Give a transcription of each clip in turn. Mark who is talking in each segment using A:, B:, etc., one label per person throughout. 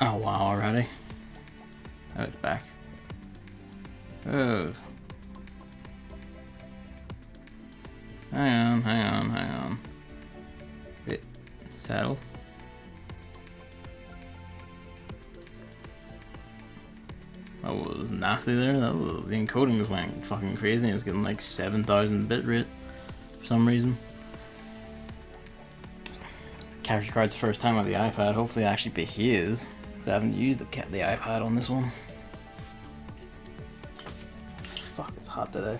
A: Oh wow, already? Oh, it's back. Oh. Hang on. Wait, saddle? That was nasty there. That was, the encoding was went fucking crazy. It was getting like 7,000 bit rate for some reason. Capture card's first time on the iPad. Hopefully it actually behaves. So I haven't used the iPad on this one. Fuck, it's hot today.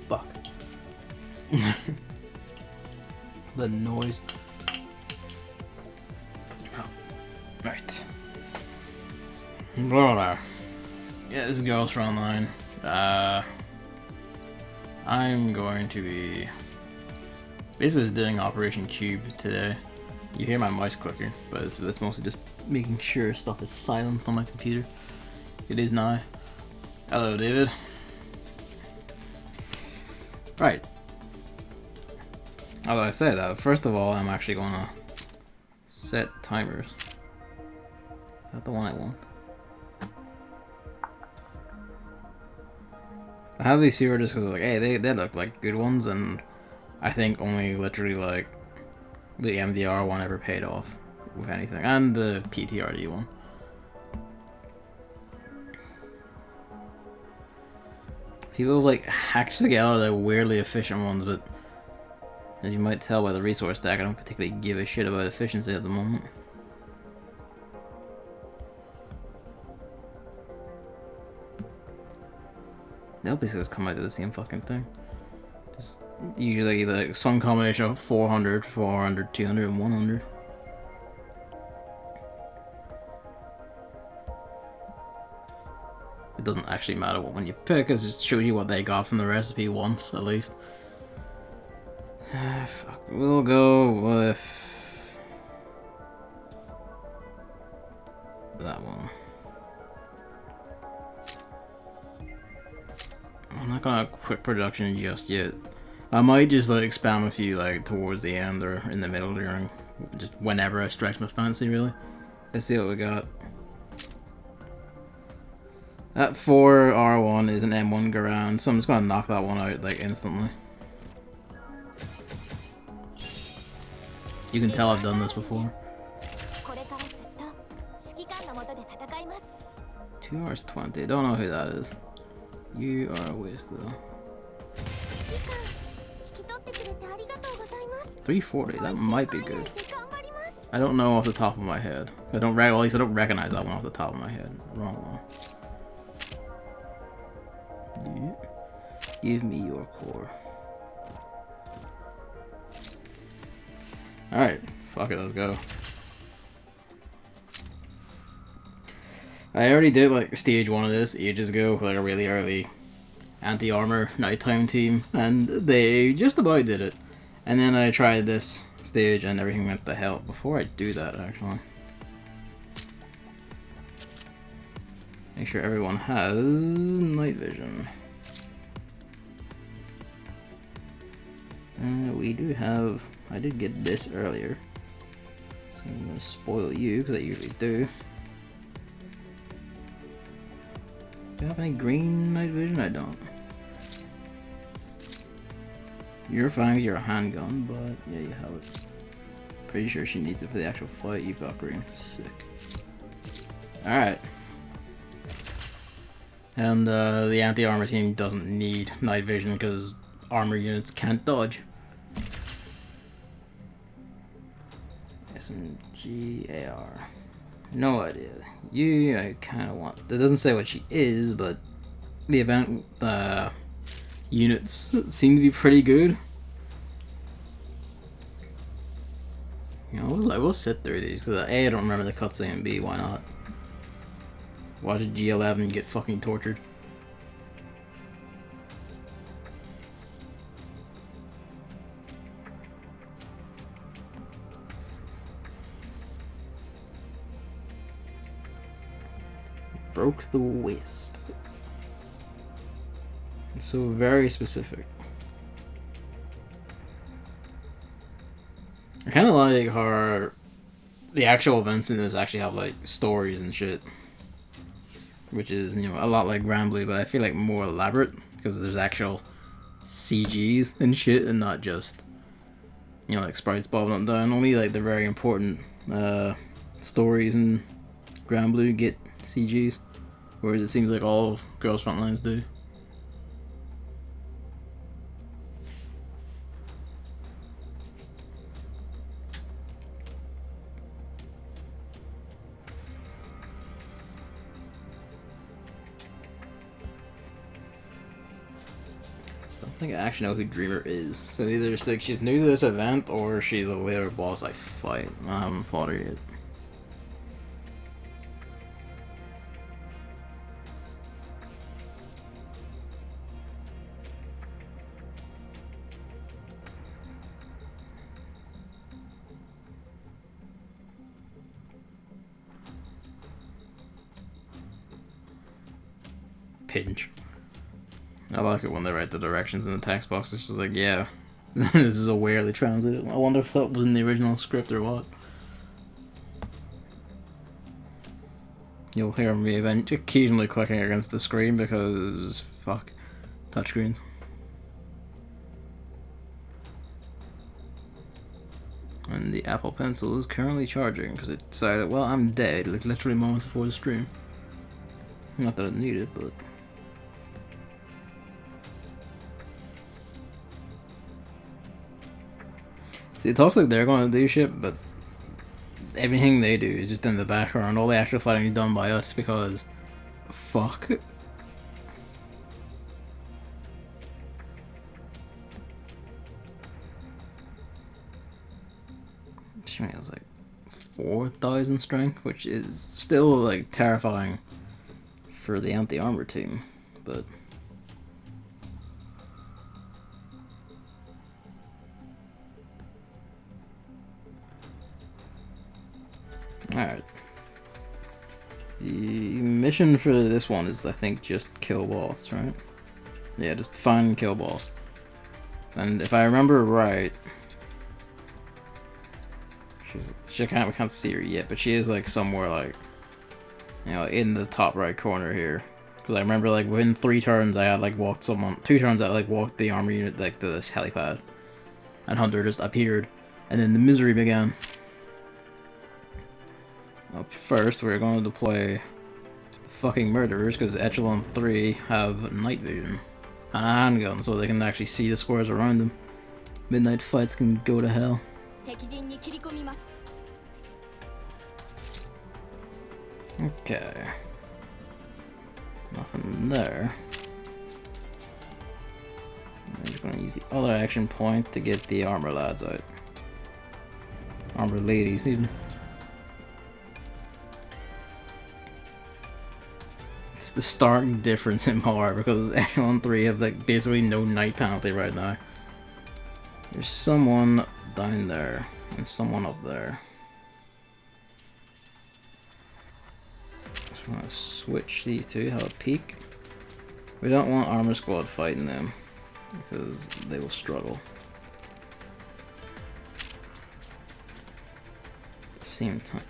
A: Fuck. The noise. Oh. Right. Blah, blah, blah. Yeah, this is Girls Frontline. I'm going to be basically just doing Operation Cube today. You hear my mouse clicker, but it's mostly just making sure stuff is silenced on my computer. It is now. Hello, David. Right. How do I say that? First of all, I'm actually gonna set timers. Is that the one I want? I have these here just because like, hey, they look like good ones, and I think only literally like the MDR one ever paid off with anything, and the PTRD one. People like hacked together the weirdly efficient ones, but as you might tell by the resource stack, I don't particularly give a shit about efficiency at the moment. They'll basically just come out of the same fucking thing. Just usually like some combination of 400, 400, 200, and 100. It doesn't actually matter what one you pick, it just shows you what they got from the recipe once, at least. Fuck, we'll go with that one. I'm not gonna quit production just yet. I might just like spam a few like towards the end or in the middle during just whenever I stretch my fancy, really. Let's see what we got. That 4R1 is an M1 Garand, so I'm just gonna knock that one out like instantly. You can tell I've done this before. 2 hours 20. Don't know who that is. You are a waste though. 340. That might be good. I don't know off the top of my head. At least I don't recognize that one off the top of my head. Wrong one. Give me your core. Alright, fuck it, let's go. I already did like stage 1 of this ages ago, like a really early anti-armor nighttime team, and they just about did it. And then I tried this stage and everything went to hell. Before I do that, actually, make sure everyone has night vision. We do have, I did get this earlier, so I'm gonna spoil you because I usually do. Do I have any green night vision? I don't. You're fine with your handgun, but yeah, you have it. Pretty sure she needs it for the actual fight. You've got green. Sick. Alright. And the anti-armor team doesn't need night vision because armor units can't dodge. SMG AR. No idea. You, I kind of want. It doesn't say what she is, but the event units seem to be pretty good. You know, I will sit through these because A, I don't remember the cutscene, and B, why not? Watch G11 get fucking tortured. Broke the waist. It's so very specific. I kind of like how the actual events in this actually have like stories and shit, which is, you know, a lot like Grand Blue, but I feel like more elaborate because there's actual CGs and shit, and not just, you know, like sprites bobbing up and down. Only like the very important stories in Grand Blue get CGs, whereas it seems like all of Girls Frontlines do. I think I actually know who Dreamer is. So either it's like she's new to this event or she's a later boss I fight. I haven't fought her yet. Pinch. I like it when they write the directions in the text box. It's just like, yeah, this is a weirdly translated. I wonder if that was in the original script or what. You'll hear me occasionally clicking against the screen because, fuck, touchscreens. And the Apple Pencil is currently charging because it decided, well, I'm dead, like literally moments before the stream. Not that I need it, but... See, it talks like they're going to do shit, but everything they do is just in the background. All the actual fighting is done by us because... Fuck. She has like 4,000 strength, which is still like terrifying for the anti-armor team, but... Alright. The mission for this one is, I think, just kill boss, right? Yeah, just find and kill boss. And if I remember right... we can't see her yet, but she is like somewhere like, you know, in the top right corner here. Because I remember like within 3 turns I had like walked 2 turns I like walked the armor unit like to this helipad. And Hunter just appeared. And then the misery began. Up first we're going to deploy the fucking murderers because Echelon 3 have night vision. And a handgun so they can actually see the squares around them. Midnight fights can go to hell. Okay. Nothing there. I'm just gonna use the other action point to get the armor lads out. Armor ladies, even. It's the stark difference in power because Echelon 3 have like basically no night penalty right now. There's someone down there and someone up there. I'm gonna switch these two, have a peek. We don't want Armor Squad fighting them because they will struggle. At the same time,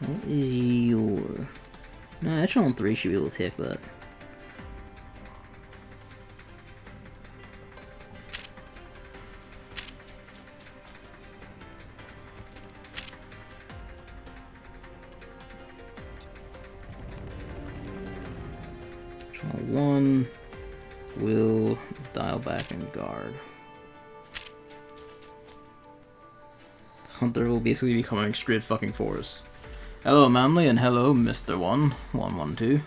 A: what is your... No, Echelon 3 should be able to take that. One will dial back and guard. Hunter will basically be coming straight fucking for us. Hello Manly and hello Mr. 112.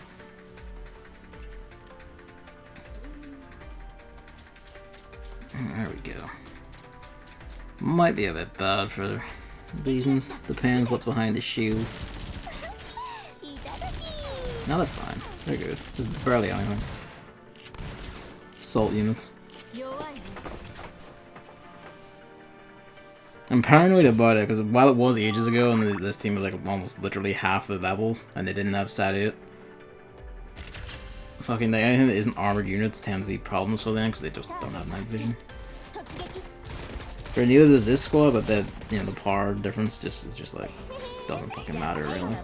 A: There we go. Might be a bit bad for reasons. Depends what's behind the shield. No, they're fine. They're good. There's barely anything. Assault units. I'm paranoid about it because while it was ages ago and this team was like almost literally half the levels and they didn't have stat 8. Fucking anything that isn't armored units tends to be problems for them because they just don't have night vision. For neither does this squad, but that, you know, the power difference just is just like doesn't fucking matter really.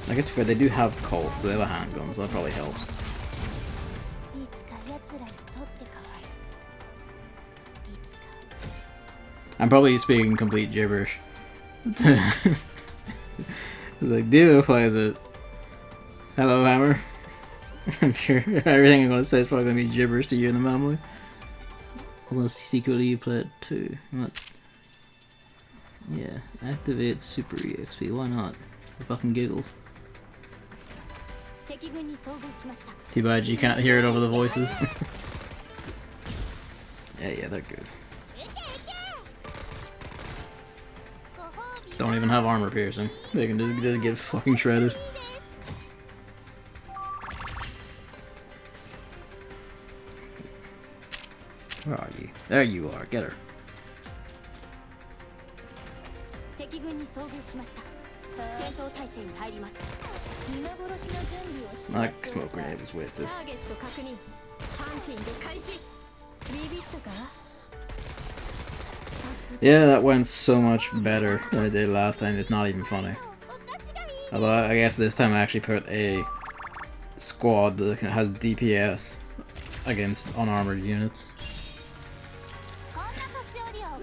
A: I guess they do have Colts, so they have a handgun, so that probably helps. I'm probably speaking complete gibberish. It's like, Diva plays it. Hello, Hammer. I'm sure everything I'm going to say is probably going to be gibberish to you in the memory. Although secretly you play it too. What? Yeah, activate Super EXP, why not? For fucking giggles. Too bad you can't hear it over the voices. Yeah, they're good. Don't even have armor piercing. They can just get fucking shredded. Where are you? There you are. Get her. That smoke grenade was wasted. Yeah, that went so much better than it did last time. It's not even funny. Although I guess this time I actually put a squad that has DPS against unarmored units.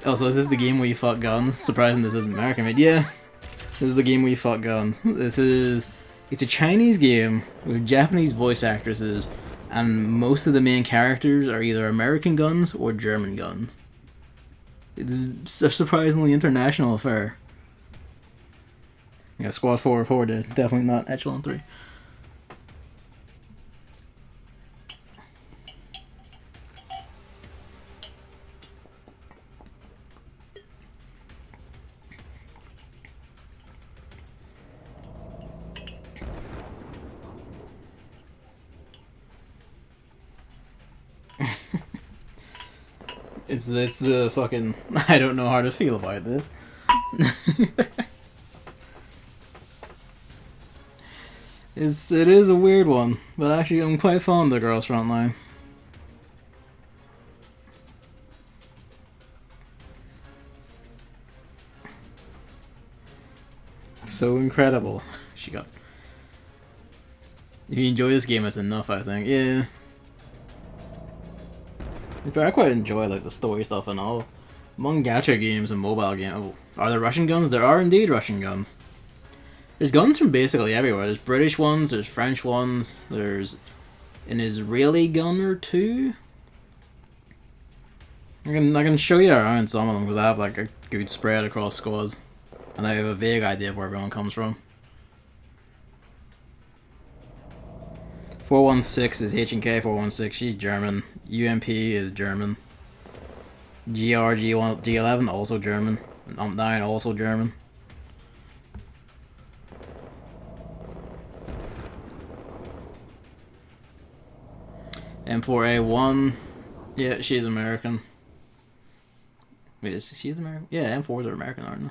A: Also, is this the game where you fuck guns? Surprising this isn't American made. Yeah, this is the game where you fuck guns. It's a Chinese game with Japanese voice actresses, and most of the main characters are either American guns or German guns. It's a surprisingly international affair. Yeah, Squad 4 did. Definitely not Echelon 3. It's the fucking I don't know how to feel about this. It is a weird one, but actually I'm quite fond of Girls Frontline. So incredible. She got. If you enjoy this game, it's enough, I think. Yeah. In fact, I quite enjoy like the story stuff and all. Among gacha games and mobile games, oh, are there Russian guns? There are indeed Russian guns. There's guns from basically everywhere. There's British ones, there's French ones, there's an Israeli gun or two. I can show you around some of them because I have like a good spread across squads, and I have a vague idea of where everyone comes from. 416 is H&K 416. She's German. UMP is German. G11 also German. 9 also German. M4A1, yeah, she's American. Wait, is she American? Yeah, M4s are American, aren't they?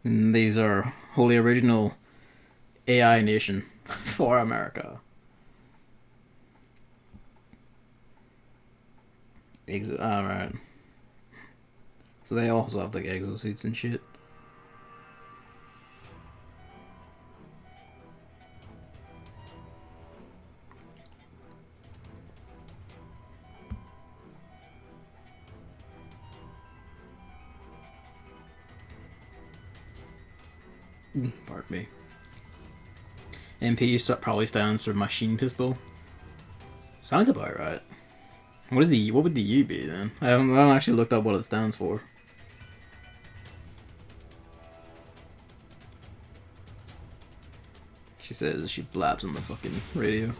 A: And these are wholly original AI nation for America. Alright. So they also have like exosuits and shit. Pardon me. MP probably stands for machine pistol. Sounds about right. What would the U be then? I haven't actually looked up what it stands for. She says she blabs on the fucking radio.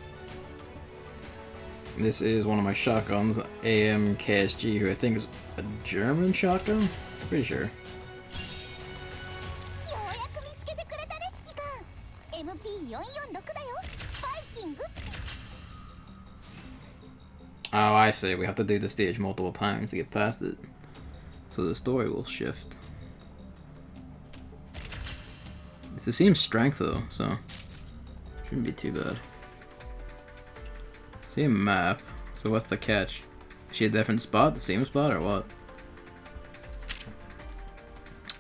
A: This is one of my shotguns, AM KSG, who I think is a German shotgun? Pretty sure. Oh, I see. We have to do the stage multiple times to get past it. So the story will shift. It's the same strength though, so shouldn't be too bad. Same map, So what's the catch? Is she a different spot? The same spot or what?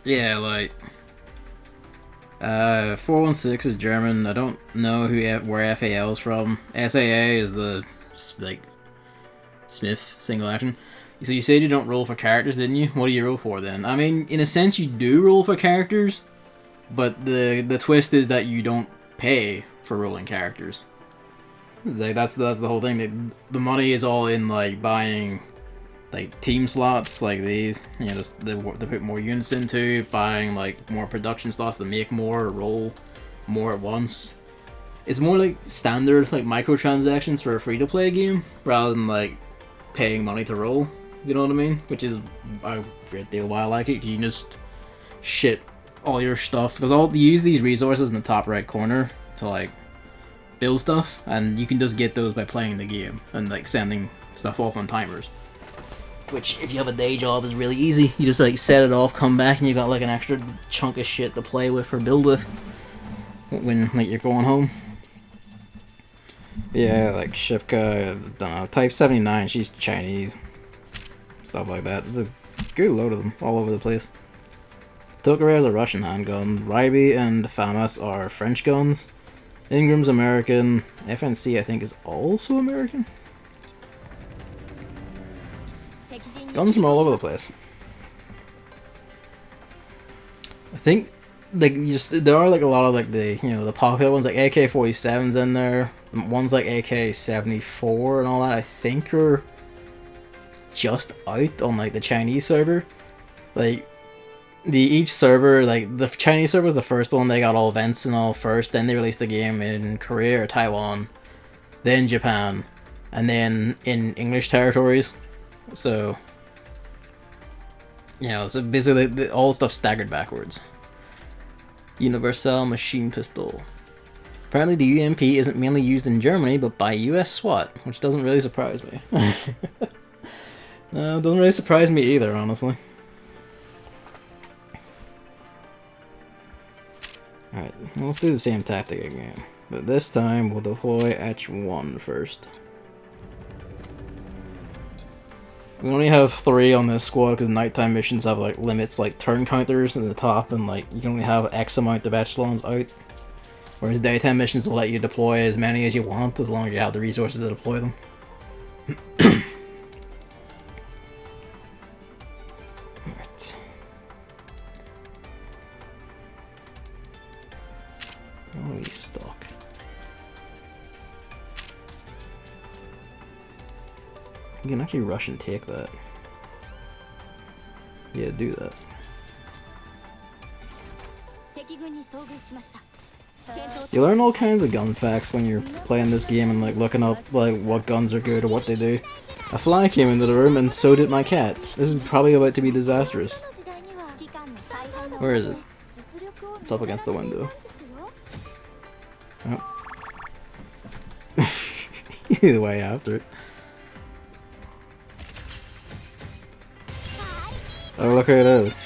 A: Yeah, like 416 is German. I don't know where FAL is from. SAA is the like Smith single action. So you said you don't roll for characters, didn't you? What do you roll for then? I mean, in a sense, you do roll for characters, but the twist is that you don't pay for rolling characters. Like that's the whole thing. The money is all in like buying like team slots like these. You know, just they put more units into buying like more production slots to make more, roll more at once. It's more like standard like microtransactions for a free to play game rather than like paying money to roll. You know what I mean? Which is a great deal why I like it. You can just ship all your stuff because you use these resources in the top right corner to like build stuff, and you can just get those by playing the game and like sending stuff off on timers. Which, if you have a day job, is really easy. You just like set it off, come back, and you got like an extra chunk of shit to play with or build with when like you're going home. Yeah, like Shipka, I don't know, Type 79, she's Chinese. Stuff like that. There's a good load of them all over the place. Tokarev is a Russian handgun. Ryby and FAMAS are French guns. Ingram's American. FNC, I think, is also American. Guns from all over the place. I think like there are like a lot of like the popular ones like AK-47's in there. Ones like AK-74 and all that I think are just out on like the Chinese server. Like each server, like the Chinese server was the first one. They got all events and all first. Then they released the game in Korea or Taiwan, then Japan, and then in English territories. So so basically all the stuff staggered backwards. Universal machine pistol. Apparently the UMP isn't mainly used in Germany, but by US SWAT, which doesn't really surprise me. No, doesn't really surprise me either, honestly. Alright, let's do the same tactic again. But this time we'll deploy H1 first. We only have 3 on this squad because nighttime missions have like limits like turn counters in the top and like you can only have X amount of echelons out. Whereas daytime missions will let you deploy as many as you want as long as you have the resources to deploy them. Alright. Only stock. You can actually rush and take that. Yeah, do that. You learn all kinds of gun facts when you're playing this game and like looking up like what guns are good or what they do. A fly came into the room and so did my cat. This is probably about to be disastrous. Where is it? It's up against the window. Oh. Either way after it. Oh, look who it is.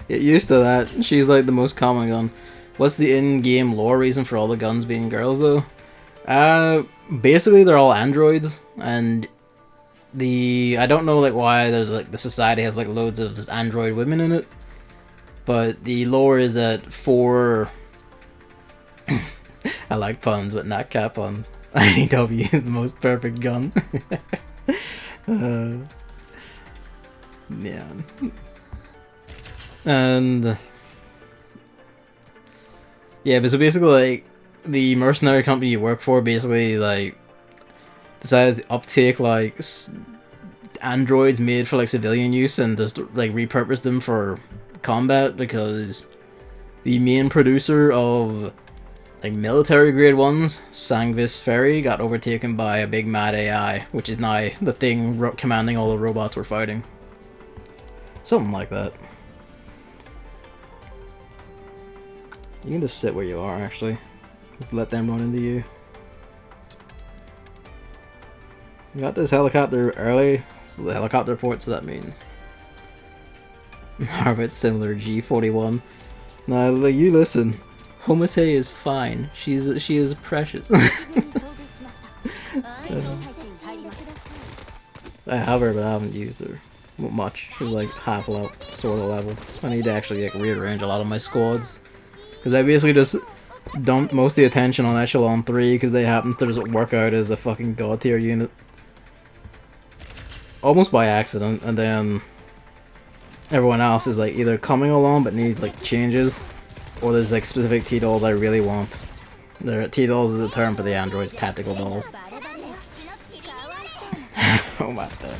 A: Get used to that. She's like the most common gun. What's the in-game lore reason for all the guns being girls though? Basically they're all androids, and I don't know like why there's like the society has like loads of just android women in it, but the lore is that I like puns, but not cat puns. IDW is the most perfect gun. Yeah. And yeah, but so basically like the mercenary company you work for basically like decided to uptake like androids made for like civilian use and just like repurpose them for combat because the main producer of like military grade ones, Sangvis Ferry, got overtaken by a big mad AI, which is now the thing commanding all the robots we're fighting. Something like that. You can just sit where you are, actually. Just let them run into you. You got this helicopter early. This is the helicopter port, so that means Harvard similar G41. Now, like, you listen. Homate is fine. She is precious. I have her, but I haven't used her much. She's like half level, sort of leveled. I need to actually like rearrange a lot of my squads, because I basically just dumped most of the attention on echelon 3 because they happen to just work out as a fucking god tier unit, almost by accident, and then everyone else is like either coming along but needs like changes, or there's like specific T-dolls I really want. T-dolls is a term for the androids, tactical dolls. Oh my god.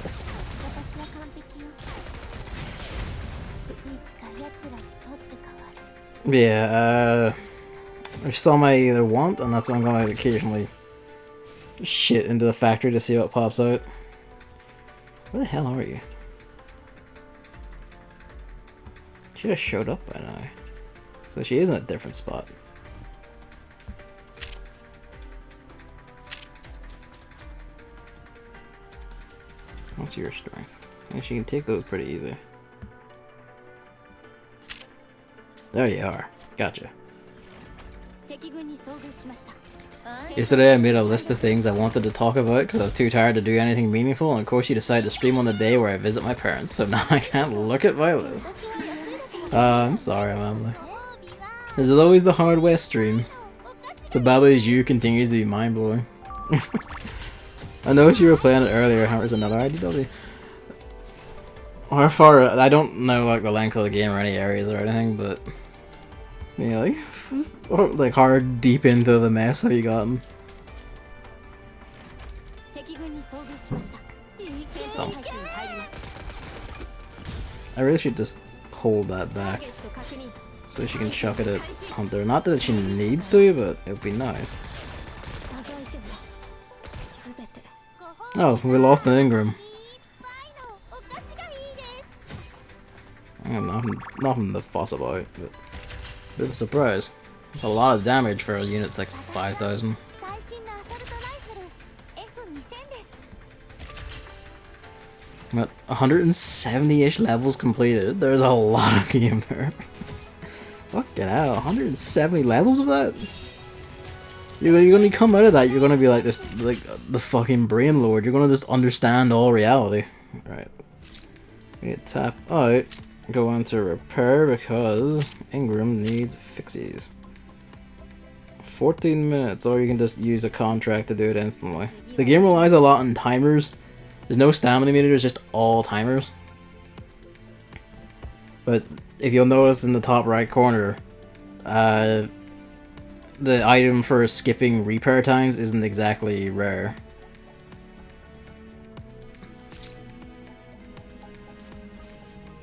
A: Yeah, there's some I either want, and that's what I'm gonna occasionally shit into the factory to see what pops out. Where the hell are you? She just showed up by now. So she is in a different spot. What's your strength? I think she can take those pretty easy. There you are. Gotcha. Yesterday I made a list of things I wanted to talk about because I was too tired to do anything meaningful, and of course you decided to stream on the day where I visit my parents, so now I can't look at my list. I'm sorry, Amanda. This is always the hard West streams. The Baba's You continues to be mind-blowing. I noticed you were playing it earlier. There's another IDW. How far? I don't know like the length of the game or any areas or anything, but yeah, like how deep into the mess have you gotten? Oh. I really should just hold that back so she can chuck it at Hunter. Not that she needs to, but it would be nice. Oh, we lost an Ingram. Nothing to fuss about, but a bit of a surprise. It's a lot of damage for a unit that's like 5,000. But 170-ish levels completed. There's a lot of game there. Fucking hell, 170 levels of that? You're gonna come out of that, you're gonna be like this, like the fucking brain lord. You're gonna just understand all reality. Right. We tap out, go into repair because Ingram needs fixies. 14 minutes, or you can just use a contract to do it instantly. The game relies a lot on timers. There's no stamina meter, it's just all timers. But if you'll notice in the top right corner, the item for skipping repair times isn't exactly rare.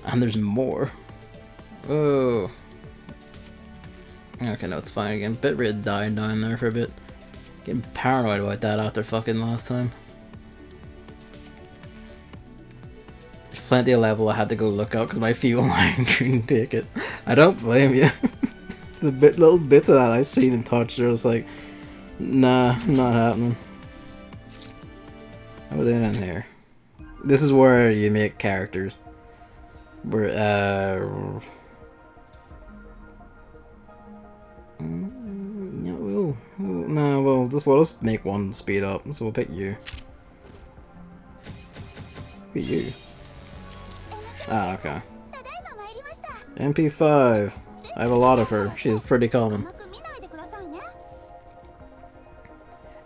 A: And there's more. Oh. Okay, no, it's fine again. Bitrate died down there for a bit. Getting paranoid about that after fucking last time. There's plenty of level I had to go look up because my feeble line couldn't take it. I don't blame you. The little bits of that I seen and touched are just like, nah, not happening. What are they in here? This is where you make characters. Where, no, well, let's make one speed up, so we'll pick you. Pick you. Ah, okay. MP5. I have a lot of her. She's pretty common.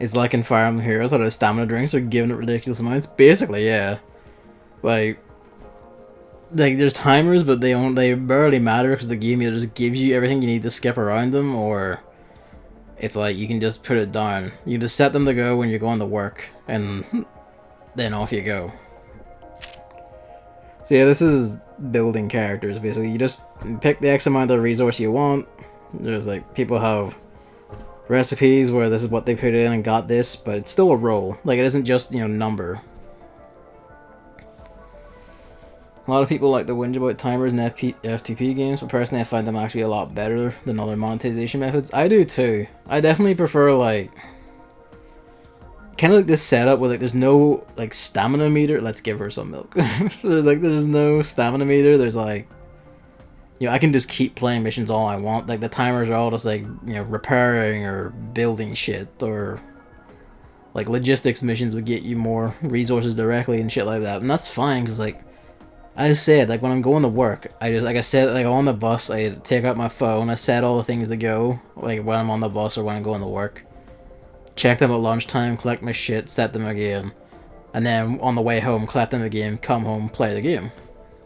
A: It's like in Fire Emblem Heroes how those stamina drinks are given at ridiculous amounts. Basically, yeah. Like there's timers, but they barely matter because the game either just gives you everything you need to skip around them, or it's like you can just put it down. You just set them to go when you're going to work, and then off you go. So yeah, this is building characters basically. You just pick the X amount of resource you want. There's like people have recipes where this is what they put in and got this, but it's still a roll. Like it isn't just, you know, number. A lot of people like to whinge about timers in FTP games, but personally I find them actually a lot better than other monetization methods. I do too. I definitely prefer like kind of like this setup where like there's no like stamina meter. Let's give her some milk. There's no stamina meter. There's like you know, I can just keep playing missions all I want. Like the timers are all just like, you know, repairing or building shit, or like logistics missions would get you more resources directly and shit like that. And that's fine, because like I said, like when I'm going to work, I just, like I said, like on the bus, I take out my phone, I set all the things to go, like when I'm on the bus or when I'm going to work. Check them at lunchtime, collect my shit, set them again, and then on the way home, collect them again, come home, play the game.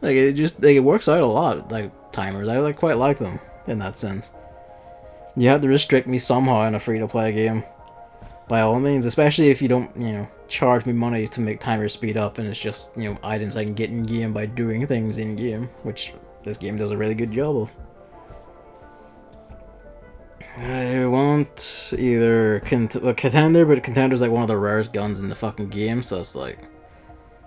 A: Like it just, like it works out a lot. Like timers, I like quite like them in that sense. You have to restrict me somehow in a free-to-play game, by all means, especially if you don't, you know, charge me money to make timers speed up, and it's just, you know, items I can get in game by doing things in game, which this game does a really good job of. I want either Contender, but Contender's like one of the rarest guns in the fucking game, so it's like,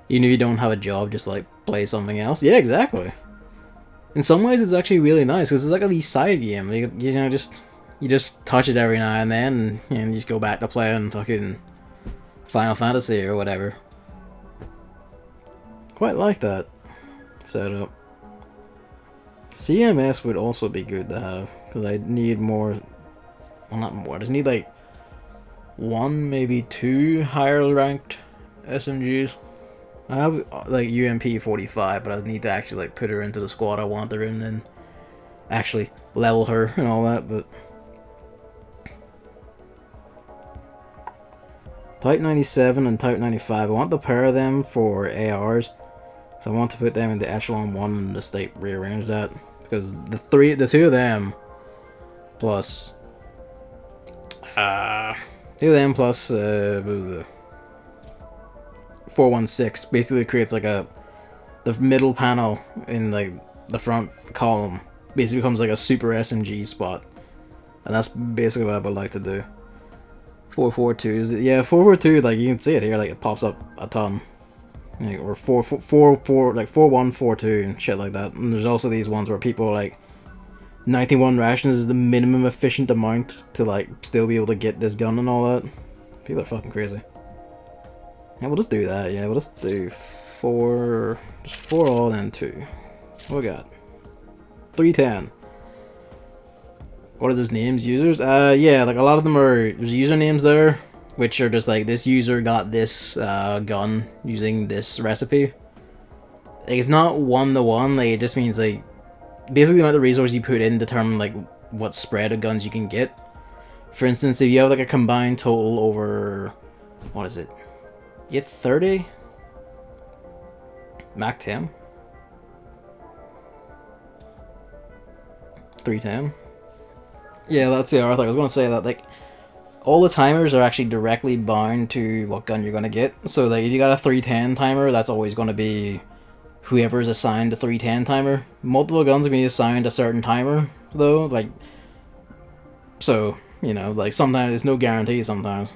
A: even if you don't have a job, just like play something else. Yeah, exactly. In some ways, it's actually really nice because it's like a wee side game. You know, you just touch it every now and then, and you just go back to playing fucking Final Fantasy or whatever. Quite like that setup. CMS would also be good to have, because I need more. Well, not more. I just need like 1, maybe 2 higher ranked SMGs. I have like UMP 45, but I need to actually like put her into the squad I want her in, and actually level her and all that. But Type 97 and Type 95, I want the pair of them for ARs, so I want to put them into Echelon 1 and just like rearrange that, because the two of them plus 416 basically creates like the middle panel in like the front column basically becomes like a super SMG spot, and that's basically what I would like to do. 442 is, yeah, 442, like you can see it here, like it pops up a ton, like, or 444, like 4142 and shit like that. And there's also these ones where people are like 91 rations is the minimum efficient amount to like still be able to get this gun and all that. People are fucking crazy. Yeah, we'll just do that. Yeah, we'll just do 4 all and 2. What we got? 310. What are those names? Users? Yeah, like a lot of them are, there's usernames there, which are just like, this user got this gun using this recipe. Like, it's not one-to-one, like it just means like, basically the amount of resources you put in determine like what spread of guns you can get. For instance, if you have like a combined total over, what is it? You get 30? Mac 10? 310? Yeah, that's the other thing. I was going to say that, like, all the timers are actually directly bound to what gun you're going to get. So, like, if you got a 310 timer, that's always going to be whoever is assigned a 310 timer. Multiple guns can be assigned a certain timer, though. Like, so, you know, like, sometimes there's no guarantee sometimes.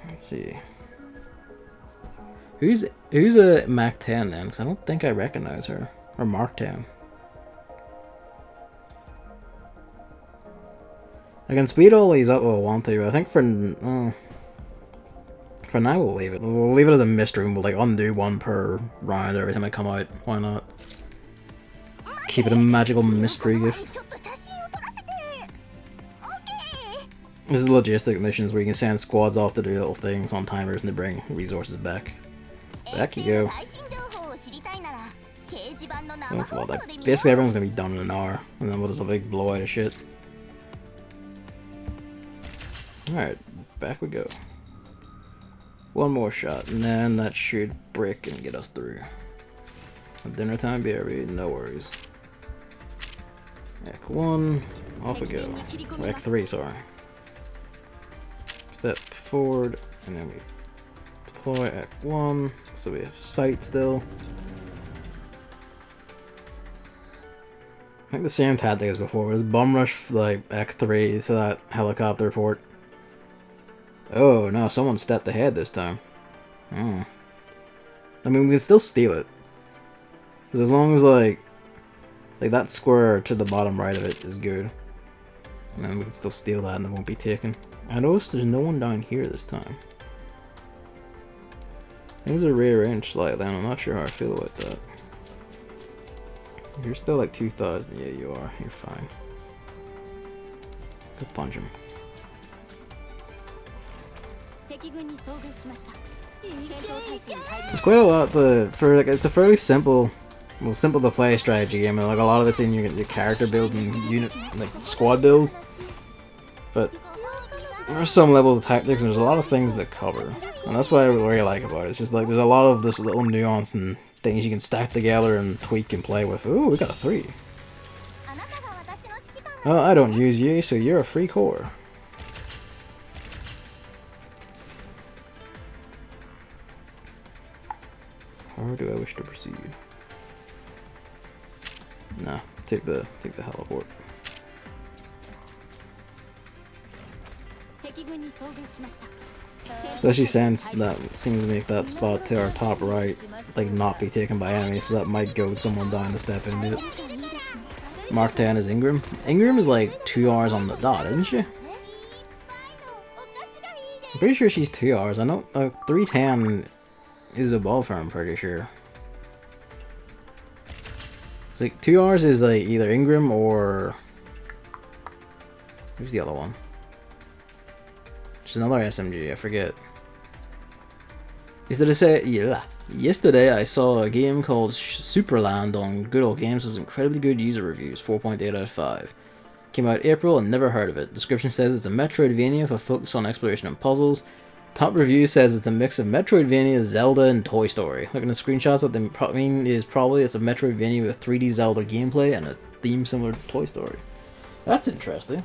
A: Let's see. Who's a Mac 10 then? Because I don't think I recognize her. Or Mark 10. I can speed all these up if I want to, but I think for now we'll leave it. We'll leave it as a mystery, and we'll like undo one per round every time I come out. Why not? Keep it a magical mystery gift. This is logistic missions where you can send squads off to do little things on timers and to bring resources back. Back you go. That's about that. Basically everyone's gonna be done in an hour, and then we'll just have a big blowout of shit. Alright, back we go. One more shot, and then that should break and get us through. Dinner time, BRB, no worries. Act 1, off we go. Act 3, sorry. Step forward, and then we deploy Act 1, so we have sight still. I think the same tactic as before, was bum rush like Act 3 to that helicopter port. Oh no, someone stepped ahead this time. I mean, we can still steal it. Because as long as like that square to the bottom right of it is good. And then we can still steal that and it won't be taken. I noticed there's no one down here this time. Things are rearranged slightly and I'm not sure how I feel about that. You're still like 2,000. Yeah, you are. You're fine. Go punch him. It's quite a lot for like it's a fairly simple to play strategy game. Like a lot of it's in your character build and unit like squad build. But there's some levels of tactics and there's a lot of things that cover. And that's what I really like about it. It's just like there's a lot of this little nuance and things you can stack together and tweak and play with. Ooh, we got a 3. Oh, I don't use you, so you're a free core. How do I wish to proceed? Nah, take the heliport. Especially since that seems to make that spot to our top right like not be taken by enemies, so that might goad someone down to step into it. Mark 10 is Ingram. Ingram is like 2 hours on the dot, isn't she? I'm pretty sure she's 2 hours. I know 310 is above her, I'm pretty sure. It's like 2 hours is like either Ingram or who's the other one? There's another SMG, I forget. Yesterday I saw a game called Superland on Good Old Games with incredibly good user reviews, 4.8 out of 5. Came out April and never heard of it. Description says it's a Metroidvania with a focus on exploration and puzzles. Top review says it's a mix of Metroidvania, Zelda, and Toy Story. Looking at the screenshots, what they mean is probably it's a Metroidvania with 3D Zelda gameplay and a theme similar to Toy Story. That's interesting.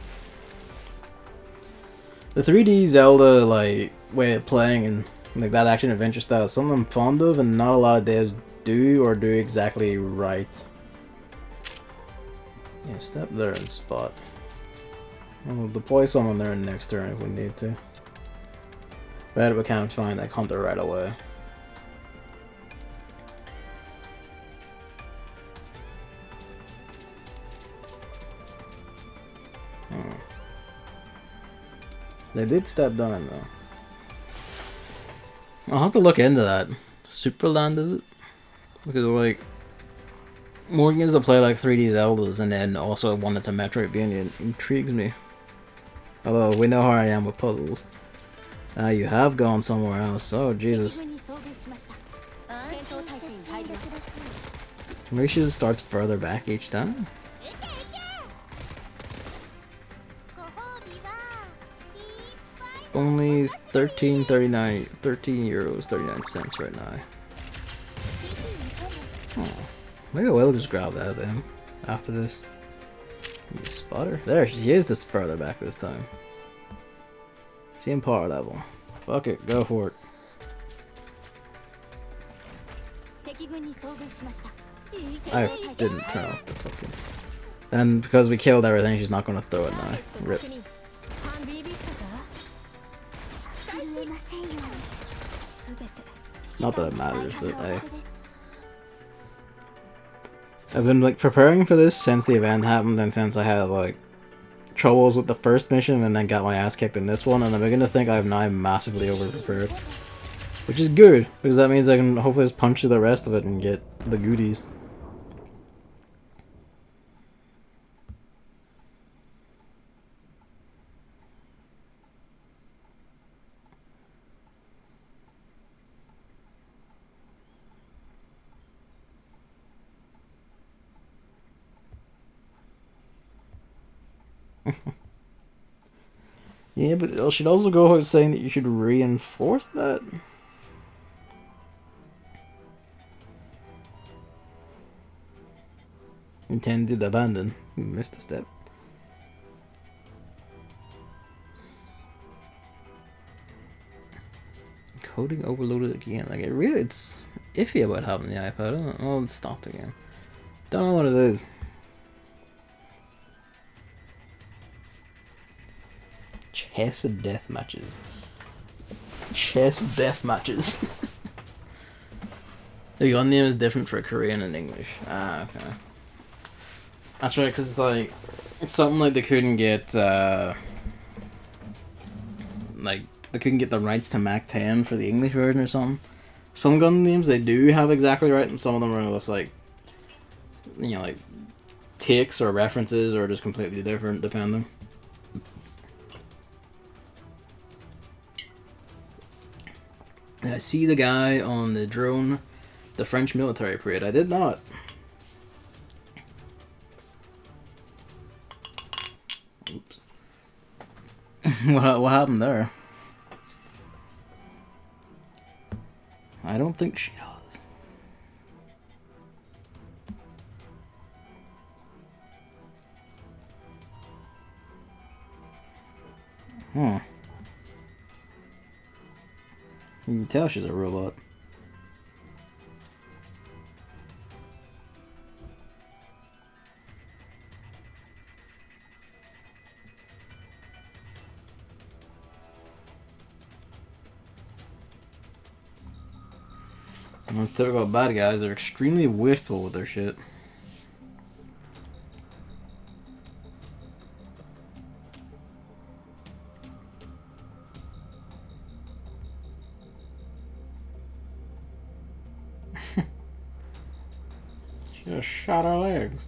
A: The 3D Zelda like way of playing and like that action adventure style is something I'm fond of, and not a lot of devs do or do exactly right. Yeah, step there and spot. We'll deploy someone there next turn if we need to. Bet we can't find that hunter right away. They did step down though. I'll have to look into that. Superland is it? Because like more games that play like 3D Zeldas and then also one that's a Metroidvania intrigues me. Although we know how I am with puzzles. You have gone somewhere else. Oh Jesus. Maybe she just starts further back each time. Only 13.39, 13 euros 39 cents right now. Oh, maybe I will just grab that then after this. Spotter. There she is, just further back this time. Same power level. Fuck it, go for it. I didn't turn off the fucking. And because we killed everything, she's not gonna throw it now. Rip. Not that it matters, but I've been like preparing for this since the event happened, and since I had like troubles with the first mission and then got my ass kicked in this one, and I'm beginning to think I've now massively over prepared. Which is good, because that means I can hopefully just punch through the rest of it and get the goodies. Yeah, but I should also go out saying that you should reinforce that. Intended abandon. Missed a step. Coding overloaded again. Like it's iffy about having the iPad. I don't know. Oh, it stopped again. Don't know what it is. Chess death matches. Chess death matches. The gun name is different for Korean and English. Ah, okay. That's right, because it's like it's something like they couldn't get the rights to Mac 10 for the English version or something. Some gun names they do have exactly right, and some of them are just like you know, like takes or references are just completely different depending. I see the guy on the drone, the French military parade. I did not. Oops. What happened there? I don't think she does. Hmm. You can tell she's a robot. And the typical bad guys are extremely wasteful with their shit. She just shot her legs.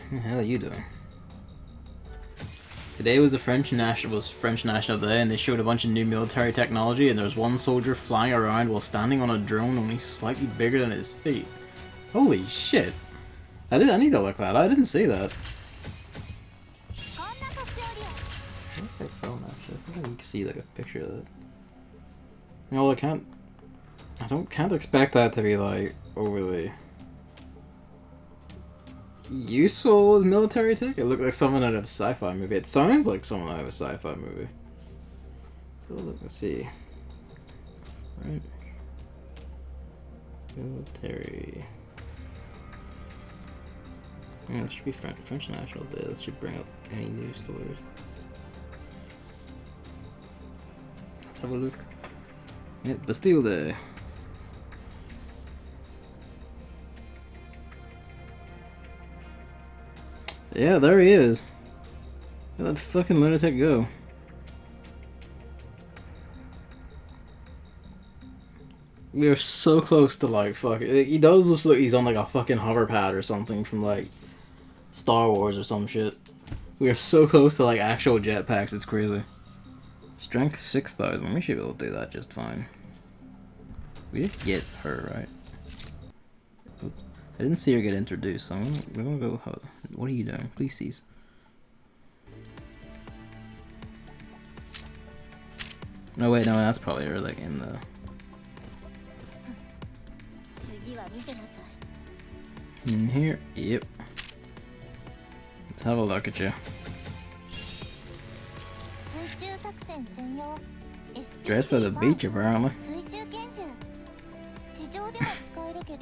A: What the hell are you doing? Today was French National Day, and they showed a bunch of new military technology, and there was one soldier flying around while standing on a drone only slightly bigger than his feet. Holy shit. I need to look that. I didn't see that. What's their phone actually? I think you can see like a picture of that. No, I can't expect that to be like overly useful with military tech. It looked like someone out of a sci-fi movie. It sounds like someone out of a sci-fi movie. So let's see. Right. Military. It should be French National Day. That should bring up any news stories. Let's have a look. Yep, Bastille Day. Yeah, there he is. Where'd that fucking lunatic go? We are so close to like fucking. He does look like he's on like a fucking hover pad or something from like Star Wars or some shit. We are so close to like actual jetpacks, it's crazy. Strength 6,000. We should be able to do that just fine. We did get her, right? Oops. I didn't see her get introduced, so we're gonna go. What are you doing? Please cease. No, wait, no, that's probably her, like, in the... In here? Yep. Let's have a look at you. Dressed for the beach, apparently.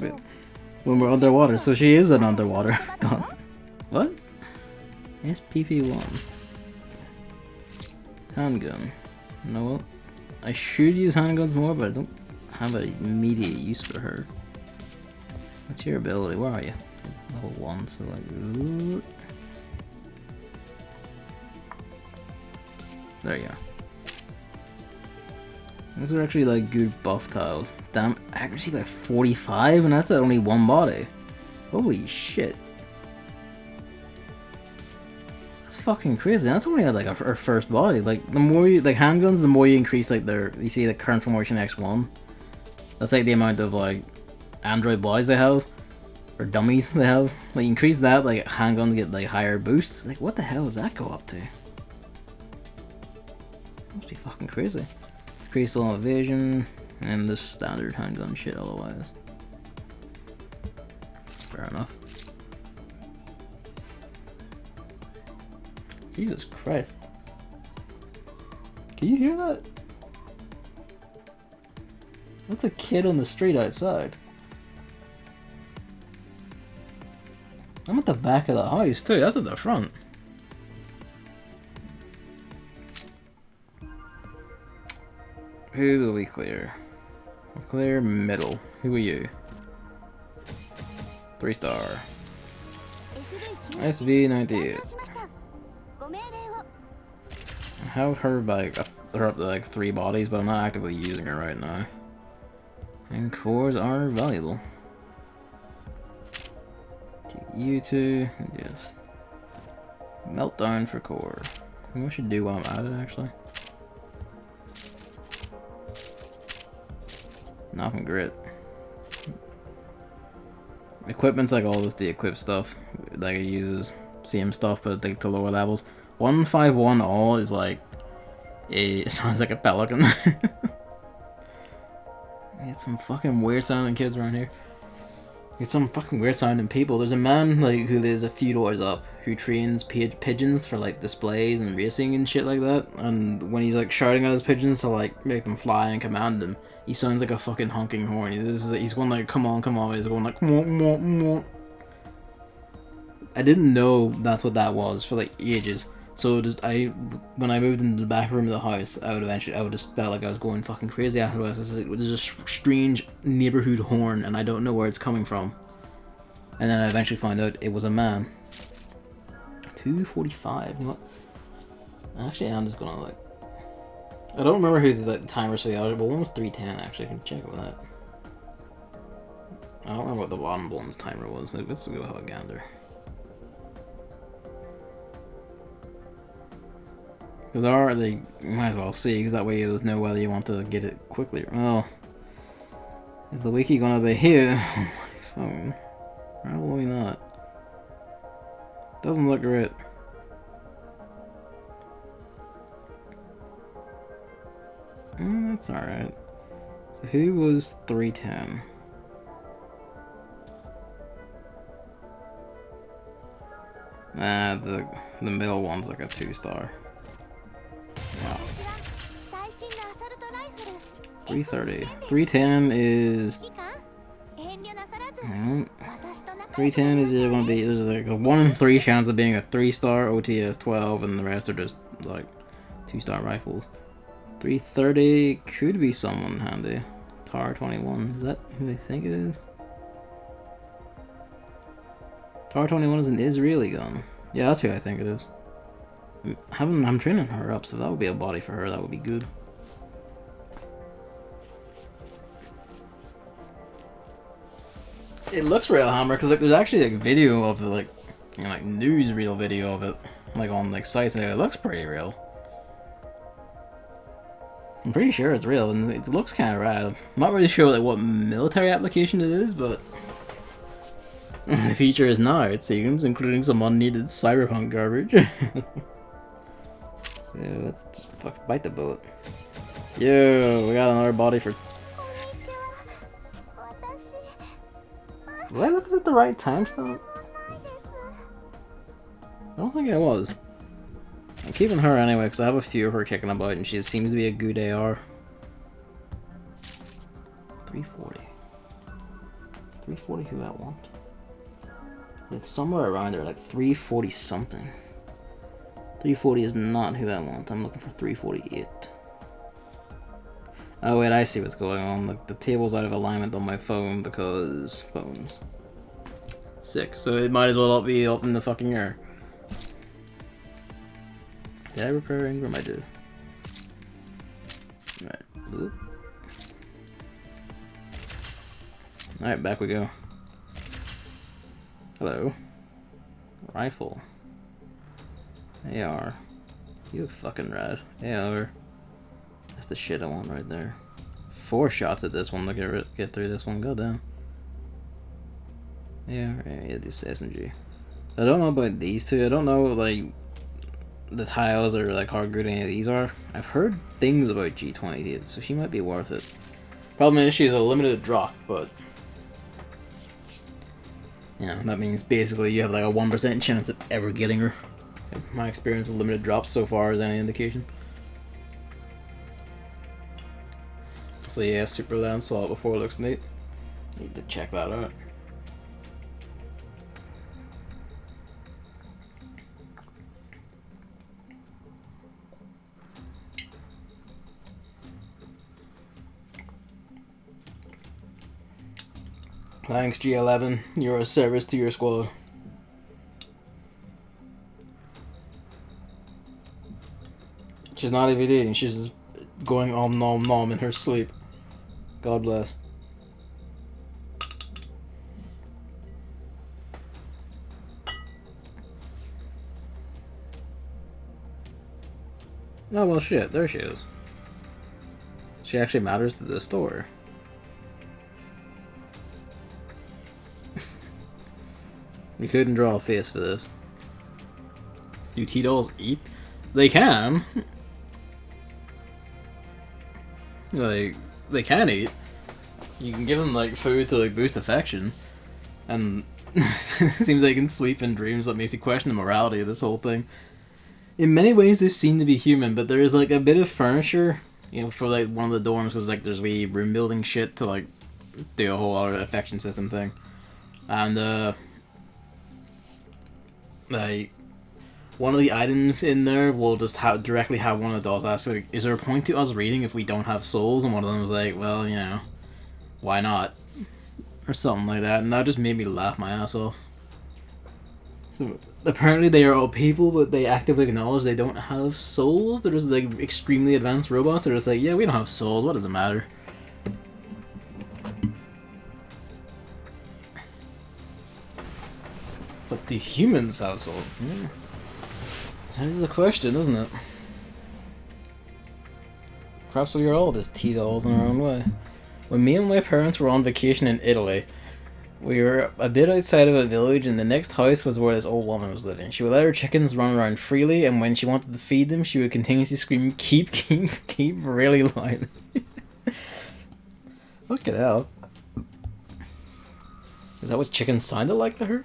A: Wait, when we're underwater, so she is an underwater. What? SPP1. Handgun. No, well, I should use handguns more, but I don't have an immediate use for her. What's your ability? Where are you? Level 1, so like... Ooh. There you are. These are actually like good buff tiles. Damn, accuracy by 45, and that's at only one body. Holy shit. That's fucking crazy. That's only at like our first body. Like the more you like handguns, the more you increase like you see the current formation X1. That's like the amount of like android bodies they have. Or dummies they have. Like you increase that, like handguns get like higher boosts. Like what the hell does that go up to? Must be fucking crazy. Increase all evasion. And the standard handgun shit otherwise. Fair enough. Jesus Christ. Can you hear that? That's a kid on the street outside. I'm at the back of the house too, that's at the front. Who will we clear? We'll clear middle. Who are you? 3-star. SV98. I have her like her up to like 3 bodies, but I'm not actively using her right now. And cores are valuable. You two, just meltdown for core. What I should do while I'm at it actually. Nothing grit. Equipment's like all this the equip stuff. Like it uses same stuff but like to lower levels. 151 all is like it sounds like a pelican. Get some fucking weird sounding kids around here. Get some fucking weird sounding people. There's a man like who lives a few doors up who trains pigeons for like displays and racing and shit like that. And when he's like shouting at his pigeons to like make them fly and command them, he sounds like a fucking honking horn. He's going like, come on, come on. He's going like, mwah, mwah, mwah. I didn't know that's what that was for like ages. So just when I moved into the back room of the house, I would just felt like I was going fucking crazy afterwards. There's a strange neighborhood horn, and I don't know where it's coming from. And then I eventually found out it was a man. 2:45. You know what? Actually, I'm just gonna like. I don't remember who the timers for the other, but one was 3:10. Actually, I can check with that. I don't remember what the bottom one's timer was. Let's go have a gander. Because they might as well see, because that way you'll know whether you want to get it quickly. Well, is the wiki gonna be here? On my phone? Probably not. Doesn't look right. That's alright. So who was 3:10? Nah, the middle one's like a 2-star. Yeah. 3:30. 3:10 is. 3:10 is either gonna be. There's like a 1 in 3 chance of being a 3-star OTS 12, and the rest are just like 2-star rifles. 3:30 could be someone handy. Tar 21. Is that who they think it is? Tar 21 is an Israeli gun. Yeah, that's who I think it is. I'm training her up, so that would be a body for her. That would be good. It looks real hammer because like there's actually like video of it, like you know, like newsreel video of it, like on like sites, and it looks pretty real. I'm pretty sure it's real, and it looks kind of rad. I'm not really sure like what military application it is, but the feature is now, it seems, including some unneeded cyberpunk garbage. So let's just fuck bite the bullet. Yo, we got another body for. Did I look at the right timestamp? I don't think I was. I'm keeping her anyway because I have a few of her kicking about and she seems to be a good AR. 340. It's 340 who I want. It's somewhere around there, like 340 something. 340 is not who I want. I'm looking for 348. Oh wait, I see what's going on. The table's out of alignment on my phone because phones. Sick. So it might as well be up in the fucking air. Did I repair Ingram? I did. Alright. Alright, back we go. Hello. Rifle. AR. You look fucking rad. AR. That's the shit I want right there. 4 shots at this one. Look at get through this one. Go down. Yeah, this SMG. I don't know about these two. I don't know like the tiles or like how good any of these are. I've heard things about G20, so she might be worth it. Problem is, she has a limited drop, but yeah, that means basically you have like a 1% chance of ever getting her. My experience of limited drops so far is any indication. So yeah, Super Land saw it before, looks neat. Need to check that out. Thanks G11, you're a service to your squad. She's not even eating, she's just going om nom nom in her sleep. God bless. Oh well shit, there she is. She actually matters to the story. You couldn't draw a face for this. Do T-dolls eat? They can. Like, they can eat. You can give them, like, food to, like, boost affection. And it seems like in sleep and dreams that makes you question the morality of this whole thing. In many ways, this seemed to be human, but there is, like, a bit of furniture, you know, for, like, one of the dorms, because, like, there's wee room building shit to, like, do a whole other affection system thing. And, like, one of the items in there will just directly have one of the dolls ask, like, is there a point to us reading if we don't have souls? And one of them was like, well, you know, why not? Or something like that. And that just made me laugh my ass off. So, apparently they are all people, but they actively acknowledge they don't have souls. They're just, like, extremely advanced robots. They're just like, yeah, we don't have souls. What does it matter? But do humans have souls? Yeah. That is the question, isn't it? Perhaps we are all just T-dolls in our own way. When me and my parents were on vacation in Italy, we were a bit outside of a village, and the next house was where this old woman was living. She would let her chickens run around freely, and when she wanted to feed them, she would continuously scream, keep, really loud. Look at that. Is that what chickens sounded like to her?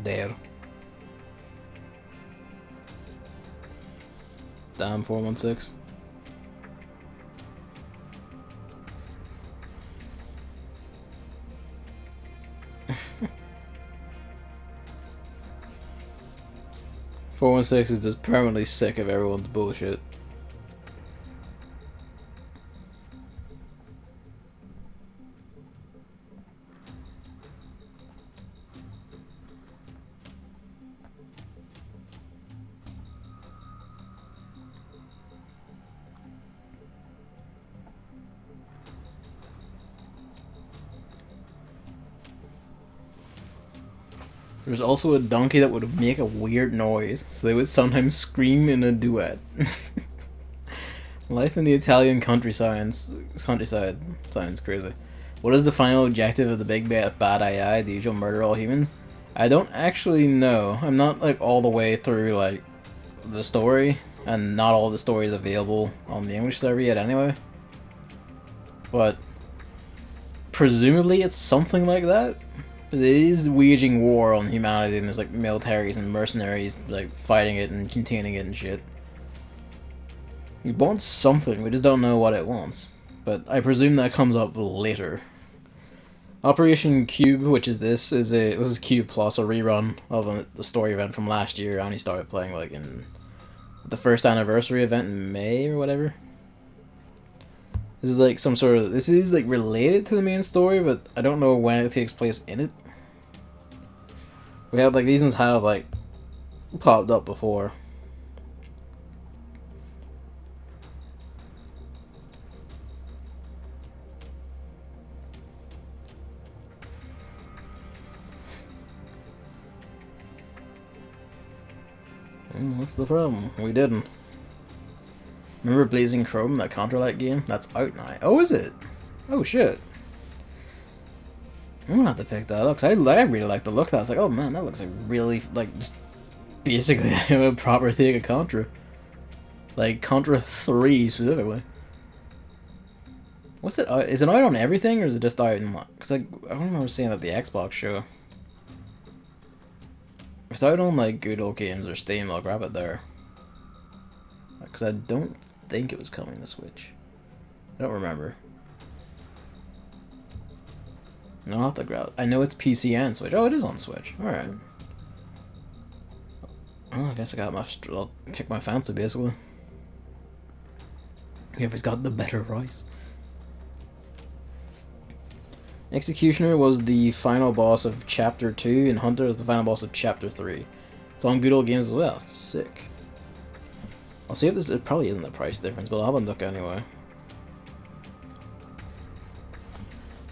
A: There. Damn 416. .416 is just permanently sick of everyone's bullshit. There's also a donkey that would make a weird noise, so they would sometimes scream in a duet. Life in the Italian countryside sounds crazy. What is the final objective of the big bad AI, the usual murder all humans? I don't actually know. I'm not like all the way through like the story, and not all the story is available on the English server yet anyway. But presumably it's something like that. It is waging war on humanity, and there's like militaries and mercenaries like fighting it and containing it and shit. It wants something, we just don't know what it wants. But I presume that comes up later. Operation Cube, which is this is Cube Plus, a rerun of the story event from last year. I only started playing like in the first anniversary event in May or whatever. This is like some sort of, this is like related to the main story, but I don't know when it takes place in it. We have like, these ones have like popped up before. What's the problem? We didn't. Remember Blazing Chrome, that Counter-Light game? That's out now. Oh, is it? Oh, shit. I'm gonna have to pick that up, cause I really like the look of that. I was like, oh man, that looks like really, like, just basically a proper take of Contra. Like, Contra 3 specifically. What's it out? Is it out on everything, or is it just out in what? Cause I don't remember seeing it at the Xbox show. If it's out on, like, Good Old Games or Steam, I'll grab it there. Cause I don't think it was coming to Switch. I don't remember. No, I'll have to grab it. I know it's PC and Switch. Oh, it is on Switch. Alright. Well, I guess I'll pick my fancy, basically. If it's got the better price. Executioner was the final boss of Chapter 2, and Hunter is the final boss of Chapter 3. It's on Good Old Games as well. Sick. I'll see if this... It probably isn't a price difference, but I'll have a look anyway.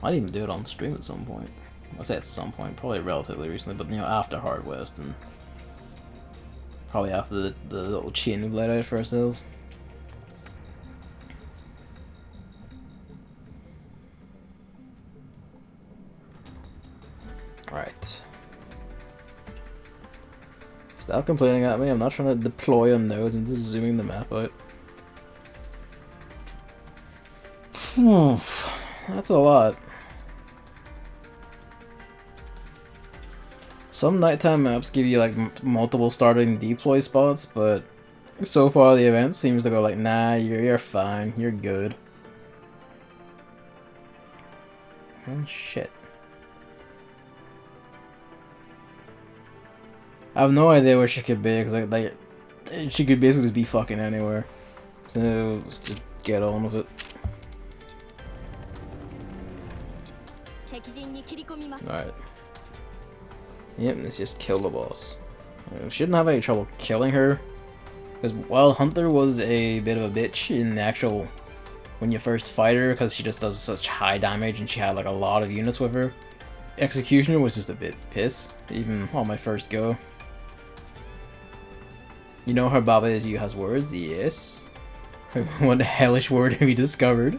A: Might even do it on stream at some point. I'll say at some point, probably relatively recently, but you know, after Hard West and probably after the little chain we've laid out for ourselves. Right. Stop complaining at me, I'm not trying to deploy on those, I'm just zooming the map out. That's a lot. Some nighttime maps give you like multiple starting deploy spots, but so far the event seems to go like, nah, you're fine, you're good. Oh shit. I have no idea where she could be, because like she could basically just be fucking anywhere. So let's just get on with it. Alright. Yep, let's just kill the boss. We shouldn't have any trouble killing her. Because while Hunter was a bit of a bitch in the actual... when you first fight her, because she just does such high damage and she had like a lot of units with her. Executioner was just a bit piss, even on my first go. You know her Baba is you has words? Yes. What hellish word have you discovered?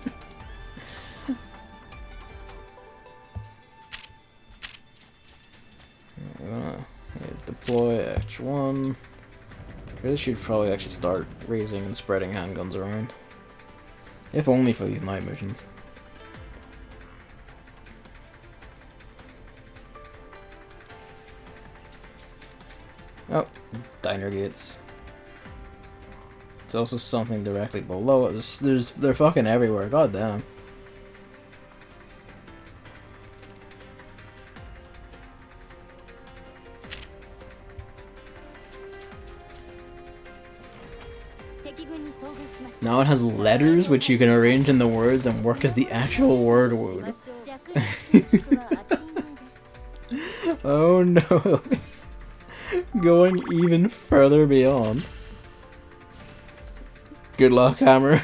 A: Deploy H1. Really should probably actually start raising and spreading handguns around. If only for these night missions. Oh, diner gates. There's also something directly below it. They're fucking everywhere. God damn. Now it has letters which you can arrange in the words and work as the actual word would. Oh no, it's going even further beyond. Good luck, Hammer.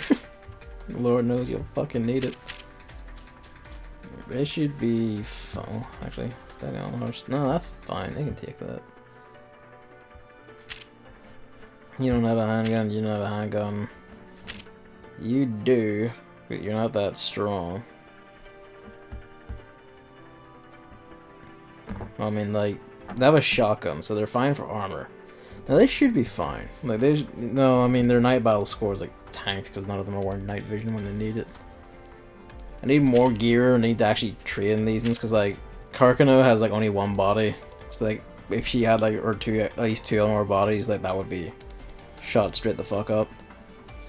A: Lord knows you'll fucking need it. It should be... Oh, actually, steady on horse. No, that's fine, they can take that. You don't have a handgun, you don't have a handgun. You do, but you're not that strong. I mean, like, they have a shotgun, so they're fine for armor. Now, they should be fine. Like, no, I mean, their night battle score is, like, tanked, because none of them are wearing night vision when they need it. I need more gear, I need to actually train these things, because, like, Karkano has, like, only one body. So, like, if she had, like, or two, at least two more bodies, like, that would be shot straight the fuck up.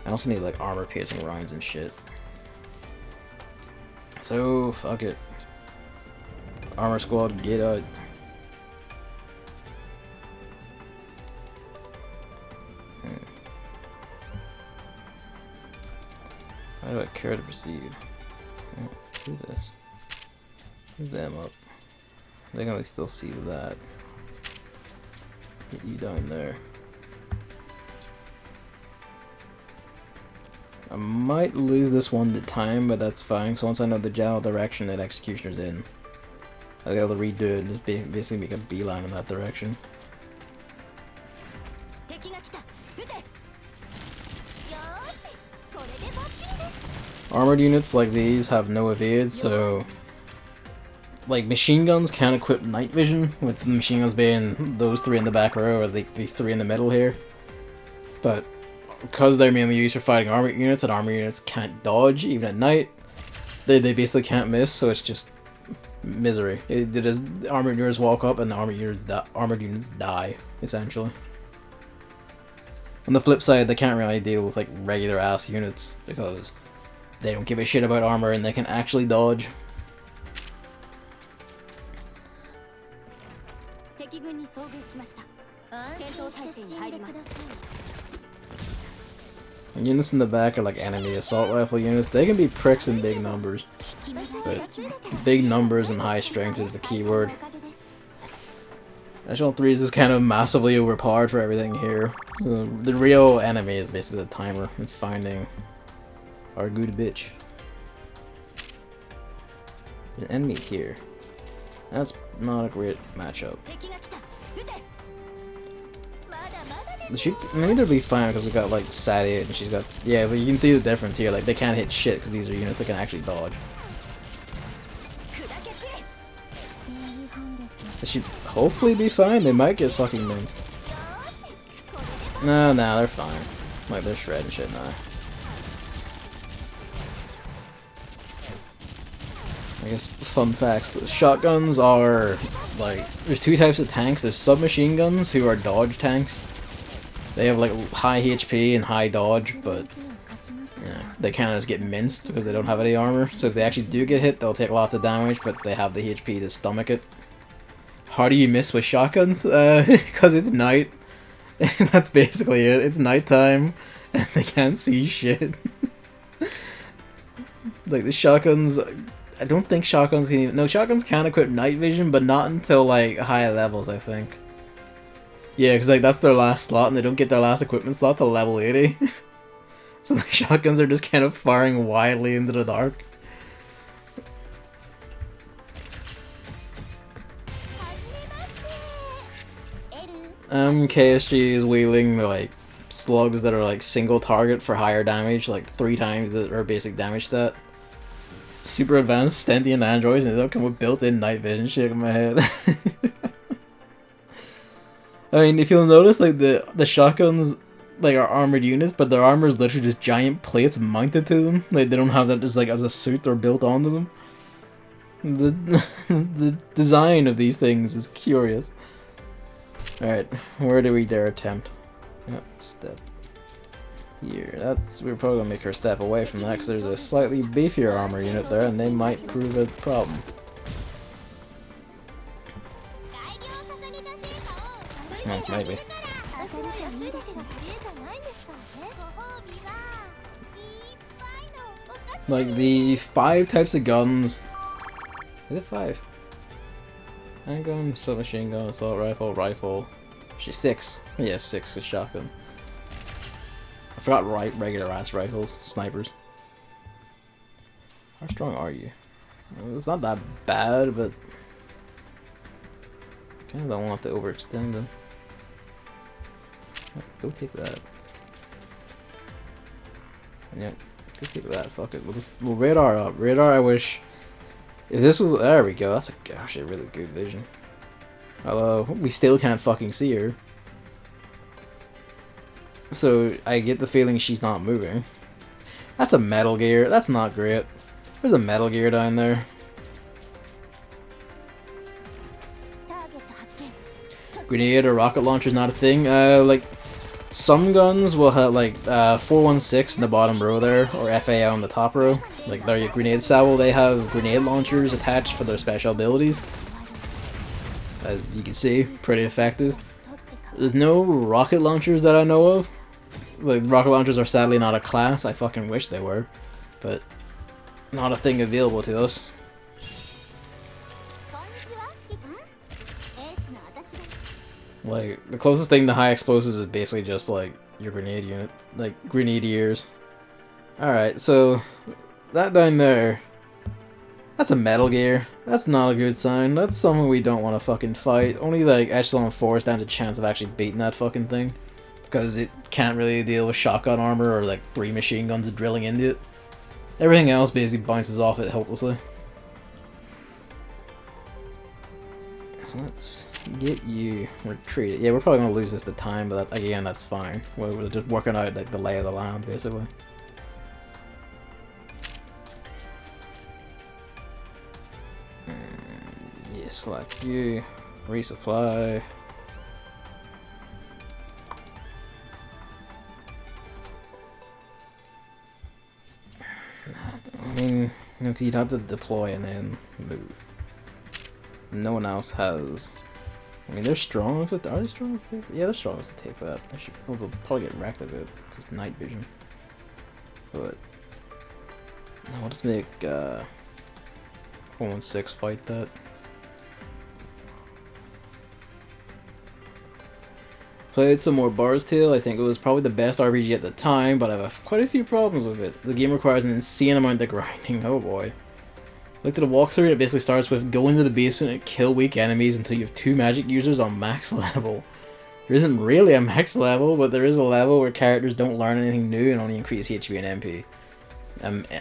A: I also need like armor piercing rounds and shit. So fuck it. Armor squad, get out. How do I care to proceed? Do this. Move them up. They're gonna still see that. Get you down there. I might lose this one to time, but that's fine. So once I know the general direction that Executioner's in, I'll be able to redo it and just basically make a beeline in that direction. Armored units like these have no evade, so like machine guns can't equip night vision, with the machine guns being those three in the back row or the three in the middle here. But because they're mainly used for fighting armored units, and armored units can't dodge even at night, they basically can't miss, so it's just misery. It is armored units walk up and the armored units die, essentially. On the flip side, they can't really deal with like regular ass units because they don't give a shit about armor and they can actually dodge. Units in the back are like enemy assault rifle units. They can be pricks in big numbers, but big numbers and high strength is the key word. Echelon 3s is kind of massively overpowered for everything here. So the real enemy is basically the timer and finding our good bitch. There's an enemy here. That's not a great matchup. Maybe they'll be fine because we got like Sadie and she's got, yeah, but you can see the difference here. Like they can't hit shit because these are units that can actually dodge. They should hopefully be fine. They might get fucking minced. No, they're fine. Like they're shredding shit now. I guess fun facts. Shotguns are like, there's two types of tanks. There's submachine guns who are dodge tanks. They have like high HP and high dodge, but yeah, they kind of just get minced because they don't have any armor. So if they actually do get hit, they'll take lots of damage, but they have the HP to stomach it. How do you miss with shotguns? Because it's night. That's basically it. It's nighttime, and they can't see shit. Like the shotguns, I don't think shotguns can even... No, shotguns can equip night vision, but not until like higher levels, I think. Yeah, because like that's their last slot, and they don't get their last equipment slot till level 80. So the shotguns are just kind of firing wildly into the dark. KSG is wheeling like slugs that are like single target for higher damage, like 3 times our basic damage stat. Super advanced sentient androids, and they don't come with built-in night vision. Shaking my head. I mean, if you'll notice, like the shotguns, like are armored units, but their armor is literally just giant plates mounted to them. Like they don't have that just like as a suit or built onto them. The design of these things is curious. Alright, where do we dare attempt? Yep, step here. We're probably gonna make her step away from that because there's a slightly beefier armor unit there, and they might prove a problem. Oh, maybe. Like the 5 types of guns. Is it 5? Handgun, submachine gun, assault rifle, rifle. She's 6. Yeah, 6 is shotgun. I forgot regular ass rifles, snipers. How strong are you? It's not that bad, but kind of don't want to overextend them. Go take that. Yeah, go take that. Fuck it. We'll radar up. Radar. I wish. If this was, there we go. That's actually a really good vision. Although we still can't fucking see her. So I get the feeling she's not moving. That's a Metal Gear. That's not great. There's a Metal Gear down there. Grenade or rocket launcher is not a thing. Like some guns will have like 416 in the bottom row there, or FAL on the top row. Like their grenade salvo, they have grenade launchers attached for their special abilities. As you can see, pretty effective. There's no rocket launchers that I know of. Like rocket launchers are sadly not a class. I fucking wish they were, but not a thing available to us. Like, the closest thing to high explosives is basically just, like, your grenade unit. Like, grenadiers. Alright, so, that down there, that's a Metal Gear. That's not a good sign. That's something we don't want to fucking fight. Only, like, Echelon 4 stands a chance of actually beating that fucking thing. because it can't really deal with shotgun armor or like 3 machine guns drilling into it. Everything else basically bounces off it helplessly. So let's get you retreated. Yeah, we're probably gonna lose this to time, but that, again, that's fine. We're just working out like the lay of the land, basically. And yeah, select you, resupply. I mean, you know, 'cause you'd have to deploy and then move. No one else has. I mean, they're strong enough. Are they strong enough? Yeah, they're strong enough to take that. I should. Well, they'll probably get wrecked a bit because night vision. But no, I'll just make 116 fight that. Played some more Bar's Tale. I think it was probably the best RPG at the time, but I have quite a few problems with it. The game requires an insane amount of grinding. Oh boy. Looked at a walkthrough and it basically starts with go into the basement and kill weak enemies until you have 2 magic users on max level. There isn't really a max level, but there is a level where characters don't learn anything new and only increase HP and MP.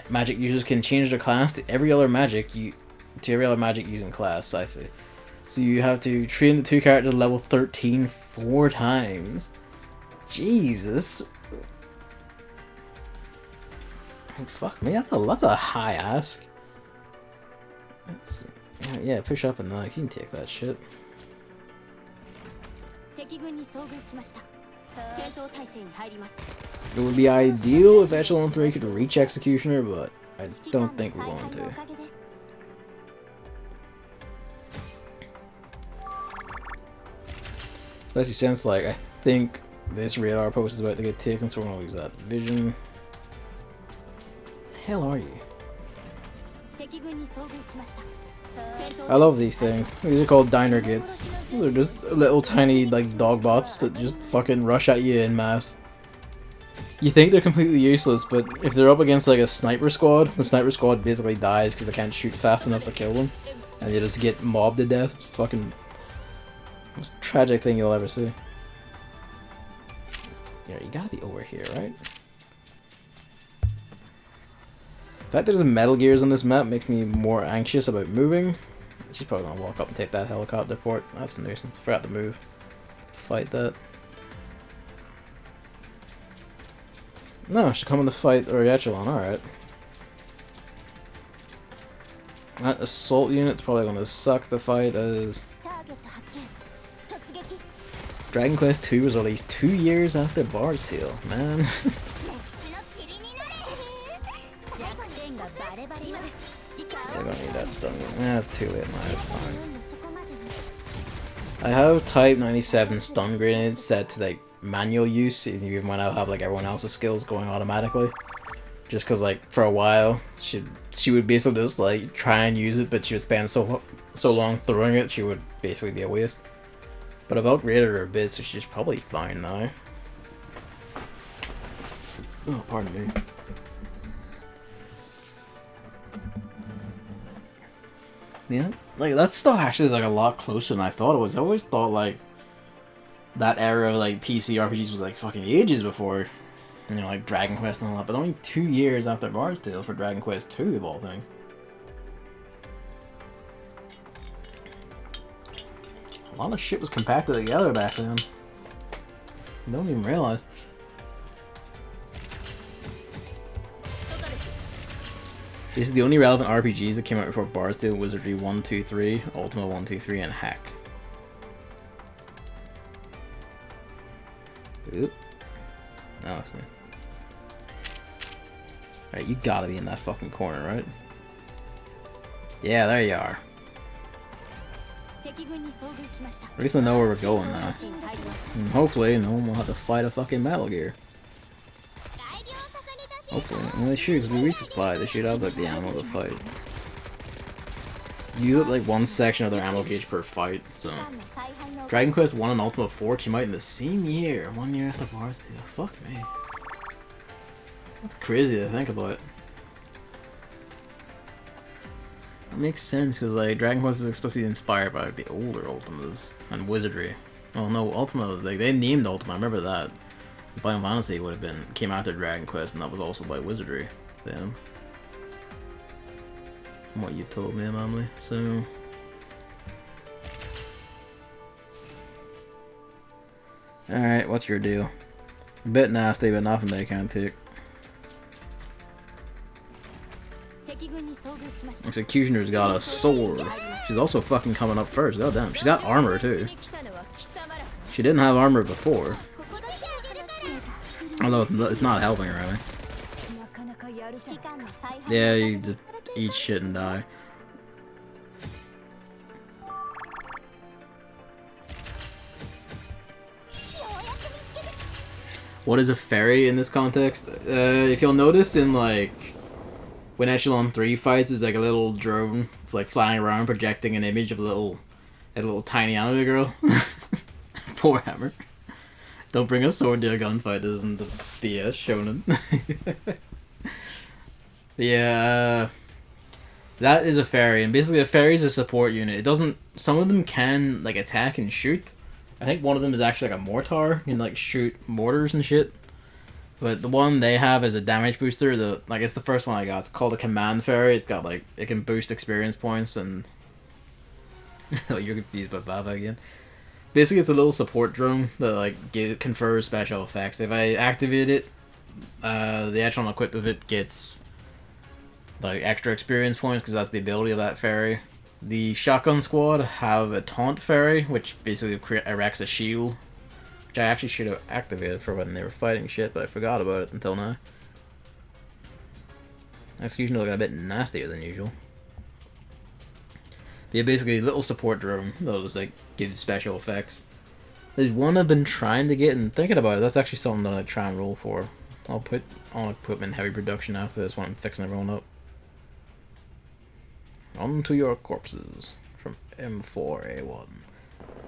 A: Magic users can change their class to every other magic using class, I see. So you have to train the 2 characters level 13 4 times. Jesus. Fuck me, that's a high ask. Yeah, push up and you can take that shit. It would be ideal if Echelon 3 could reach Executioner, but I don't think we're going to. Especially since, like, I think this radar post is about to get taken, so we're gonna lose that vision. The hell are you? I love these things. These are called diner gates. They're just little tiny like dog bots that just fucking rush at you en masse. You think they're completely useless, but if they're up against like a sniper squad, the sniper squad basically dies because they can't shoot fast enough to kill them, and they just get mobbed to death. It's fucking the most tragic thing you'll ever see. Yeah, you gotta be over here, right? The fact that there's Metal Gears on this map makes me more anxious about moving. She's probably gonna walk up and take that helicopter port. That's a nuisance. I forgot to move. Fight that. No, she's coming to fight or Echelon, alright. That assault unit's probably gonna suck the fight as Dragon Quest II was released 2 years after Bar's Tale, man. I don't need that stun. That's too late, man. That's fine. I have Type 97 stun grenades set to like manual use, even when I have like everyone else's skills going automatically. Just cause like for a while she would basically just like try and use it, but she would spend so long throwing it, she would basically be a waste. But I've upgraded her a bit, so she's probably fine now. Oh, pardon me. Yeah, like that stuff actually is like a lot closer than I thought it was. I always thought like that era of like PC RPGs was like fucking ages before, you know, like Dragon Quest and all that. But only 2 years after Bar's Tale for Dragon Quest II of all things. A lot of shit was compacted together back then. I don't even realize. This is the only relevant RPGs that came out before Bar's Tale: Wizardry 1, 2, 3, Ultima 1, 2, 3, and Hack. Oop. Oh, I see. Alright, you gotta be in that fucking corner, right? Yeah, there you are. At least I know where we're going now. And hopefully no one will have to fight a fucking Metal Gear. Hopefully. Well, they should, because we resupply. They should have like the ammo to fight. Use up like one section of their ammo gauge per fight, so. Dragon Quest 1 and Ultima 4 came out in the same year, 1 year after Bar's Tale. Fuck me. That's crazy to think about. That makes sense, because like Dragon Quest is explicitly inspired by like, the older Ultimas and Wizardry. Well, no, Ultima was like, they named Ultima, I remember that. Final Fantasy would have been came after Dragon Quest, and that was also by Wizardry then. From what you've told me, Emily. So alright, what's your deal? A bit nasty, but nothing they can't take. Executioner's got a sword. She's also fucking coming up first. God damn, she's got armor too. She didn't have armor before. Although it's not helping her, really. Yeah, you just eat shit and die. What is a fairy in this context? If you'll notice in like when Echelon 3 fights, there's like a little drone like flying around projecting an image of a little tiny anime girl. Poor Hammer. Don't bring a sword to a gunfight, this isn't the BS shonen. Yeah, that is a fairy, and basically a fairy is a support unit. It doesn't, some of them can like attack and shoot. I think one of them is actually like a mortar, you can like shoot mortars and shit. But the one they have is a damage booster. It's the first one I got. It's called a command fairy. It's got like, it can boost experience points and... Oh, you're confused by Baba again. Basically, it's a little support drone that like confers special effects. If I activate it, the echelon equipped with it gets like extra experience points because that's the ability of that fairy. The shotgun squad have a taunt fairy, which basically erects a shield. Which I actually should have activated for when they were fighting shit, but I forgot about it until now. Executioner looking a bit nastier than usual. But yeah, basically a little support drone that'll just like give special effects. There's one I've been trying to get, and thinking about it, that's actually something that I try and roll for. I'll put on equipment heavy production after this one, I'm fixing everyone up. On to your corpses from M4A1.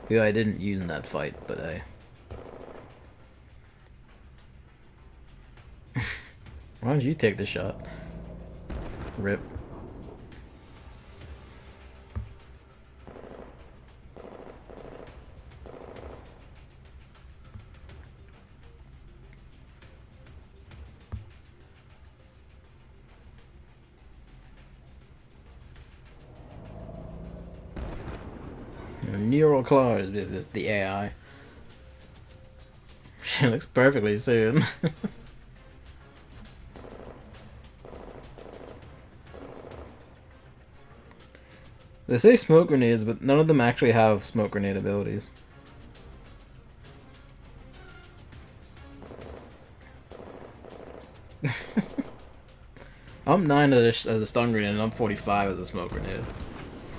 A: Who I didn't use in that fight, but I... Why don't you take the shot? Rip. Neural claws is just the AI. She looks perfectly soon. They say smoke grenades, but none of them actually have smoke grenade abilities. I'm 9 as a stun grenade, and I'm 45 as a smoke grenade.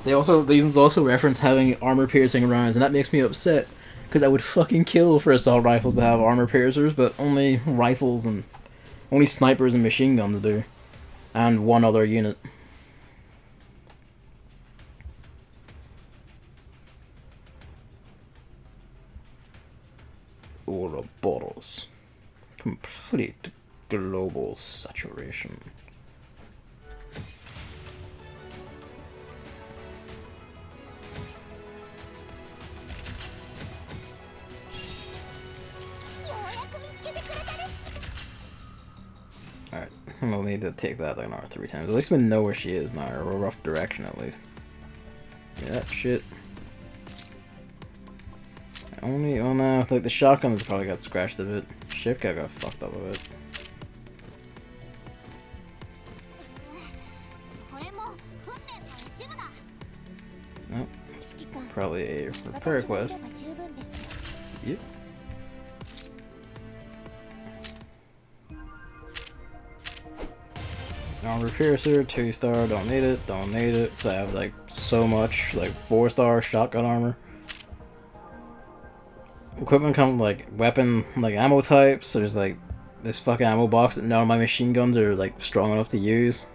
A: These also reference having armor piercing rounds, and that makes me upset because I would fucking kill for assault rifles to have armor piercers, but only rifles and only snipers and machine guns do, and one other unit. Ouroboros. Complete global saturation. Alright, we'll need to take that like another 3 times. At least we know where she is now, or a rough direction at least. Yeah, that shit. Only on like the shotguns probably got scratched a bit. Shipka got fucked up a bit. Nope. Probably a repair quest. Yep. Armor piercer, 2-star, don't need it, don't need it. So I have like so much, like 4-star shotgun armor. Equipment comes with like weapon, like ammo types. So there's like this fucking ammo box that none of my machine guns are like strong enough to use.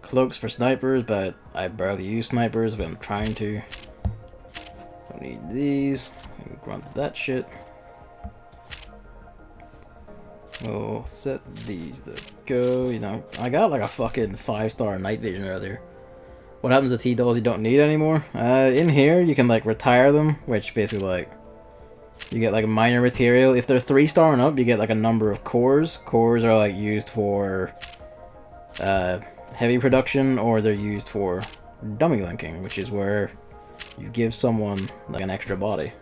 A: Cloaks for snipers, but I barely use snipers, but I'm trying to. Don't need these. Grunt that shit. We'll set these to go. You know, I got like a fucking 5-star night vision earlier. What happens to T-dolls you don't need anymore? In here you can like retire them, which basically like You get like a minor material. If they're 3-star and up, you get like a number of cores. Cores are like used for heavy production, or they're used for dummy linking, which is where you give someone like an extra body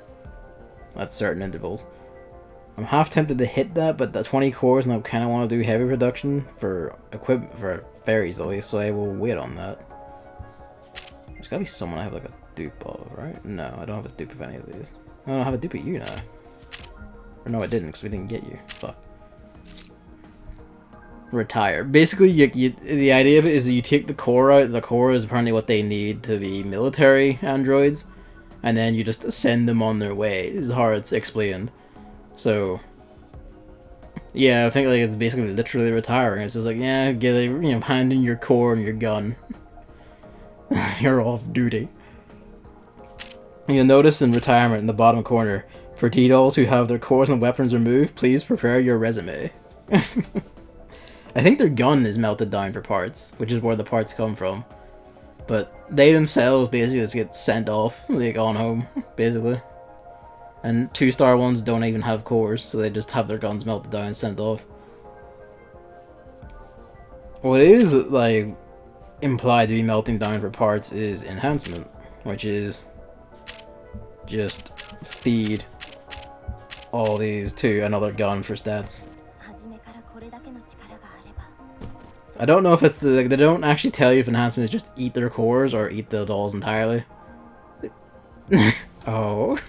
A: at certain intervals. I'm half tempted to hit that, but the 20 cores, and I kind of want to do heavy production for equipment for fairies at least, so I will wait on that. There's gotta be someone I have like a dupe of, right? No, I don't have a dupe of any of these. I don't have a dupe of you now. Or no, I didn't, because we didn't get you. Fuck. Retire. Basically, the idea of it is that you take the core out. The core is apparently what they need to be military androids, and then you just send them on their way, is how it's explained. So, yeah, I think like it's basically literally retiring. It's just like, yeah, get a, hand in your core and your gun. You're off duty. You'll notice in retirement in the bottom corner, for D-dolls who have their cores and weapons removed, please prepare your resume. I think their gun is melted down for parts, which is where the parts come from. But they themselves basically just get sent off, like on home, basically. And 2-star ones don't even have cores, so they just have their guns melted down and sent off. What is, like, implied to be melting down for parts is enhancement, which is just feed all these to another gun for stats. I don't know if it's like they don't actually tell you if enhancement is just eat their cores or eat the dolls entirely. Oh.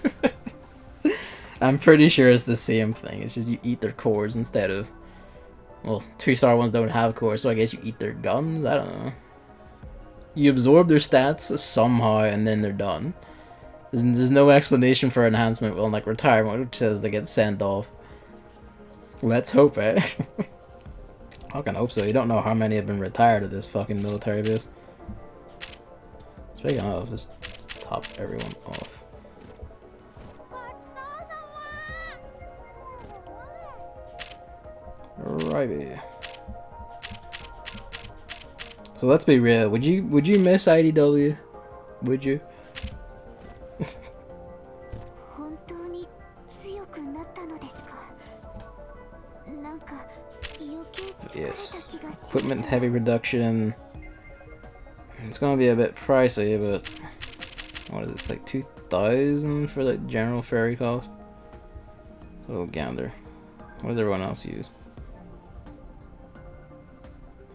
A: I'm pretty sure it's the same thing. It's just you eat their cores instead of, well, 2-star ones don't have cores, so I guess you eat their guns. I don't know. You absorb their stats somehow, and then they're done. There's no explanation for enhancement on like retirement, which says they get sent off. Let's hope, eh? I can hope so. You don't know how many have been retired at this fucking military base. Speaking of, just top everyone off. Alrighty. So let's be real. Would you miss IDW? Would you? Yes. Equipment heavy reduction. It's gonna be a bit pricey, but what is it? It's like 2,000 for the general ferry cost. So gander. What does everyone else use?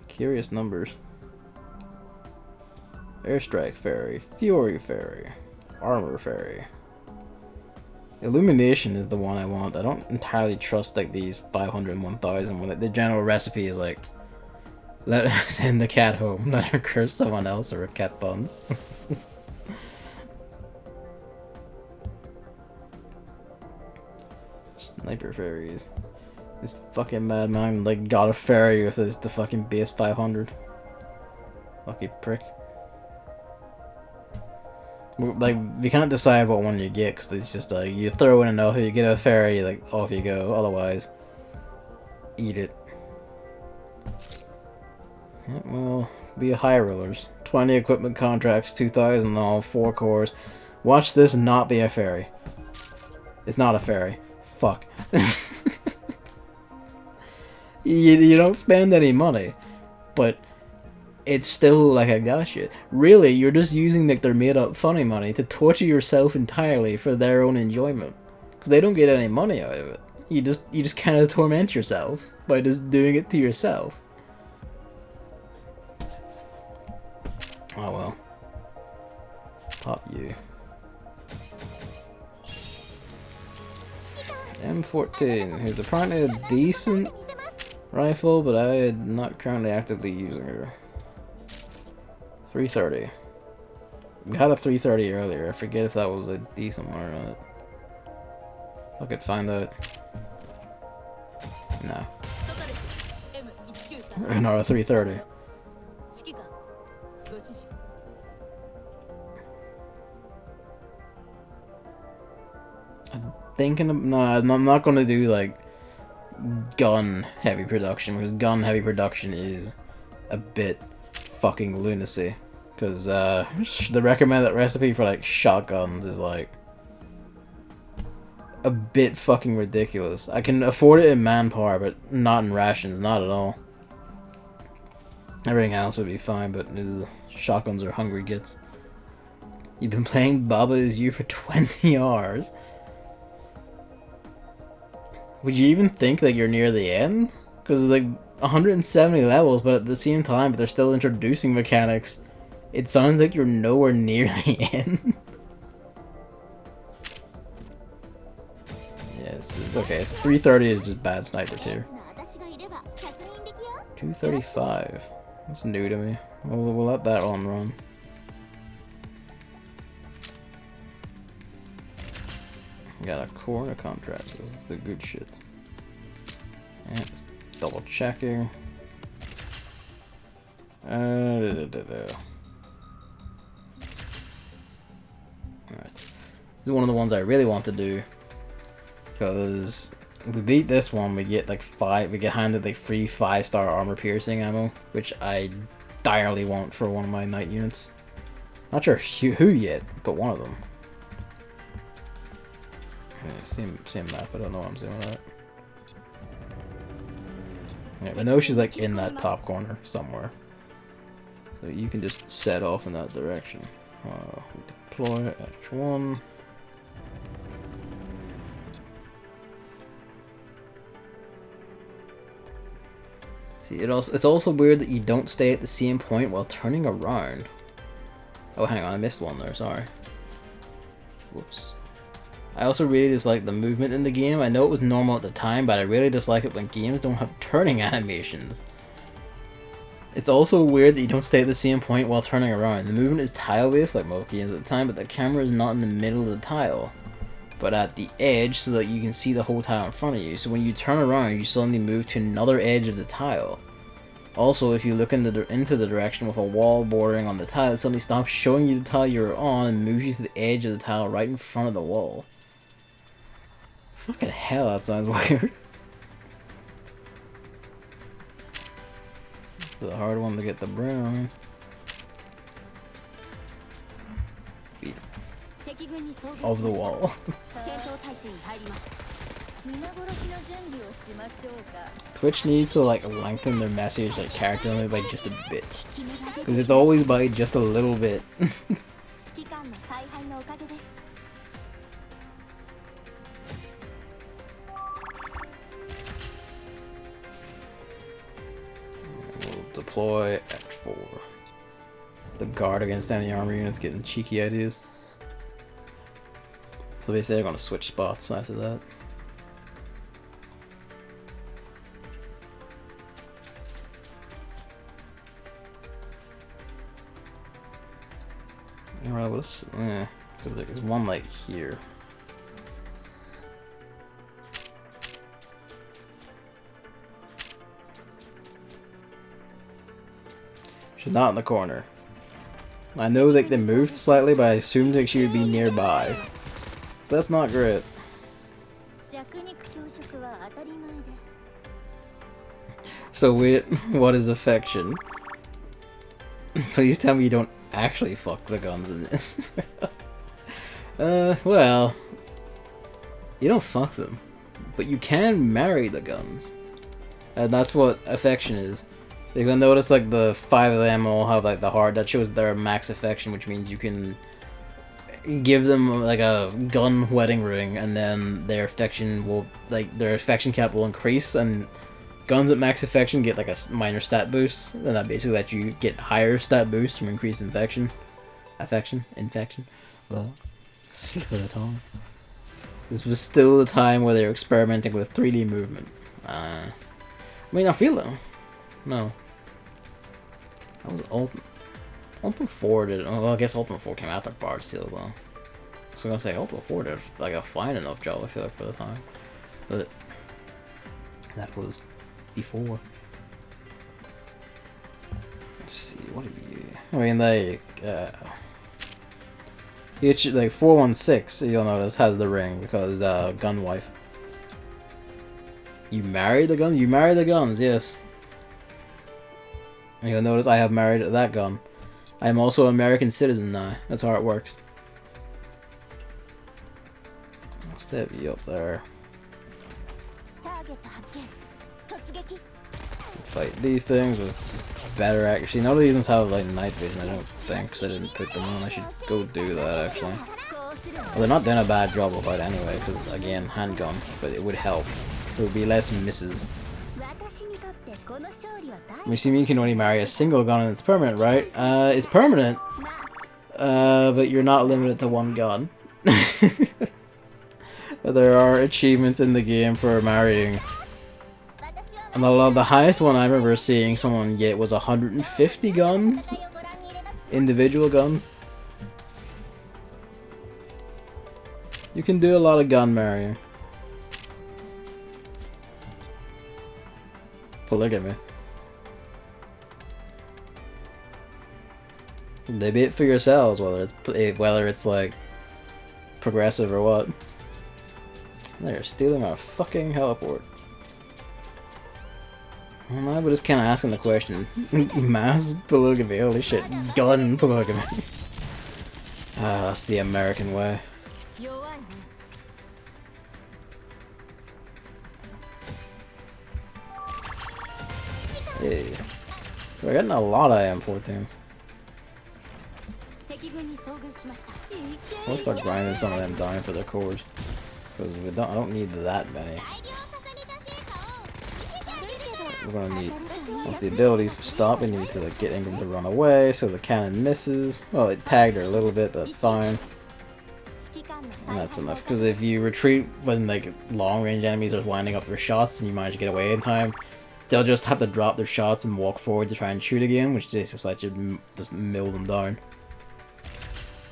A: Curious numbers. Airstrike ferry, Fury ferry, Armor ferry. Illumination is the one I want. I don't entirely trust like these 500 and 1,000 when the general recipe is like, let her send the cat home, let her curse someone else or her cat buns. Sniper ferries. This fucking madman like got a ferry with the fucking base 500. Lucky prick. Like, you can't decide what one you get, because it's just like, you throw in enough, you get a ferry, like, off you go, otherwise, eat it. Yeah, well, be a high rollers. 20 equipment contracts, 2,000 all, 4 cores. Watch this not be a ferry. It's not a ferry. Fuck. you don't spend any money, but it's still like a gotcha. Really, you're just using like their made up funny money to torture yourself entirely for their own enjoyment. Because they don't get any money out of it. You just kind of torment yourself by just doing it to yourself. Oh well. Pop you. M14, who's apparently a decent rifle, but I am not currently actively using her. 330. We had a 330 earlier. I forget if that was a decent one or not. I could find out. No. No, a 330. I'm thinking of, no, I'm not gonna do like gun heavy production, because gun heavy production is a bit fucking lunacy, because the recommended recipe for like shotguns is like a bit fucking ridiculous. I can afford it in manpower, but not in rations, not at all. Everything else would be fine, but shotguns are hungry gits. You've been playing Baba Is You for 20 hours. Would you even think that you're near the end? Because it's like 170 levels, but at the same time, they're still introducing mechanics. It sounds like you're nowhere near the end. Yes, it's okay. It's 330 is just bad sniper tier. 235. That's new to me. We'll let that one run. Got a corner contract. This is the good shit. And double checking. Alright. This is one of the ones I really want to do. Because if we beat this one, we get like we get handed like free 5-star armor piercing ammo, which I direly want for one of my knight units. Not sure who yet, but one of them. Yeah, same map, I don't know what I'm doing with that. Yeah, I know she's like in that top corner somewhere. So you can just set off in that direction. Deploy H1. See, it's also weird that you don't stay at the same point while turning around. Oh, hang on, I missed one there, sorry. Whoops. I also really dislike the movement in the game. I know it was normal at the time, but I really dislike it when games don't have turning animations. It's also weird that you don't stay at the same point while turning around. The movement is tile-based like most games at the time, but the camera is not in the middle of the tile, but at the edge so that you can see the whole tile in front of you. So when you turn around, you suddenly move to another edge of the tile. Also, if you look into the direction with a wall bordering on the tile, it suddenly stops showing you the tile you're on and moves you to the edge of the tile right in front of the wall. Fucking hell, that sounds weird. It's a hard one to get the brown. Of the wall. Twitch needs to like lengthen their message like character only by just a bit. Because it's always by just a little bit. We'll deploy H4. The guard against any armor units getting cheeky ideas. So basically they're going to switch spots after that. Alright, what's because there's one like here. She's not in the corner. I know like they moved slightly, but I assumed like she would be nearby. So that's not great. So wait, what is affection? Please tell me you don't actually fuck the guns in this. Well, you don't fuck them, but you can marry the guns, and that's what affection is. You're gonna notice like the 5 of them all have like the heart that shows their max affection, which means you can give them like a gun wedding ring, and then their affection will their affection cap will increase, and guns at max affection get like a minor stat boost, and that basically lets you get higher stat boosts from increased infection. Infection. Well, slip of the tongue. This was still the time where they were experimenting with 3D movement. I mean, I feel it. No. That was Ultimate 4 did. Oh, well, I guess Ultimate 4 came after Bard Steel, though. So I'm gonna say Ultimate 4 did like a fine enough job, I feel like, for the time. But that was before. Let's see, what are you? I mean, like 416, you'll notice, has the ring because gun wife. You married the guns? You married the guns, yes. And you'll notice I have married that gun. I am also an American citizen now. That's how it works. Step you up there. Fight these things with better accuracy. None of these ones have like night vision, I don't think, because I didn't put them on. I should go do that actually. Well, they're not doing a bad job of it anyway, because again, handgun, but it would help. There would be less misses. You see, you can only marry a single gun and it's permanent, right? It's permanent, but you're not limited to one gun. There are achievements in the game for marrying. And the highest one I remember seeing someone get was 150 guns. Individual gun. You can do a lot of gun marrying. Polygamy. Debate for yourselves whether it's like progressive or what. They're stealing our fucking heliport. Well, I was just kind of asking the question. Mass polygamy, holy shit. Gun polygamy. Ah, that's the American way. Hey. We're getting a lot of M14s. We'll start grinding some of them down for their cores. Because I don't need that many. We're gonna need, once the abilities stop, we need to like get Ingram to run away so the cannon misses. Well, it tagged her a little bit, but that's fine. And that's enough, because if you retreat when like long range enemies are winding up their shots and you manage to get away in time, they'll just have to drop their shots and walk forward to try and shoot again, which is just like just mill them down.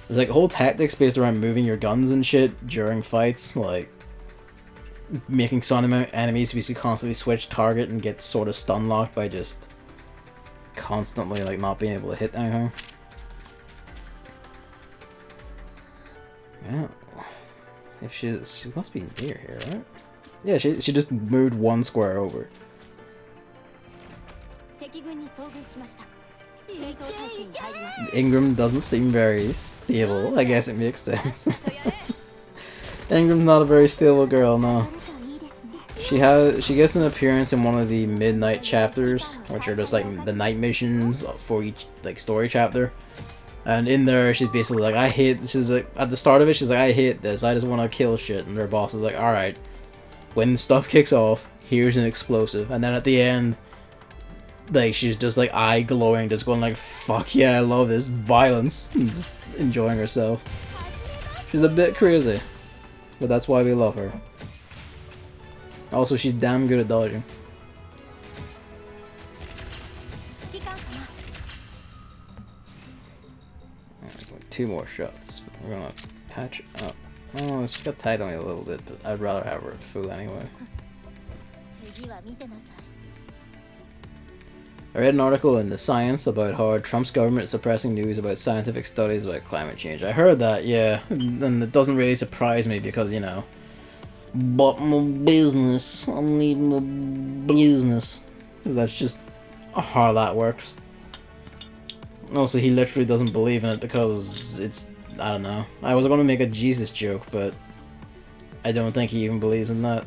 A: There's like whole tactics based around moving your guns and shit during fights, like making some enemies basically constantly switch target and get sort of stun locked by just constantly like not being able to hit anything. Yeah, if she must be near here, right? Yeah, she just moved one square over. Ingram doesn't seem very stable. I guess it makes sense. Ingram's not a very stable girl, no. She gets an appearance in one of the midnight chapters, which are just like the night missions for each like story chapter. And in there, she's basically like, she's like, at the start of it, she's like, I hate this, I just want to kill shit. And her boss is like, alright, when stuff kicks off, here's an explosive. And then at the end, like, she's just like eye glowing, just going like, fuck yeah, I love this violence, and just enjoying herself. She's a bit crazy, but that's why we love her. Also, she's damn good at dodging. Two more shots. We're gonna patch up. Oh, she got tight on me a little bit, but I'd rather have her at full anyway. I read an article in The Science about how Trump's government is suppressing news about scientific studies about climate change. I heard that, yeah, and it doesn't really surprise me because, you know, but my business, I need my business. Because that's just how that works. Also, he literally doesn't believe in it because it's, I don't know. I was going to make a Jesus joke, but I don't think he even believes in that.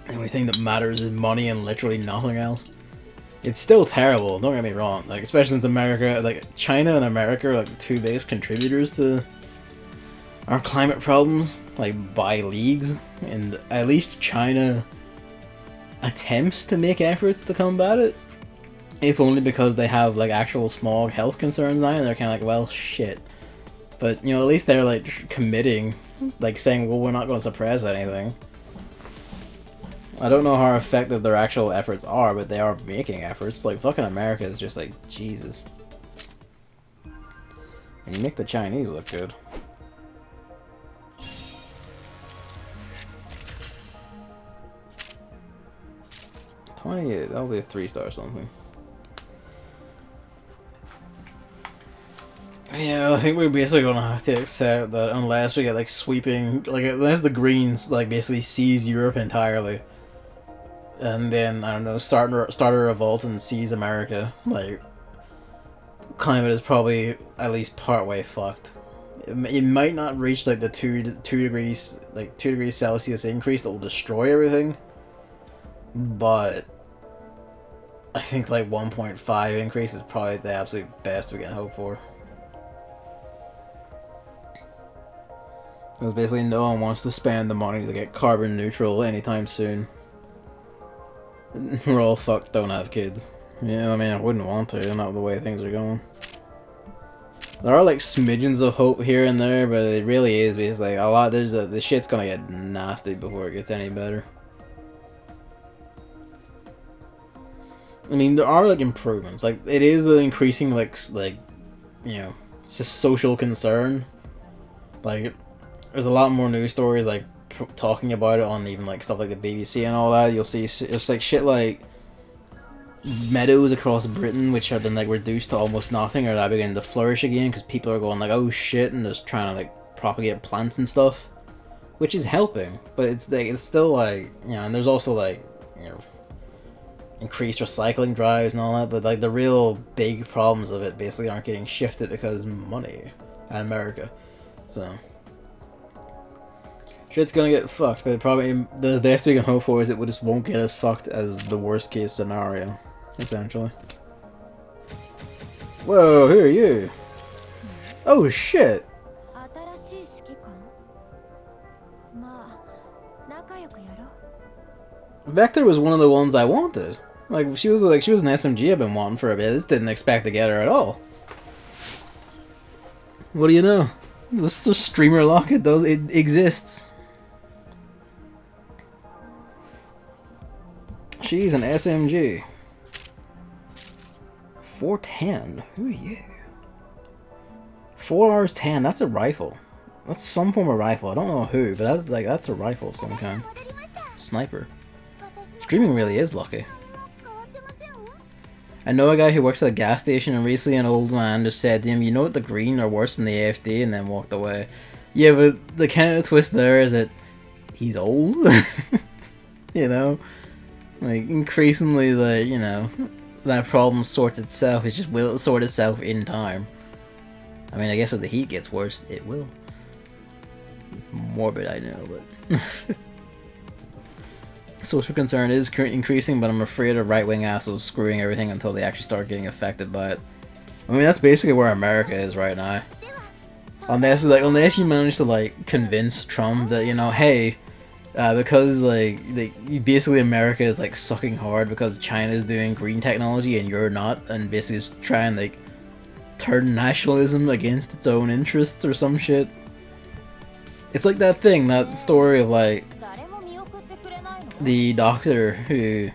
A: The only thing that matters is money and literally nothing else. It's still terrible, don't get me wrong. Like, especially since America, like, China and America are like the two biggest contributors to our climate problems, like, by leagues. And at least China attempts to make efforts to combat it. If only because they have, like, actual small health concerns now, and they're kind of like, well, shit. But, you know, at least they're, like, committing, like, saying, well, we're not going to suppress anything. I don't know how effective their actual efforts are, but they are making efforts. Like, fucking America is just like, Jesus. And you make the Chinese look good. 28, that'll be a 3-star or something. Yeah, I think we're basically gonna have to accept that unless we get like sweeping, like unless the Greens like basically seize Europe entirely, and then I don't know, start a revolt and seize America, like climate is probably at least part way fucked. It might not reach like the 2 degrees, like 2 degrees Celsius increase that will destroy everything, but I think like 1.5 increase is probably the absolute best we can hope for. Because basically no one wants to spend the money to get carbon neutral anytime soon. We're all fucked, don't have kids. Yeah, I mean, I wouldn't want to, not the way things are going. There are like smidgens of hope here and there, but it really is basically a lot. The shit's gonna get nasty before it gets any better. I mean, there are like improvements. Like it is an increasing like you know, it's just social concern. Like there's a lot more news stories like talking about it on even like stuff like the BBC and all that. You'll see it's like shit like meadows across Britain which have been like reduced to almost nothing are now beginning to flourish again because people are going like, oh shit, and just trying to like propagate plants and stuff, which is helping, but it's like it's still like, you know, and there's also like, you know, increased recycling drives and all that, but like the real big problems of it basically aren't getting shifted because money in America. So shit's gonna get fucked, but probably the best we can hope for is it just won't get as fucked as the worst case scenario, essentially. Whoa, who are you? Oh shit! Vector was one of the ones I wanted. Like she was an SMG I've been wanting for a bit. I just didn't expect to get her at all. What do you know? This is streamer lock. It exists. She's an SMG. 410. Who are you? 4 hours 10. That's a rifle. That's some form of rifle. I don't know who, but that's a rifle of some kind. Sniper. Streaming really is lucky. I know a guy who works at a gas station, and recently an old man just said to him, "You know what, the green are worse than the AFD," and then walked away. Yeah, but the kind of twist there is that he's old. You know? Like, increasingly, like, you know, that problem sorts itself. It just will sort itself in time. I mean, I guess if the heat gets worse, it will. Morbid, I know, but... Social concern is increasing, but I'm afraid of right-wing assholes screwing everything until they actually start getting affected by it. I mean, that's basically where America is right now. Unless you manage to, like, convince Trump that, you know, hey, because, like, basically America is, like, sucking hard because China's doing green technology and you're not, and basically just try and, like, turn nationalism against its own interests or some shit. It's like that thing, that story of, like, the doctor who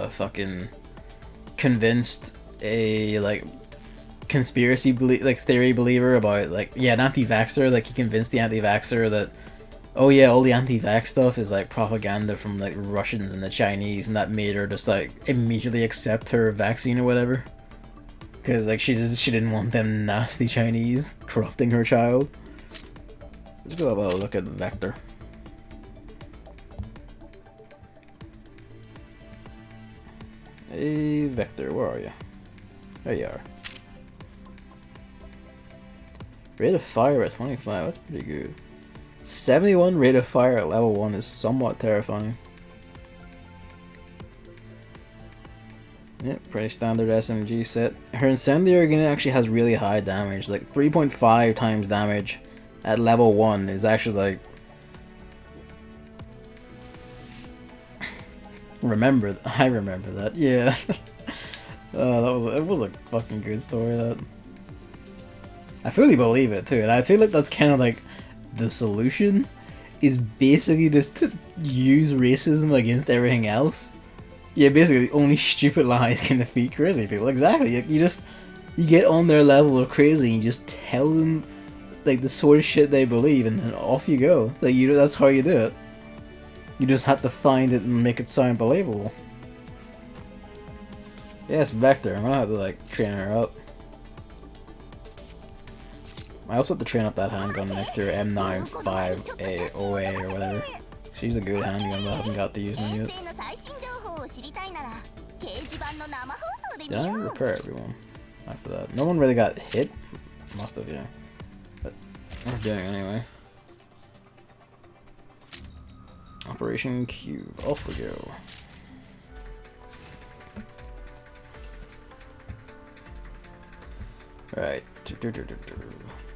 A: fucking convinced a, like, conspiracy theory believer about, like, yeah, an anti-vaxxer, like, he convinced the anti-vaxxer that, oh yeah, all the anti-vax stuff is, like, propaganda from, like, Russians and the Chinese, and that made her just, like, immediately accept her vaccine or whatever. Because, like, she didn't want them nasty Chinese corrupting her child. Let's go have a look at Vector. Hey, Vector, where are you? There you are. Rate of fire at 25, that's pretty good. 71 rate of fire at level 1 is somewhat terrifying. Yep, pretty standard SMG set. Her incendiary gun actually has really high damage, like 3.5 times damage at level 1 is actually like... I remember that, yeah. It was a fucking good story, that. I fully believe it too, and I feel like that's kind of like the solution, is basically just to use racism against everything else. Yeah, basically only stupid lies can defeat crazy people. Exactly. You get on their level of crazy and you just tell them, like, the sort of shit they believe, and then off you go. Like, that's how you do it. You just have to find it and make it sound believable. Yes, Vector. I'm gonna have to, like, train her up. I also have to train up that handgun next to her M95A or whatever. She's a good handgun, but I haven't got to use them yet. Did I repair everyone after that? No one really got hit? Must have, yeah. But we're doing anyway. Operation Cube. Off we go. Right.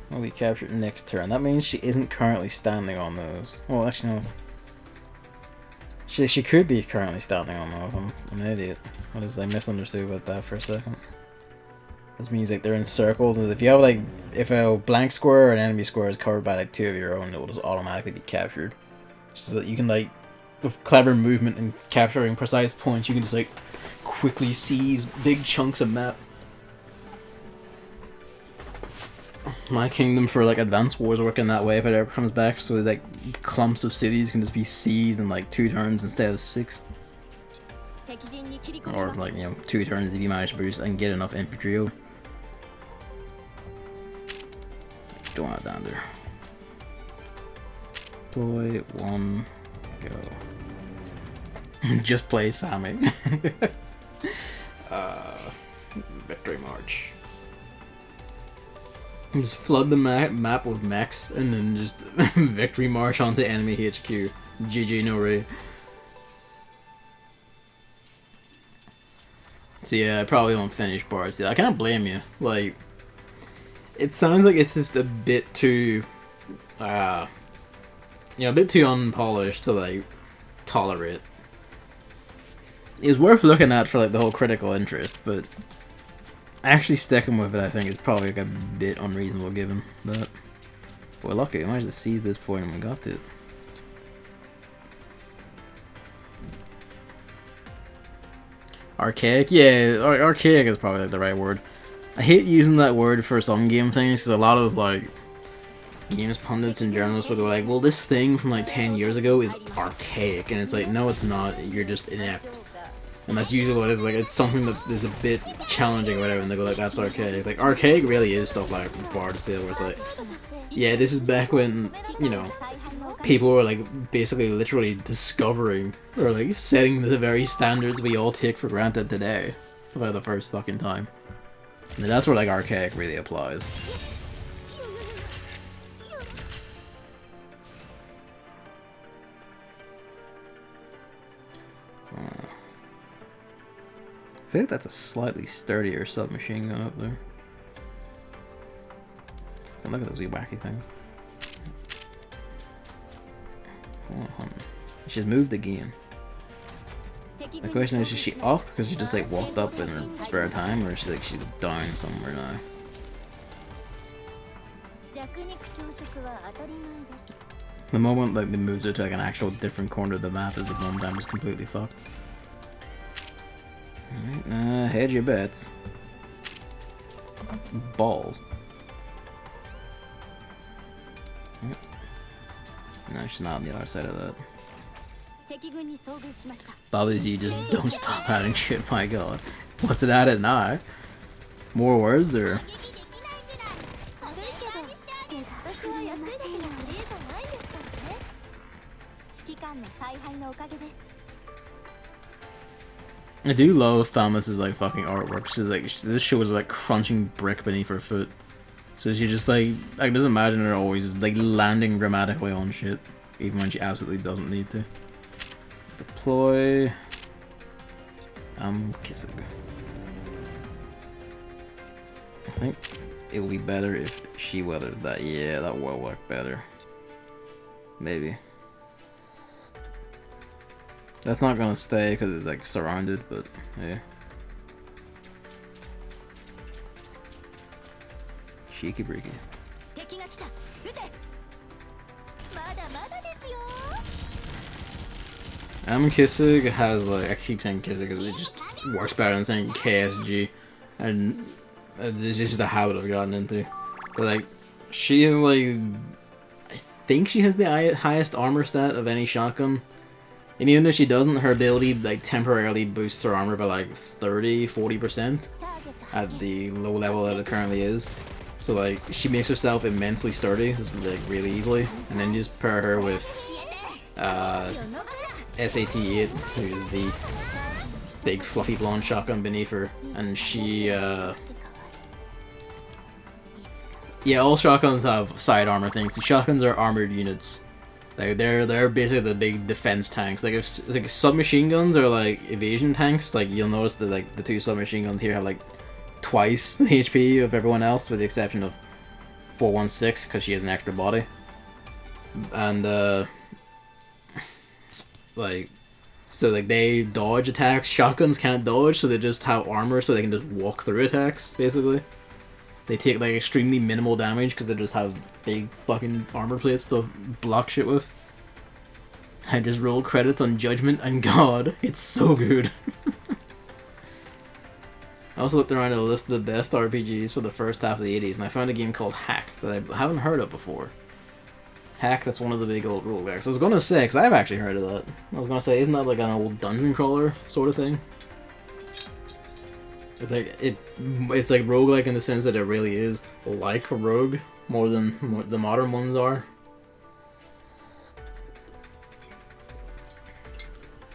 A: Well, we captured next turn. That means she isn't currently standing on those. Well, actually, no. She could be currently standing on those. I'm an idiot. I was like misunderstood about that for a second. This means like they're encircled. If you have like, if a blank square or an enemy square is covered by like 2 of your own, it will just automatically be captured. So that you can like, with clever movement and capturing precise points, you can just like quickly seize big chunks of map. My kingdom for like advanced wars working that way if it ever comes back, so like clumps of cities can just be seized in like 2 turns instead of 6. Or like, you know, 2 turns if you manage to produce and get enough infantry out. Don't want it down there. Deploy 1, go. Just play Sammy. Victory March. Just flood the map with mechs and then just victory march onto enemy HQ. GG, no Ray. So yeah, I probably won't finish parts. I can't blame you. Like, it sounds like it's just a bit too, you know, a bit too unpolished to like tolerate. It's worth looking at for like the whole critical interest, but actually sticking with it, I think, is probably like a bit unreasonable given that. We're lucky. I managed to seize this point and we got to it. Archaic? Yeah, archaic is probably like the right word. I hate using that word for some game things, because a lot of like games pundits and journalists will go like, well, this thing from like 10 years ago is archaic, and it's like, no, it's not. You're just inept. And that's usually what it is. Like, it's something that is a bit challenging or whatever, and they go like, that's archaic. Like, archaic really is stuff like Bard's Tale, where it's like, yeah, this is back when, you know, people were like basically literally discovering or like setting the very standards we all take for granted today for the first fucking time. And that's where like archaic really applies. I feel like that's a slightly sturdier submachine gun up there. And look at those wee wacky things. She's moved again. The question is she up because she just like walked up in her spare time, or is she like she's down somewhere now? The moment like the moves her to like an actual different corner of the map is the moment I'm just completely fucked. Alright, hedge your bets. Balls. Yep. No, she's not on the other side of that. Bobby Z, just don't stop adding shit, my god. What's it added now? More words, or? I do love Thamus's like fucking artwork. She's like, this show is like crunching brick beneath her foot. So she just like, I can just imagine her always like landing dramatically on shit, even when she absolutely doesn't need to. Deploy. I'm kissing. I think it will be better if she weathers that. Yeah, that will work better. Maybe. That's not gonna stay because it's like surrounded, but yeah. Cheeky breaky. Kisig has like, I keep saying Kisig because it just works better than saying KSG, and it's just a habit I've gotten into. But like, she is like, I think she has the highest armor stat of any shotgun. And even if she doesn't, her ability like temporarily boosts her armor by like 30-40% at the low level that it currently is. So like, she makes herself immensely sturdy, just like really easily, and then you just pair her with SAT-8, who's the big fluffy blonde shotgun beneath her, and she yeah, all shotguns have side armor things. The shotguns are armored units. Like they're basically the big defense tanks. Like if like submachine guns are like evasion tanks, like you'll notice that like the two submachine guns here have like twice the HP of everyone else, with the exception of 416 because she has an extra body. And like so like they dodge attacks. Shotguns can't dodge, so they just have armor, so they can just walk through attacks. Basically, they take like extremely minimal damage because they just have big fucking armor plates to block shit with. I just roll credits on Judgment and God, it's so good. I also looked around at a list of the best RPGs for the first half of the 80s, and I found a game called Hack that I haven't heard of before. Hack, that's one of the big old roguelikes. I was gonna say, because I've actually heard of that. I was gonna say, isn't that like an old dungeon crawler sort of thing? It's like it's like roguelike in the sense that it really is like Rogue more than the modern ones are.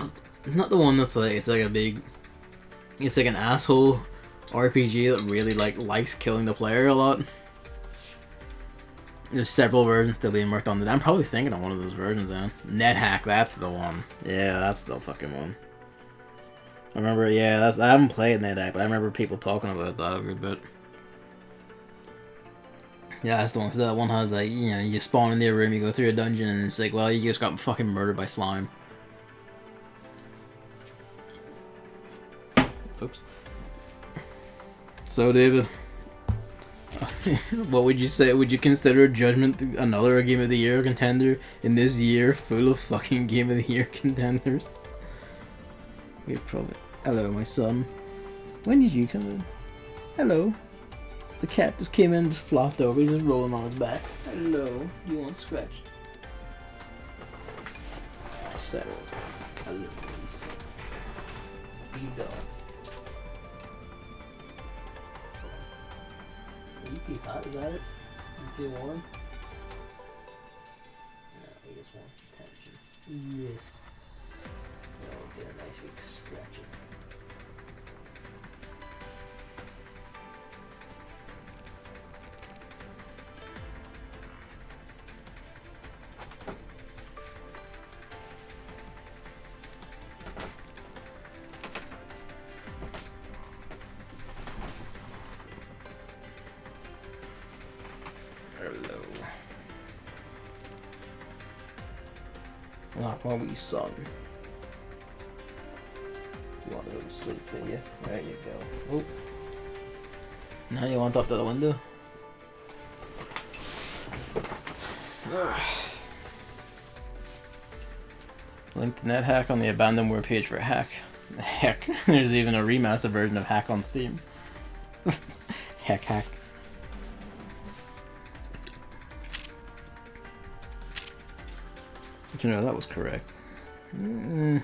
A: It's not the one that's like it's like an asshole RPG that really likes killing the player a lot. There's several versions still being worked on. I'm probably thinking of one of those versions, man. NetHack, that's the one. Yeah, that's the fucking one. I remember, yeah, I haven't played NetHack, but I remember people talking about that a good bit. Yeah, that's the one. 'Cause that one has like, you know, you spawn in their room, you go through a dungeon, and it's like, well, you just got fucking murdered by slime. Oops. So, David, what would you say? Would you consider Judgment another Game of the Year contender in this year full of fucking Game of the Year contenders? We're probably. Hello, my son. When did you come in? Hello. The cat just came in, just flopped over. He's just rolling on his back. Hello. You want scratch? Settle. Hello, you dogs. Are you too hot? Is that it? You too warm? No, he just wants attention. Yes. No, get a nice big scratching. What were you son? You want to go to sleep, do you? There you go. Oh. Now you want up to the window? Link to NetHack on the abandonware page for Hack. Heck, there's even a remastered version of Hack on Steam. Hack. You know, that was correct. Nah,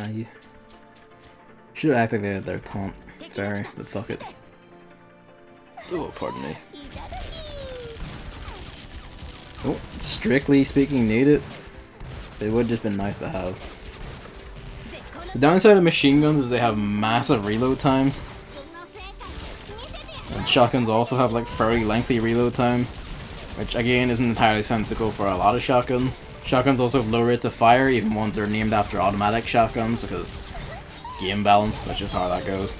A: you should have activated their taunt. Sorry, but fuck it. Oh, pardon me. Oh, strictly speaking, need it. It would have just been nice to have. The downside of machine guns is they have massive reload times. And shotguns also have like very lengthy reload times. Which again isn't entirely sensible for a lot of shotguns. Shotguns also have low rates of fire, even ones that are named after automatic shotguns, because game balance, that's just how that goes.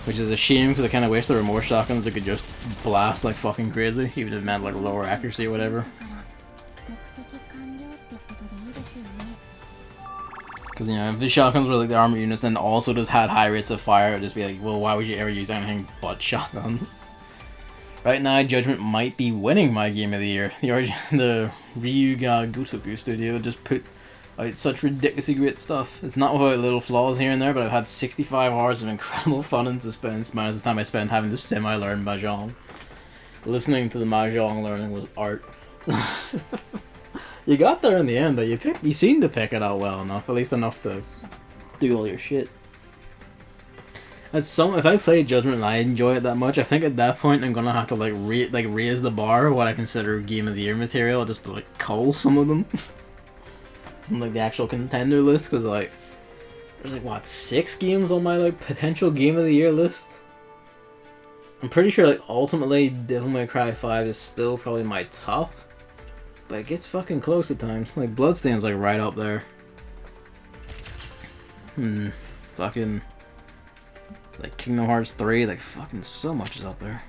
A: Which is a shame, because I kind of wish there were more shotguns that could just blast like fucking crazy, even if it meant like lower accuracy or whatever. Because, you know, if the shotguns were like the armor units and also just had high rates of fire, it'd just be like, well, why would you ever use anything but shotguns? Right now, Judgment might be winning my Game of the Year. The Ryuga Gotoku studio just put out such ridiculously great stuff. It's not without little flaws here and there, but I've had 65 hours of incredible fun and suspense, minus the time I spent having to semi-learn Mahjong. Listening to the Mahjong learning was art. You got there in the end, though. You seemed to pick it out well enough, at least enough to do all your shit. If I play Judgment and I enjoy it that much, I think at that point I'm gonna have to like raise the bar what I consider Game of the Year material, just to like cull some of them from like the actual contender list, because like There's like what, 6 games on my like potential game of the year list. I'm pretty sure like ultimately Devil May Cry 5 is still probably my top, but it gets fucking close at times. Like Bloodstain's like right up there. Fucking like Kingdom Hearts 3, like fucking so much is up there.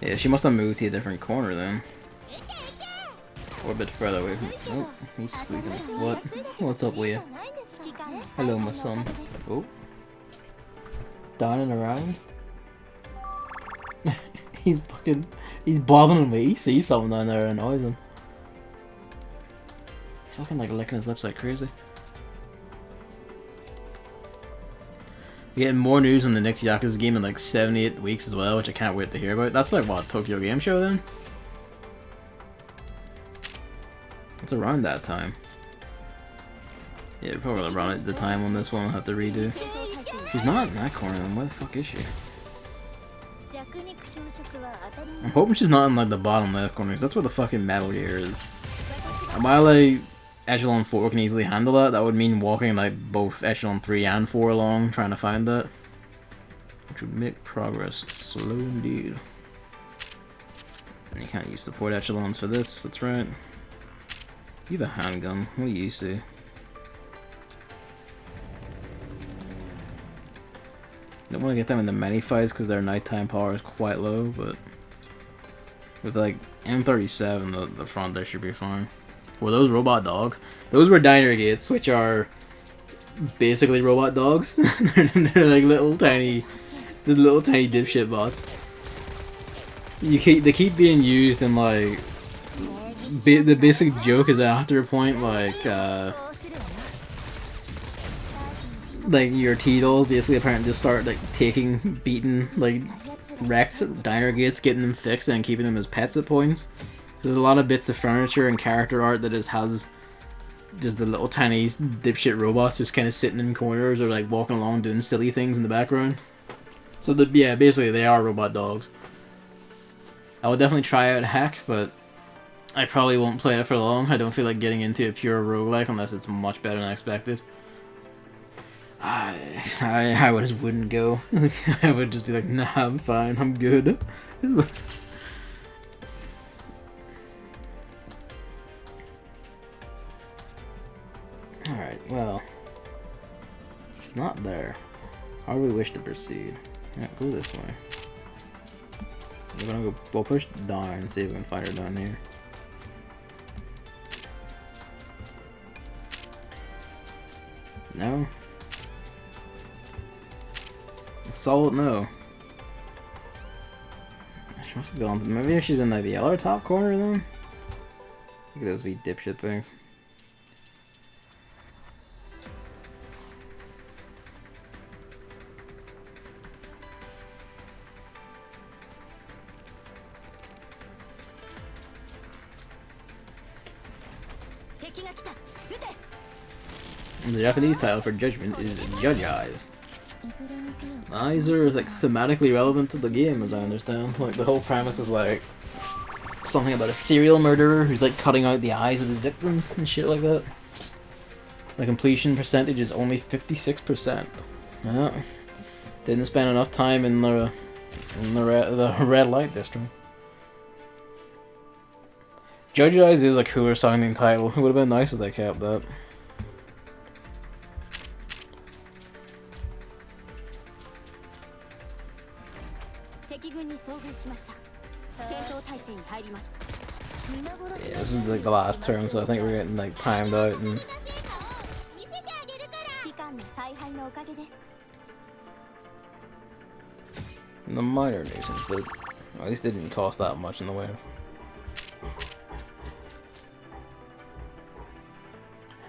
A: Yeah, she must have moved to a different corner then. Or a bit further away from. Oh, he's squeaking. What? What's up, Leah? Hello, my son. Oh. Down and around? He's fucking. He's bobbing at me. He sees something down there and annoys him. He's fucking like licking his lips like crazy. We're getting more news on the next Yakuza game in like 78 weeks as well, which I can't wait to hear about. That's like what, Tokyo Game Show then? It's around that time. Yeah, we're probably around at the time when this one will have to redo. She's not in that corner then, where the fuck is she? I'm hoping she's not in like the bottom left corner, because that's where the fucking Metal Gear is. Am I like Echelon 4 can easily handle that? That would mean walking like both Echelon 3 and 4 along trying to find that. Which would make progress slow indeed. And you can't use support Echelons for this, that's right. You have a handgun, what do you see? Don't want to get them in the many fights because their nighttime power is quite low, but with like M37 the front there should be fine. Were those robot dogs? Those were diner gates, which are basically robot dogs. They're like little tiny dipshit bots. They keep being used in like the basic joke is that after a point like your T-dolls basically apparently just start like beating like wrecked diner gates, getting them fixed and keeping them as pets at points. There's a lot of bits of furniture and character art that has just the little tiny dipshit robots just kind of sitting in corners or like walking along doing silly things in the background. So yeah, basically they are robot dogs. I would definitely try out Hack, but I probably won't play it for long. I don't feel like getting into a pure roguelike unless it's much better than I expected. I just wouldn't go. I would just be like, nah, I'm fine, I'm good. Alright, well. She's not there. How do we wish to proceed? Yeah, go this way. We're gonna go, we'll push down and see if we can find her down here. No? Solid no. She must have gone. Maybe if she's in like the other top corner then? Look at those wee dipshit things. The Japanese title for Judgment is Judge Eyes. Eyes are like thematically relevant to the game, as I understand. Like the whole premise is like something about a serial murderer who's like cutting out the eyes of his victims and shit like that. The completion percentage is only 56%. Yeah, didn't spend enough time in the red light district. Judge Eyes is a cooler sounding title. It would have been nice if they kept that. Yeah, this is like the last turn, so I think we're getting like timed out and the minor nuisance, but at least it didn't cost that much in the way.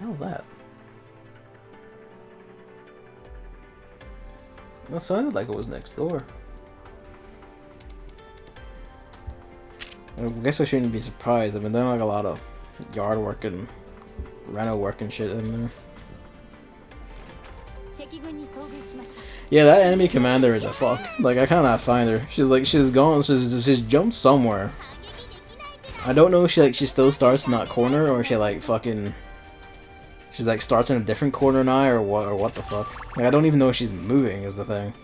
A: How's that? That sounded like it was next door. I guess I shouldn't be surprised. I've been doing like a lot of yard work and reno work and shit in there. Yeah, that enemy commander is a fuck. Like, I cannot find her. She's gone. She's jumped somewhere. I don't know if she still starts in that corner, or she like fucking. She's like starts in a different corner now, or what the fuck. Like, I don't even know if she's moving. Is the thing.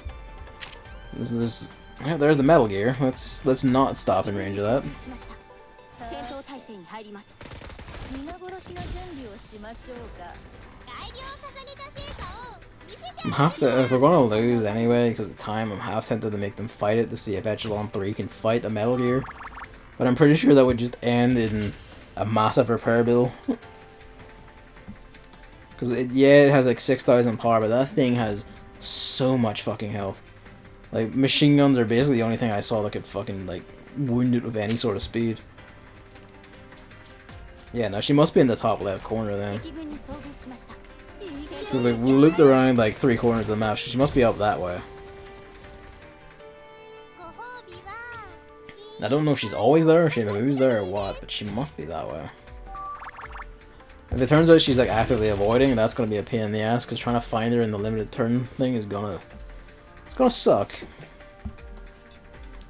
A: Yeah, there's the Metal Gear. Let's not stop in range of that. If we're gonna lose anyway because of time, I'm half tempted to make them fight it to see if Echelon 3 can fight the Metal Gear. But I'm pretty sure that would just end in a massive repair bill. Because it has like 6,000 power, but that thing has so much fucking health. Like, machine guns are basically the only thing I saw that could fucking like wound it with any sort of speed. Yeah, no, she must be in the top left corner then. So, like, we looped around like 3 corners of the map. She must be up that way. I don't know if she's always there, or if she moves there, or what, but she must be that way. If it turns out she's like actively avoiding, that's gonna be a pain in the ass, because trying to find her in the limited turn thing is gonna suck.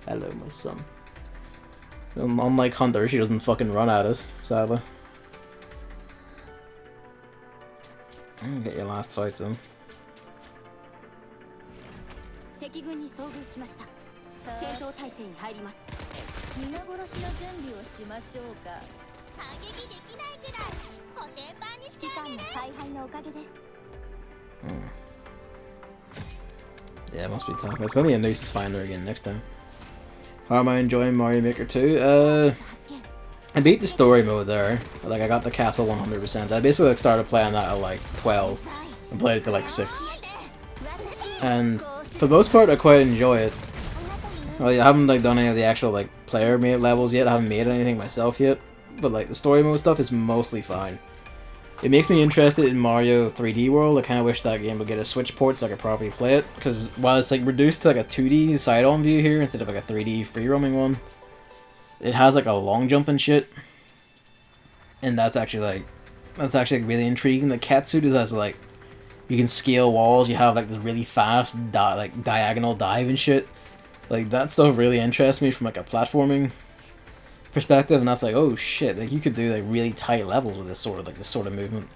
A: Hello, my son. Unlike Hunter, she doesn't fucking run at us, sadly. Get your last fights in. Yeah, it must be tough. It's gonna be a nuisance finder again next time. How am I enjoying Mario Maker 2? I beat the story mode there. Like, I got the castle 100%. I basically like started playing that at like 12 and played it to like 6. And for the most part, I quite enjoy it. Well, I haven't like done any of the actual like player made levels yet. I haven't made anything myself yet. But like the story mode stuff is mostly fine. It makes me interested in Mario 3D World. I kind of wish that game would get a Switch port so I could properly play it. Because while it's like reduced to like a 2D side-on view here instead of like a 3D free-roaming one, it has like a long jump and shit. And that's actually really intriguing. The catsuit is as like, you can scale walls, you have like this really fast diagonal dive and shit. Like, that stuff really interests me from like a platforming perspective, and that's like, oh shit, like you could do like really tight levels with this sort of movement.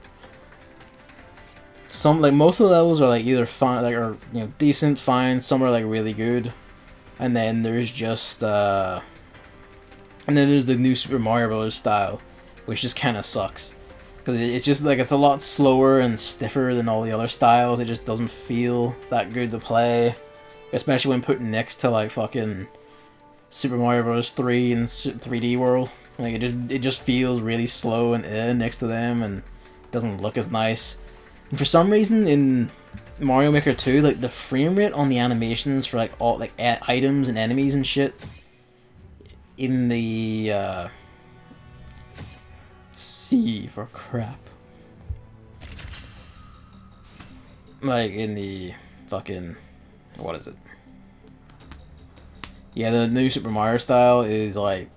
A: Some like most of the levels are like either fine, like, or you know, decent, fine. Some are like really good, and then there's just and then there's the new Super Mario Bros. Style, which just kind of sucks because it's just like it's a lot slower and stiffer than all the other styles. It just doesn't feel that good to play, especially when put next to like fucking Super Mario Bros. 3 and 3D World. Like it just feels really slow and next to them, and doesn't look as nice. And for some reason in Mario Maker 2, like the frame rate on the animations for like all like items and enemies and shit in the C for crap. Like in the fucking, what is it? Yeah, the new Super Mario style is like,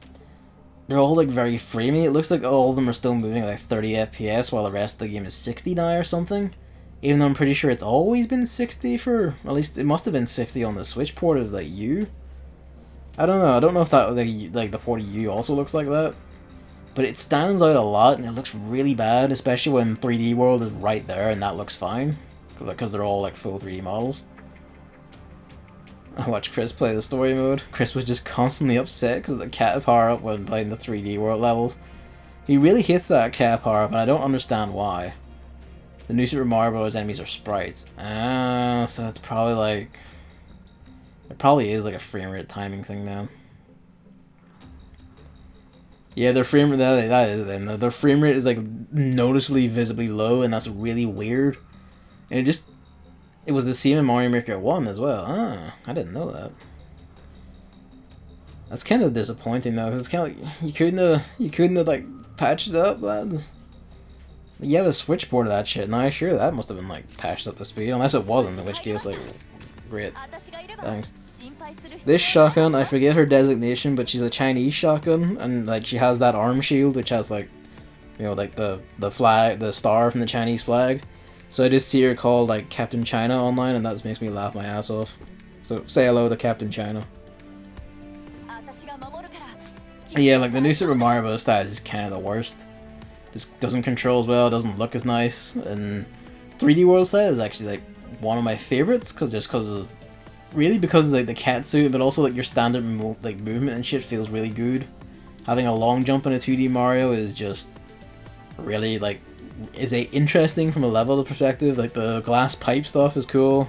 A: they're all like very framey. It looks like all of them are still moving at like 30 FPS while the rest of the game is 60 now or something. Even though I'm pretty sure it's always been 60 for, at least it must have been 60 on the Switch port of like U. I don't know. I don't know if that like the port of U also looks like that. But it stands out a lot and it looks really bad, especially when 3D World is right there and that looks fine. Because they're all like full 3D models. I watched Chris play the story mode. Chris was just constantly upset because of the cat power up when playing the 3D World levels. He really hits that cat power up, and I don't understand why. The new Super Mario Bros. Enemies are sprites. So it's probably like, it probably is like a frame rate timing thing now. Yeah, their frame rate, that is it. Their frame rate is like noticeably visibly low, and that's really weird. And it was the same in Mario Maker 1 as well. I didn't know that. That's kind of disappointing though, because it's kind of like you couldn't have like patched it up, lads. You have a Switch port of that shit. Now sure that must have been like patched up to speed, unless it wasn't, in which case like, great, thanks. This shotgun, I forget her designation, but she's a Chinese shotgun, and like she has that arm shield which has like, you know, like the flag, the star from the Chinese flag. So I just see her called like Captain China online, and that just makes me laugh my ass off. So say hello to Captain China. Yeah, like the new Super Mario Bros. Style is kind of the worst. Just doesn't control as well, doesn't look as nice, and 3D World style is actually like one of my favorites because of like the cat suit, but also like your standard movement and shit feels really good. Having a long jump in a 2D Mario is just really like interesting from a level perspective. Like the glass pipe stuff is cool.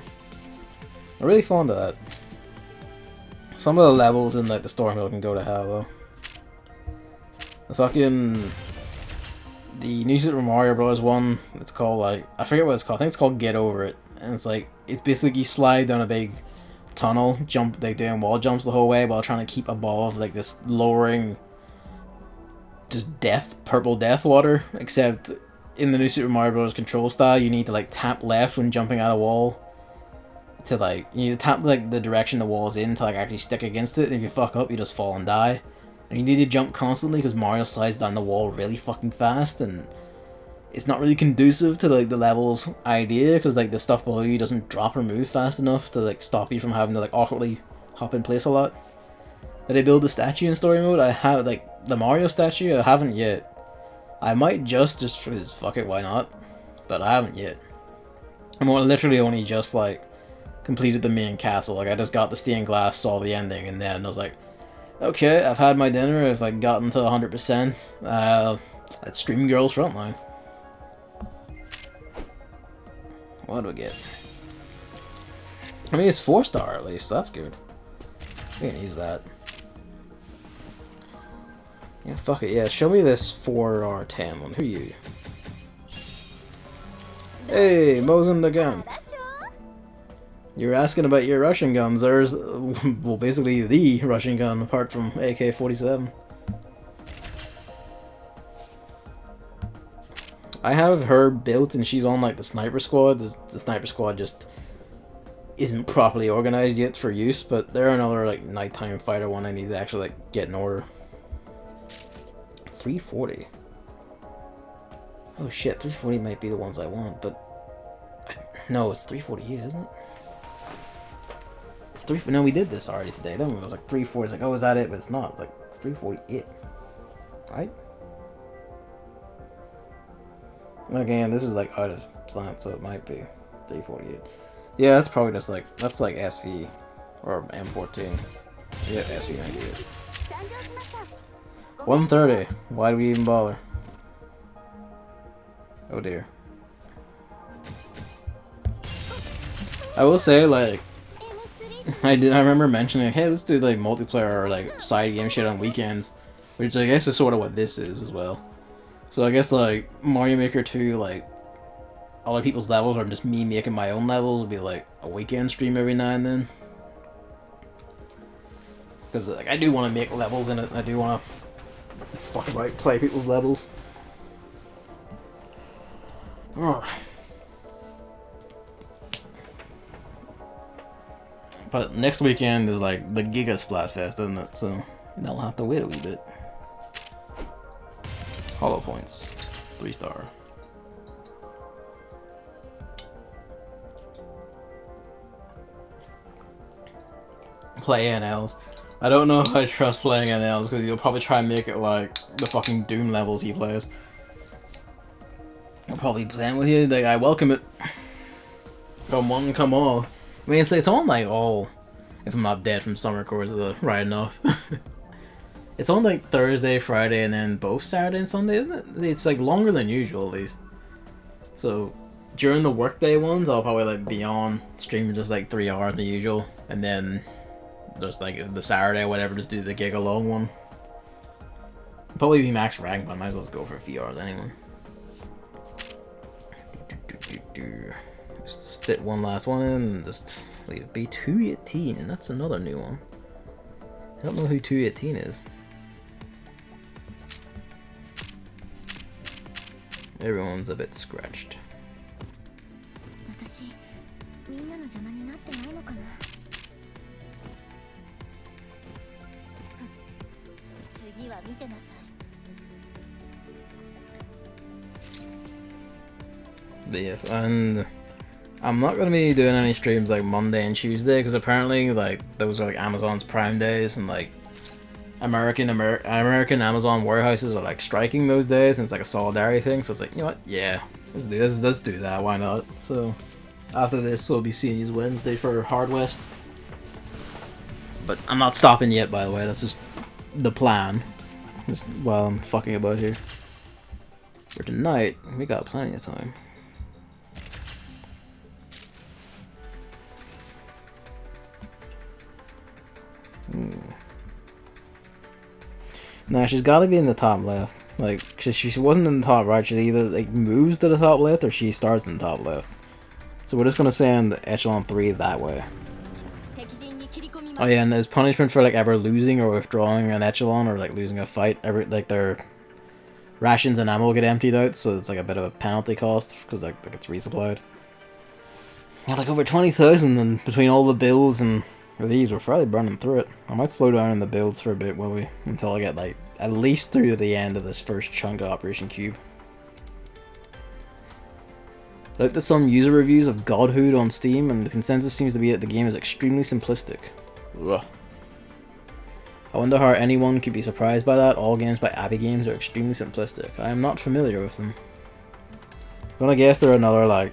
A: I'm really fond of that. Some of the levels in like the story mode can go to hell though. The new Super Mario Bros. One, it's called like, I forget what it's called, I think it's called Get Over It. And it's like, it's basically you slide down a big tunnel, jump, like doing wall jumps the whole way while trying to keep above like this lowering, just purple death water. Except in the new Super Mario Bros. Control style, you need to like tap left when jumping out a wall. To like, you need to tap like the direction the wall's in to like actually stick against it, and if you fuck up, you just fall and die. And you need to jump constantly because Mario slides down the wall really fucking fast, and it's not really conducive to like the level's idea because like the stuff below you doesn't drop or move fast enough to like stop you from having to like awkwardly hop in place a lot. Did I build the statue in story mode? I have like the Mario statue. I haven't yet. I might just because fuck it, why not? But I haven't yet. I'm literally only just like completed the main castle. Like I just got the stained glass, saw the ending, and then I was like, okay, I've had my dinner. I've like gotten to 100%. Let's stream Girls Frontline. What do we get? I mean, it's 4-star at least. That's good. We can use that. Yeah, fuck it. Yeah, show me this 4R10 one. Who are you? Hey, Mosin the Gun. You were asking about your Russian guns. There's, well, basically the Russian gun apart from AK-47. I have her built and she's on like the sniper squad. The sniper squad just isn't properly organized yet for use, but they're another like nighttime fighter one I need to actually like get in order. 340. Oh shit, 340 might be the ones I want, but no, it's 348, isn't it? It's 3. No, we did this already today. Then it was like 340. It's like, oh, is that it? But it's not. It's like it's 348, right? Again, this is like out of slant, so it might be 348. Yeah, that's probably just like SV or M14. Yeah, SV98. 130. Why do we even bother? Oh dear. I will say, like, I remember mentioning, like, hey, let's do like multiplayer or like side game shit on weekends, which I guess is sort of what this is as well. So I guess like Mario Maker 2, like other people's levels or just me making my own levels would be like a weekend stream every now and then. Because like I do want to make levels in it. I do want to fucking like play people's levels. Ugh. But next weekend is like the Giga Splatfest, isn't it? So I'll have to wait a wee bit. Hollow points, 3-star. Play NLs. I don't know if I trust playing NLs because you'll probably try and make it like the fucking Doom levels he plays. I'll probably be playing with you. Like I welcome it. Come one, come all. I mean, it's on like all. If I'm not dead from summer course, right enough. It's on like Thursday, Friday, and then both Saturday and Sunday, isn't it? It's like longer than usual, at least. So during the workday ones, I'll probably like be on streaming just like 3 hours than usual, and then just like the Saturday or whatever, just do the gig alone one. Probably be max rank, but I might as well just go for a few hours anyway. Just fit one last one in and just leave it be 218, and that's another new one. I don't know who 218 is. Everyone's a bit scratched. But yes, and I'm not gonna be doing any streams like Monday and Tuesday because apparently like those are like Amazon's Prime days, and like American Amazon warehouses are like striking those days, and it's like a solidarity thing. So it's like, you know what? Yeah, let's do that. Why not? So after this, we'll be seeing you Wednesday for Hard West. But I'm not stopping yet, by the way. That's just the plan. Just while I'm fucking about here. For tonight, we got plenty of time. Nah, she's got to be in the top left. Like, cause she wasn't in the top right. She either like moves to the top left or she starts in the top left. So we're just gonna send echelon 3 that way. Oh yeah, and as punishment for like ever losing or withdrawing an echelon or like losing a fight, like their rations and ammo get emptied out, so it's like a bit of a penalty cost because like it's resupplied. Yeah, like over 20,000, and between all the builds and these, we're fairly burning through it. I might slow down in the builds for a bit, will we? Until I get like at least through to the end of this first chunk of Operation Cube. I looked at some user reviews of Godhood on Steam, and the consensus seems to be that the game is extremely simplistic. Ugh. I wonder how anyone could be surprised by that. All games by Abbey Games are extremely simplistic. I am not familiar with them. I'm gonna guess they're another, like,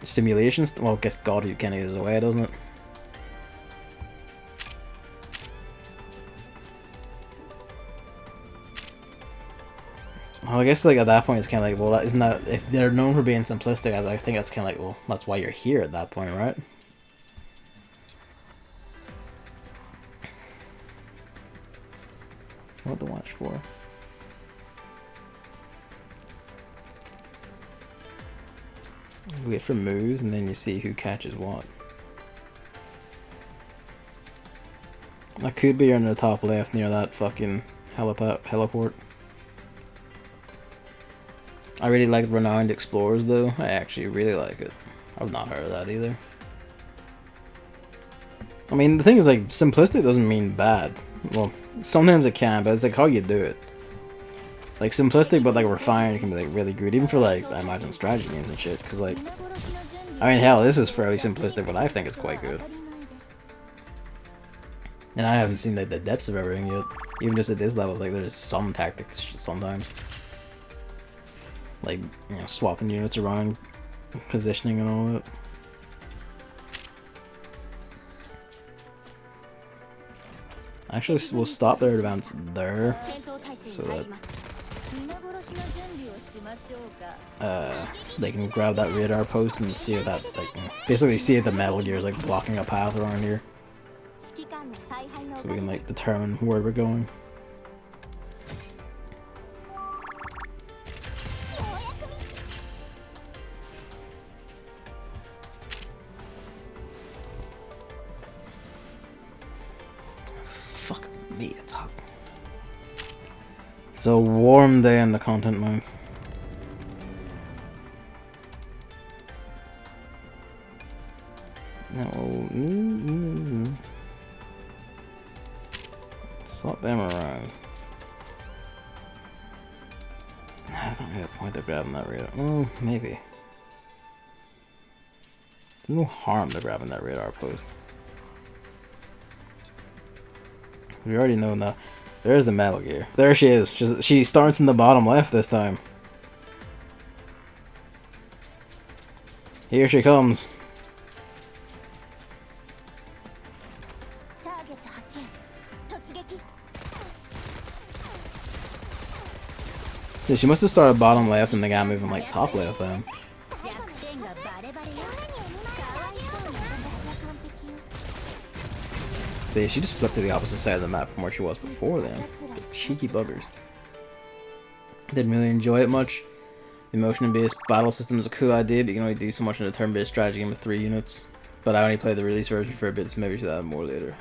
A: simulations. Well, I guess Godhood kinda is away, doesn't it? Well, I guess, like, at that point, it's kinda like, well, isn't that, if they're known for being simplistic, I think that's kinda like, well, that's why you're here at that point, right? What to watch for? Wait for moves, and then you see who catches what. That could be in the top left near that fucking heliport. I really like Renowned Explorers though. I actually really like it. I've not heard of that either. I mean, the thing is, like, simplistic doesn't mean bad. Well, sometimes it can, but it's like how you do it. Like, simplistic but like refined can be like really good, even for like, I imagine, strategy games and shit, because like, I mean, hell, this is fairly simplistic, but I think it's quite good. And I haven't seen like the depths of everything yet. Even just at this level, like, there's some tactics sometimes. Like, you know, swapping units around, positioning and all that. Actually, we'll stop their advance there, so that they can grab that radar post and see if that, like, basically see if the Metal Gear is like blocking a path around here, so we can like determine where we're going. Me, it's hot. So warm day in the content mines. No, swap them around. I don't really have a point of grabbing that radar. Oh, maybe. There's no harm to grabbing that radar post. We already know now. There's the Metal Gear. There she is. She starts in the bottom left this time. Here she comes. Yeah, she must have started bottom left and the guy moving like top left then. So yeah, she just flipped to the opposite side of the map from where she was before then. Cheeky buggers. Didn't really enjoy it much. The motion-based battle system is a cool idea, but you can only do so much in a turn-based strategy game with 3 units. But I only played the release version for a bit, so maybe she'll have more later.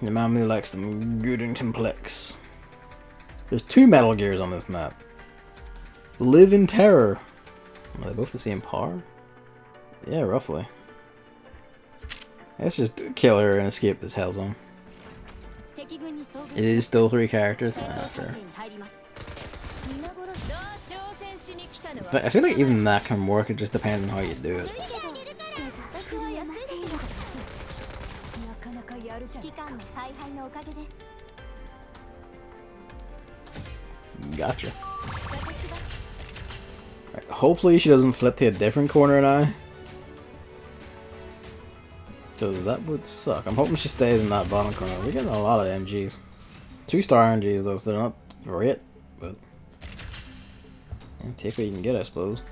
A: The man really likes them good and complex. There's 2 Metal Gears on this map. Live in Terror. Are they both the same power? Yeah, roughly. Let's just kill her and escape this hell zone. It is still 3 characters. Ah, sure. I feel like even that can work, it just depends on how you do it. Gotcha. Right, hopefully she doesn't flip to a different corner now. Because that would suck. I'm hoping she stays in that bottom corner. We're getting a lot of MGs. 2-star MGs though, so they're not great, but yeah, take what you can get, I suppose.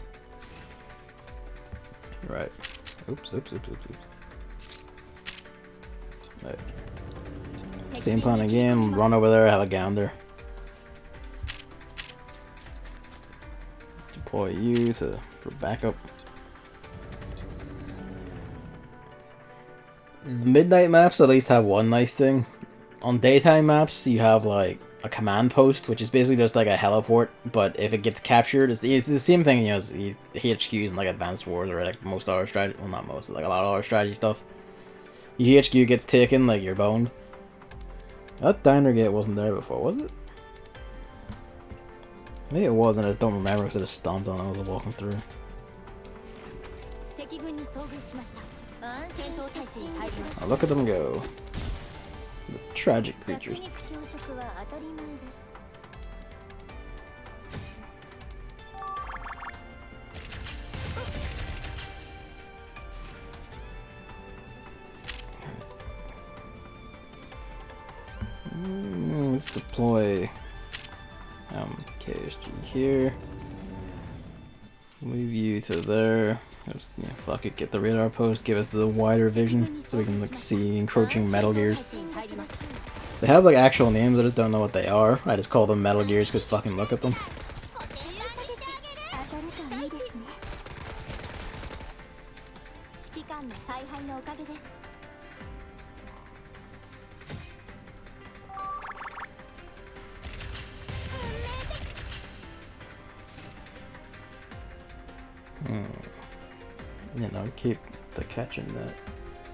A: Right. Oops. Right. Same plan again, run over there, have a gander. Deploy you for backup. Midnight maps at least have one nice thing. On daytime maps, you have like a command post, which is basically just like a heliport, but if it gets captured, it's the same thing, you know, as HQs and like Advanced Wars or like most other strategy, well not most, but like a lot of other strategy stuff. Your HQ gets taken, like you're boned. That diner gate wasn't there before, was it? Maybe it was, and I don't remember because I just stomped on it as I was walking through. Oh, look at them go. The tragic creatures. Let's deploy KSG here. Move you to there. Just, yeah, fuck it, get the radar post, give us the wider vision so we can like see encroaching Metal Gears. They have like actual names, I just don't know what they are. I just call them Metal Gears because fucking look at them. You know, keep the catching that.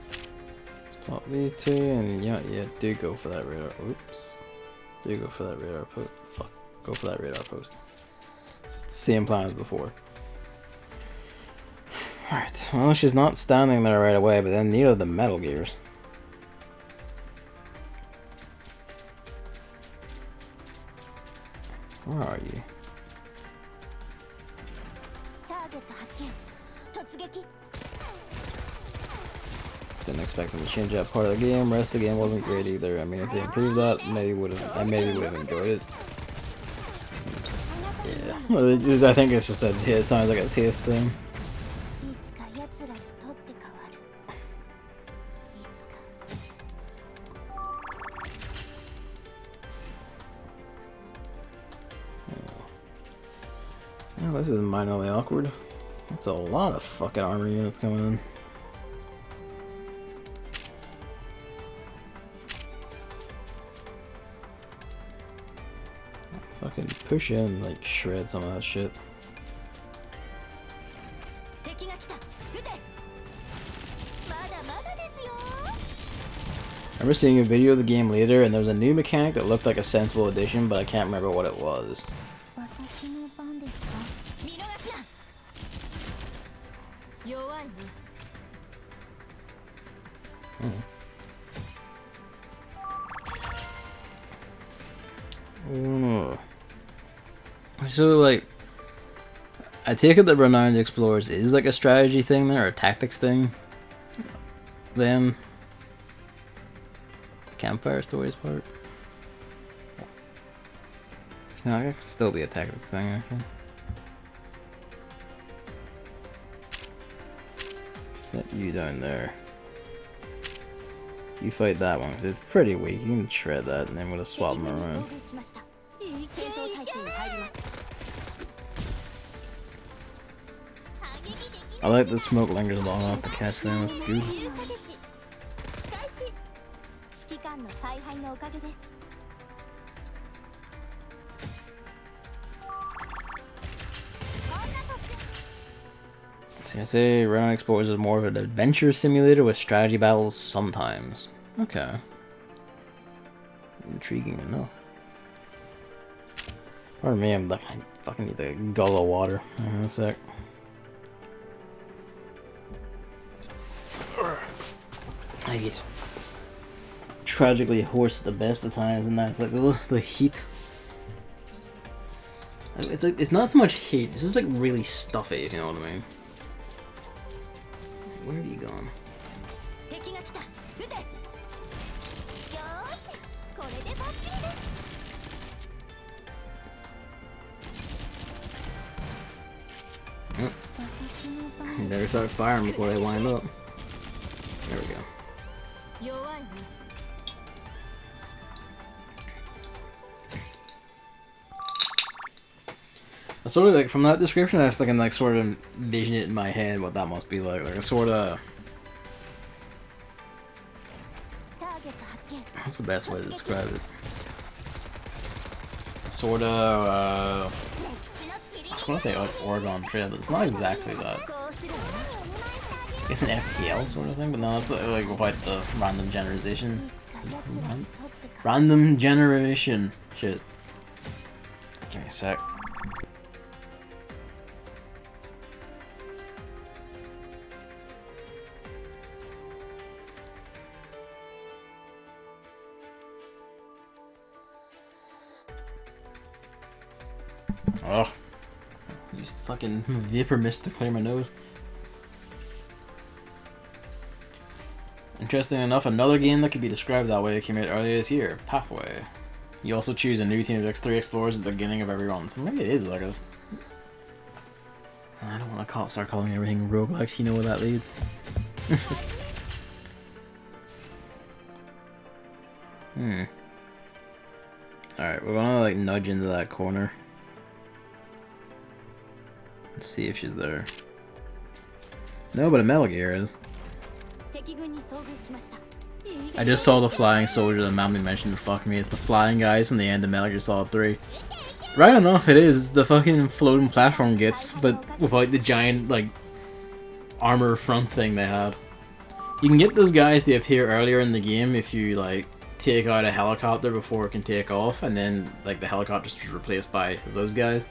A: Let's pop these two, and yeah, do go for that radar. Oops. Do go for that radar post. Fuck. Go for that radar post. It's the same plan as before. Alright, well, she's not standing there right away, but then neither of the Metal Gears. Where are you? Didn't expect them to change that part of the game. Rest of the game wasn't great either. I mean, if they improved that, I maybe would have enjoyed it. Yeah, well, I think it's just that it sounds like a taste thing. Well, this is minorly awkward. That's a lot of fucking armor units coming in. Fucking push in and like shred some of that shit. I remember seeing a video of the game later and there was a new mechanic that looked like a sensible addition, but I can't remember what it was. So, like, I take it that Renowned Explorers is like a strategy thing there, or a tactics thing. Then, campfire stories part. No, it could still be a tactics thing, actually. Set you down there. You fight that one, because it's pretty weak. You can shred that, and then we'll just swap them around. I like the smoke lingers long enough to catch them, that's good. So I say Renowned Explorers is more of an adventure simulator with strategy battles sometimes. Okay. Intriguing enough. Pardon me, I'm Fucking need a gullet of water. Hang on a sec. I get tragically hoarse at the best of times, and that's like the heat. It's like it's not so much heat. It's just like really stuffy, if you know what I mean. Where have you gone? You better start firing before they wind up. There we go. I sort of like from that description, I was like, like sort of envision it in my head what that must be like a sort of. What's the best way to describe it? Sort of. I was gonna say like Oregon Trail, but it's not exactly that. It's an FTL sort of thing, but no, it's like quite the random generation. Random generation shit. Give me a sec. Oh, use fucking vapor mist to clear my nose. Interesting enough, another game that could be described that way came out earlier this year, Pathway. You also choose a new team of X3 explorers at the beginning of every run, so maybe it is like a... I don't want to start calling everything roguelikes, you know where that leads. Alright, we're gonna like nudge into that corner. Let's see if she's there. No, but a Metal Gear is. I just saw the flying soldier that Mammy mentioned to fuck me. It's the flying guys from the end of Metal Gear Solid 3. Right enough, it is. It's the fucking floating platform gets, but without the giant, like, armor front thing they had. You can get those guys to appear earlier in the game if you, like, take out a helicopter before it can take off, and then, like, the helicopter's just replaced by those guys.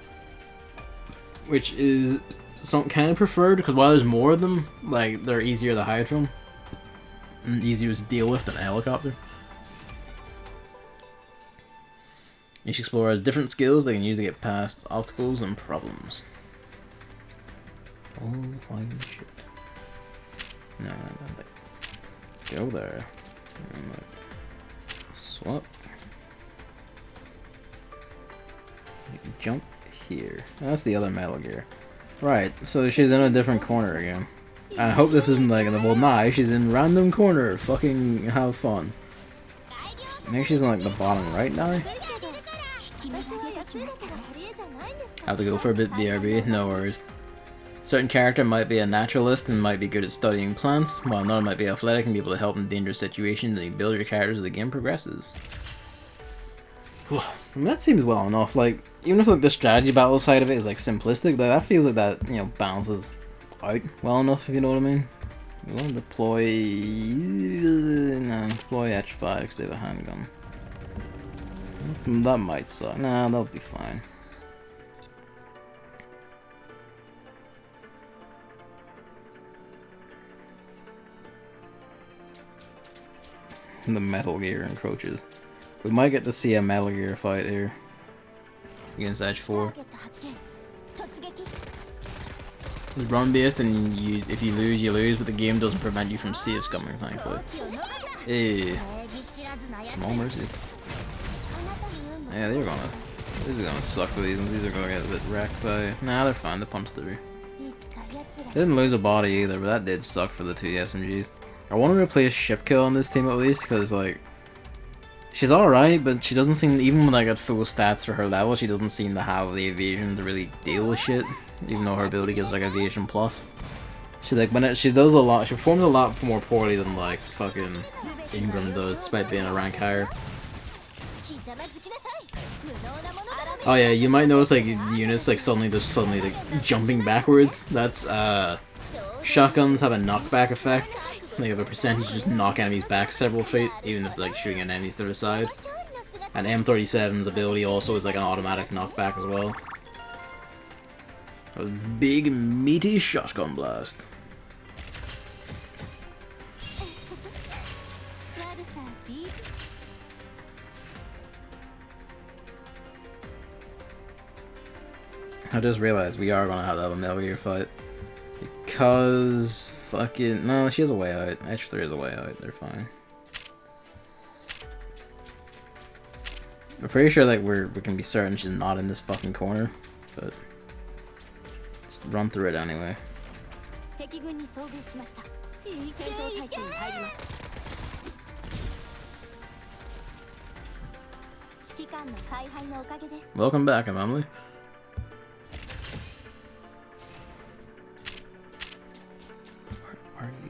A: Which is some kind of preferred, because while there's more of them, like, they're easier to hide from. And easier to deal with than a helicopter. Each explorer has different skills they can use to get past obstacles and problems. Oh, fine shit. No, like, go there. And like, swap. You can jump here. That's the other Metal Gear. Right, so she's in a different corner again. I hope this isn't like, well, nah, she's in random corner. Fucking have fun. Maybe she's in like the bottom right now. Have to go for a bit BRB, no worries. Certain character might be a naturalist and might be good at studying plants, while another might be athletic and be able to help in dangerous situations, and you build your characters as the game progresses. I mean, that seems well enough. Like, even if like the strategy battle side of it is like simplistic, that feels like that, you know, balances out well enough, if you know what I mean. We want to deploy... No, deploy H5 because they have a handgun. That might suck. Nah, that'll be fine. The Metal Gear encroaches. We might get to see a Metal Gear fight here against H4. It's run based, and if you lose, you lose, but the game doesn't prevent you from save scumming, thankfully. Hey, small mercies. Yeah, they're gonna. This is gonna suck for these ones. These are gonna get a bit wrecked by. Nah, they're fine. The pumps through. They didn't lose a body either, but that did suck for the two SMGs. I want to replace Shipkill on this team at least, because like she's alright, but she doesn't seem, even when I got full stats for her level, she doesn't seem to have the evasion to really deal with shit. Even though her ability gives like evasion plus. She like she does a lot. She performs a lot more poorly than like fucking Ingram does, despite being a rank higher. Oh yeah, you might notice like units like suddenly like jumping backwards. That's shotguns have a knockback effect. They have a percentage to just knock enemies back several feet, even if like shooting at enemies to the side. And M37's ability also is like an automatic knockback as well. A big meaty shotgun blast. I just realized we are gonna have to have a Metal Gear fight. Because fucking no, she has a way out. H3 has a way out, they're fine. I'm pretty sure like we can be certain she's not in this fucking corner, but just run through it anyway. Welcome back, Emily. Where are you?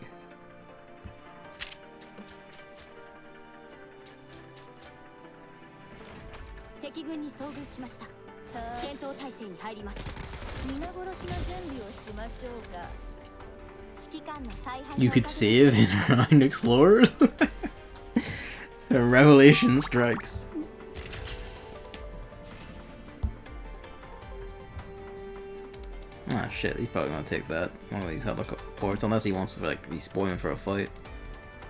A: You could save in Rhine Explorers? A revelation strikes. Ah shit, he's probably gonna take that. One of these heliports, unless he wants to like be spoiling for a fight.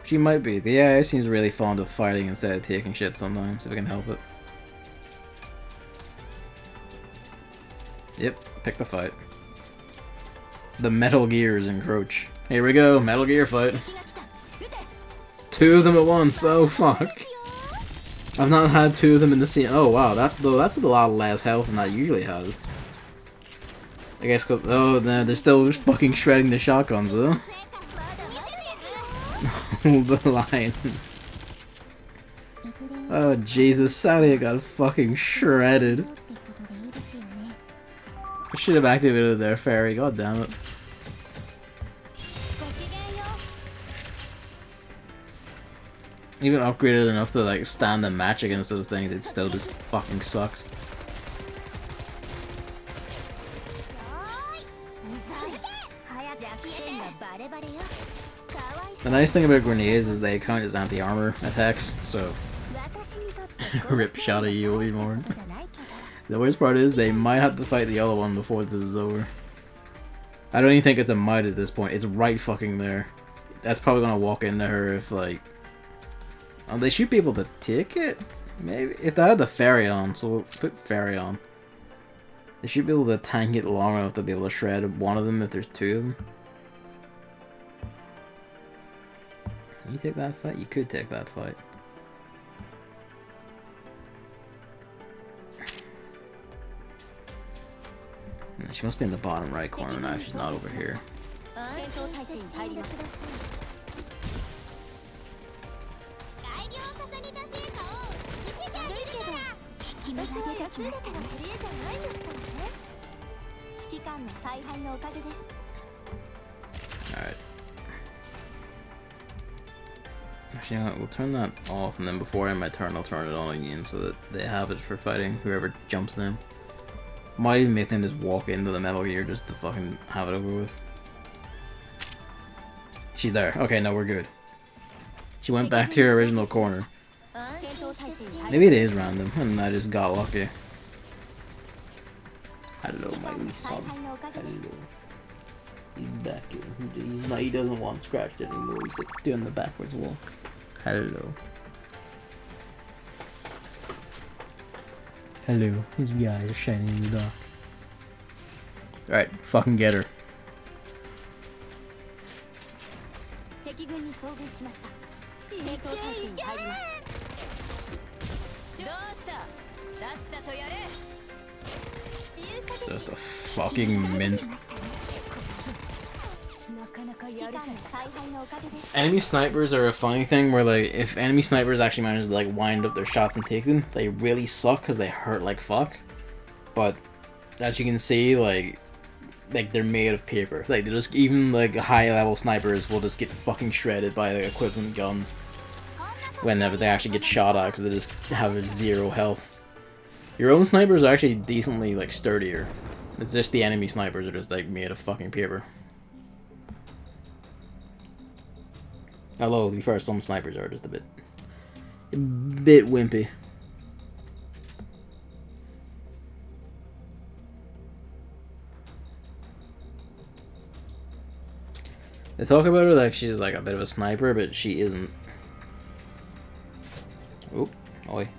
A: She might be. The AI seems really fond of fighting instead of taking shit sometimes, if I can help it. Yep, pick the fight. The Metal Gears encroach. Here we go, Metal Gear fight. Two of them at once, oh fuck. I've not had two of them in the scene. Oh wow, that's a lot less health than that usually has. I guess cause, oh no, they're still fucking shredding the shotguns though. Hold the line. Oh Jesus, Sadia got fucking shredded. I should have activated their fairy, god damn it. Even upgraded enough to like stand a match against those things, it still just fucking sucks. The nice thing about grenades is they count as anti-armor attacks, so rip shot at you anymore. The worst part is they might have to fight the other one before this is over. I don't even think it's a might at this point. It's right fucking there. That's probably gonna walk into her if like... Oh, they should be able to take it? Maybe? If they had the ferry on, so we'll put ferry on. They should be able to tank it long enough to be able to shred one of them if there's two of them. Can you take that fight? You could take that fight. She must be in the bottom right corner now, she's not over here. Alright. Actually, we'll turn that off, and then before I end my turn, I'll turn it on again so that they have it for fighting whoever jumps them. Might even make them just walk into the Metal Gear just to fucking have it over with. She's there. Okay, no, we're good. She went back to her original corner. Maybe it is random, and I just got lucky. Hello, my wee son. Hello. He's back here. He doesn't want scratched anymore. He's like doing the backwards walk. Hello. Hello. His wee eyes are shining in the dark. Alright, fucking get her. Just a fucking minced. Enemy snipers are a funny thing where like if enemy snipers actually manage to like wind up their shots and take them, they really suck because they hurt like fuck. But as you can see, like they're made of paper. Like they just even like high level snipers will just get fucking shredded by like equivalent guns whenever they actually get shot at because they just have zero health. Your own snipers are actually decently like sturdier. It's just the enemy snipers are just like made of fucking paper. Although, to be fair, some snipers are just a bit wimpy. They talk about her like she's like a bit of a sniper, but she isn't. Oop, oi.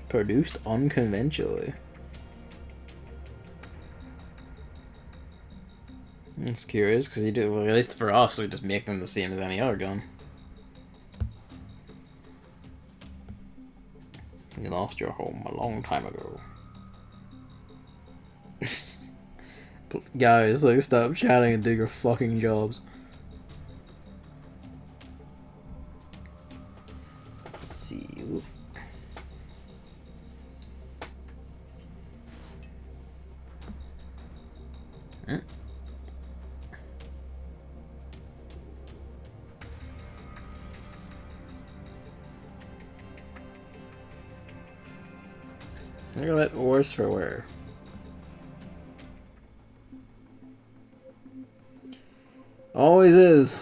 A: Produced unconventionally. It's curious because you do, well, at least for us, we just make them the same as any other gun. You lost your home a long time ago. Guys, like, stop chatting and do your fucking jobs. Let's see. Hmm? Look at that horse for where? Always is.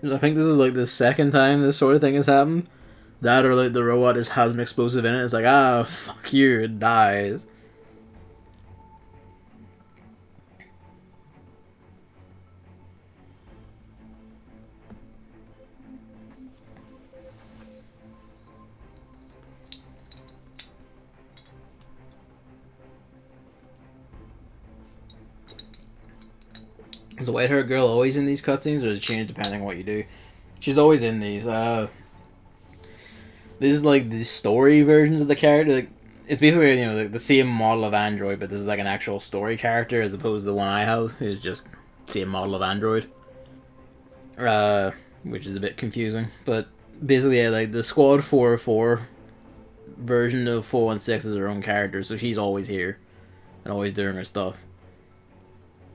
A: I think this is like the second time this sort of thing has happened. That or like the robot just has an explosive in it. It's like, ah, fuck you, it dies. Is the white-haired girl always in these cutscenes, or does it change depending on what you do? She's always in these. This is like the story versions of the character. Like, it's basically, you know, the same model of android, but this is like an actual story character as opposed to the one I have, who's just the same model of android. Which is a bit confusing. But basically, yeah, like the Squad 404 version of 416 is her own character, so she's always here and always doing her stuff.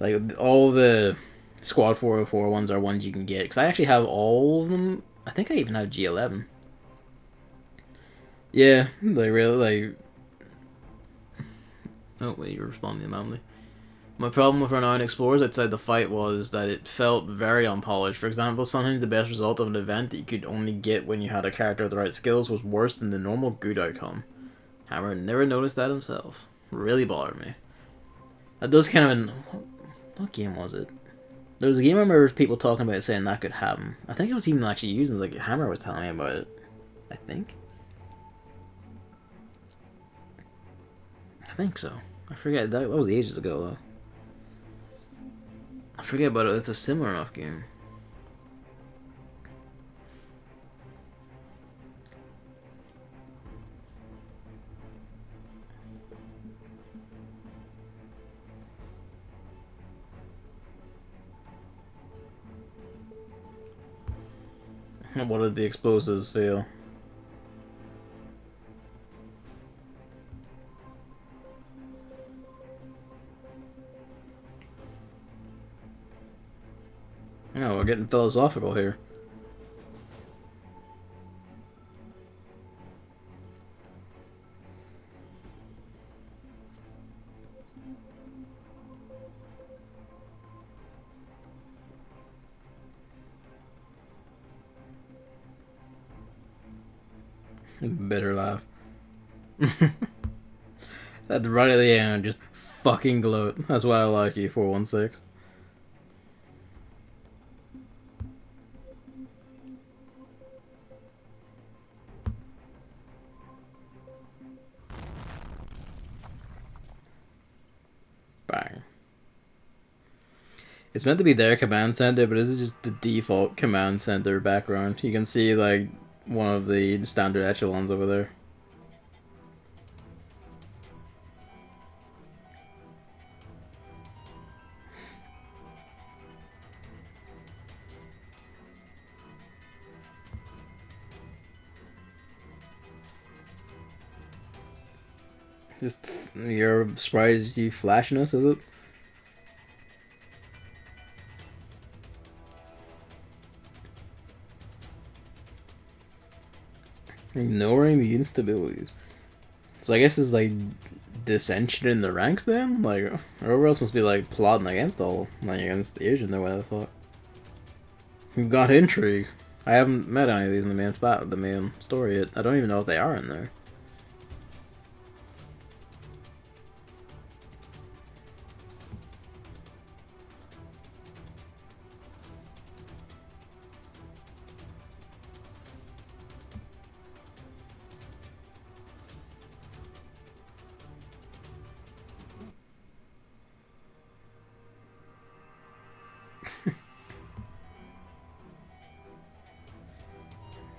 A: Like, all the Squad 404 ones are ones you can get. Because I actually have all of them. I think I even have G11. Yeah, like, really, like... Oh, wait, you're responding immediately. My problem with Renowned Explorers outside the fight was that it felt very unpolished. For example, sometimes the best result of an event that you could only get when you had a character with the right skills was worse than the normal good outcome. Hammer never noticed that himself. Really bothered me. That does kind of... What game was it? There was a game I remember people talking about saying that could happen. I think it was even actually using, like, Hammer was telling me about it. I think so. I forget. That was ages ago, though. I forget about it. It's a similar enough game. What did the explosives feel? Oh, we're getting philosophical here. Bitter laugh. At the right at the end, just fucking gloat. That's why I like you, 416. Bang. It's meant to be their command center, but this is just the default command center background. You can see, like, one of the standard echelons over there. Just, you're surprised you flashing us, is it? Ignoring the instabilities. So I guess it's like dissension in the ranks then? Like, Ouroboros must be like plotting against against the Asian or whatever the fuck. We've got intrigue. I haven't met any of these in the main story yet. I don't even know if they are in there.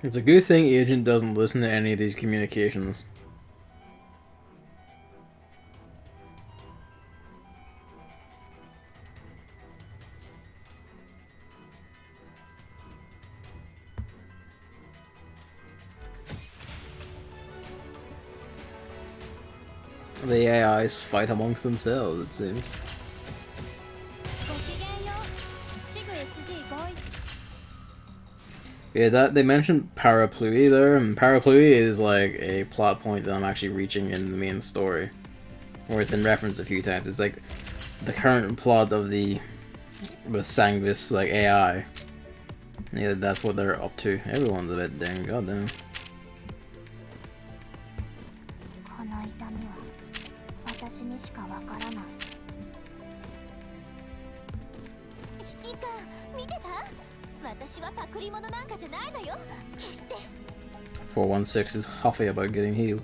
A: It's a good thing Agent doesn't listen to any of these communications. The AIs fight amongst themselves, it seems. Yeah, that they mentioned Parapluie there, and Parapluie is like a plot point that I'm actually reaching in the main story. Or it's been referenced a few times. It's like the current plot of the Sangvis like AI. Yeah, that's what they're up to. Everyone's a bit dang goddamn. .416 is huffy about getting healed.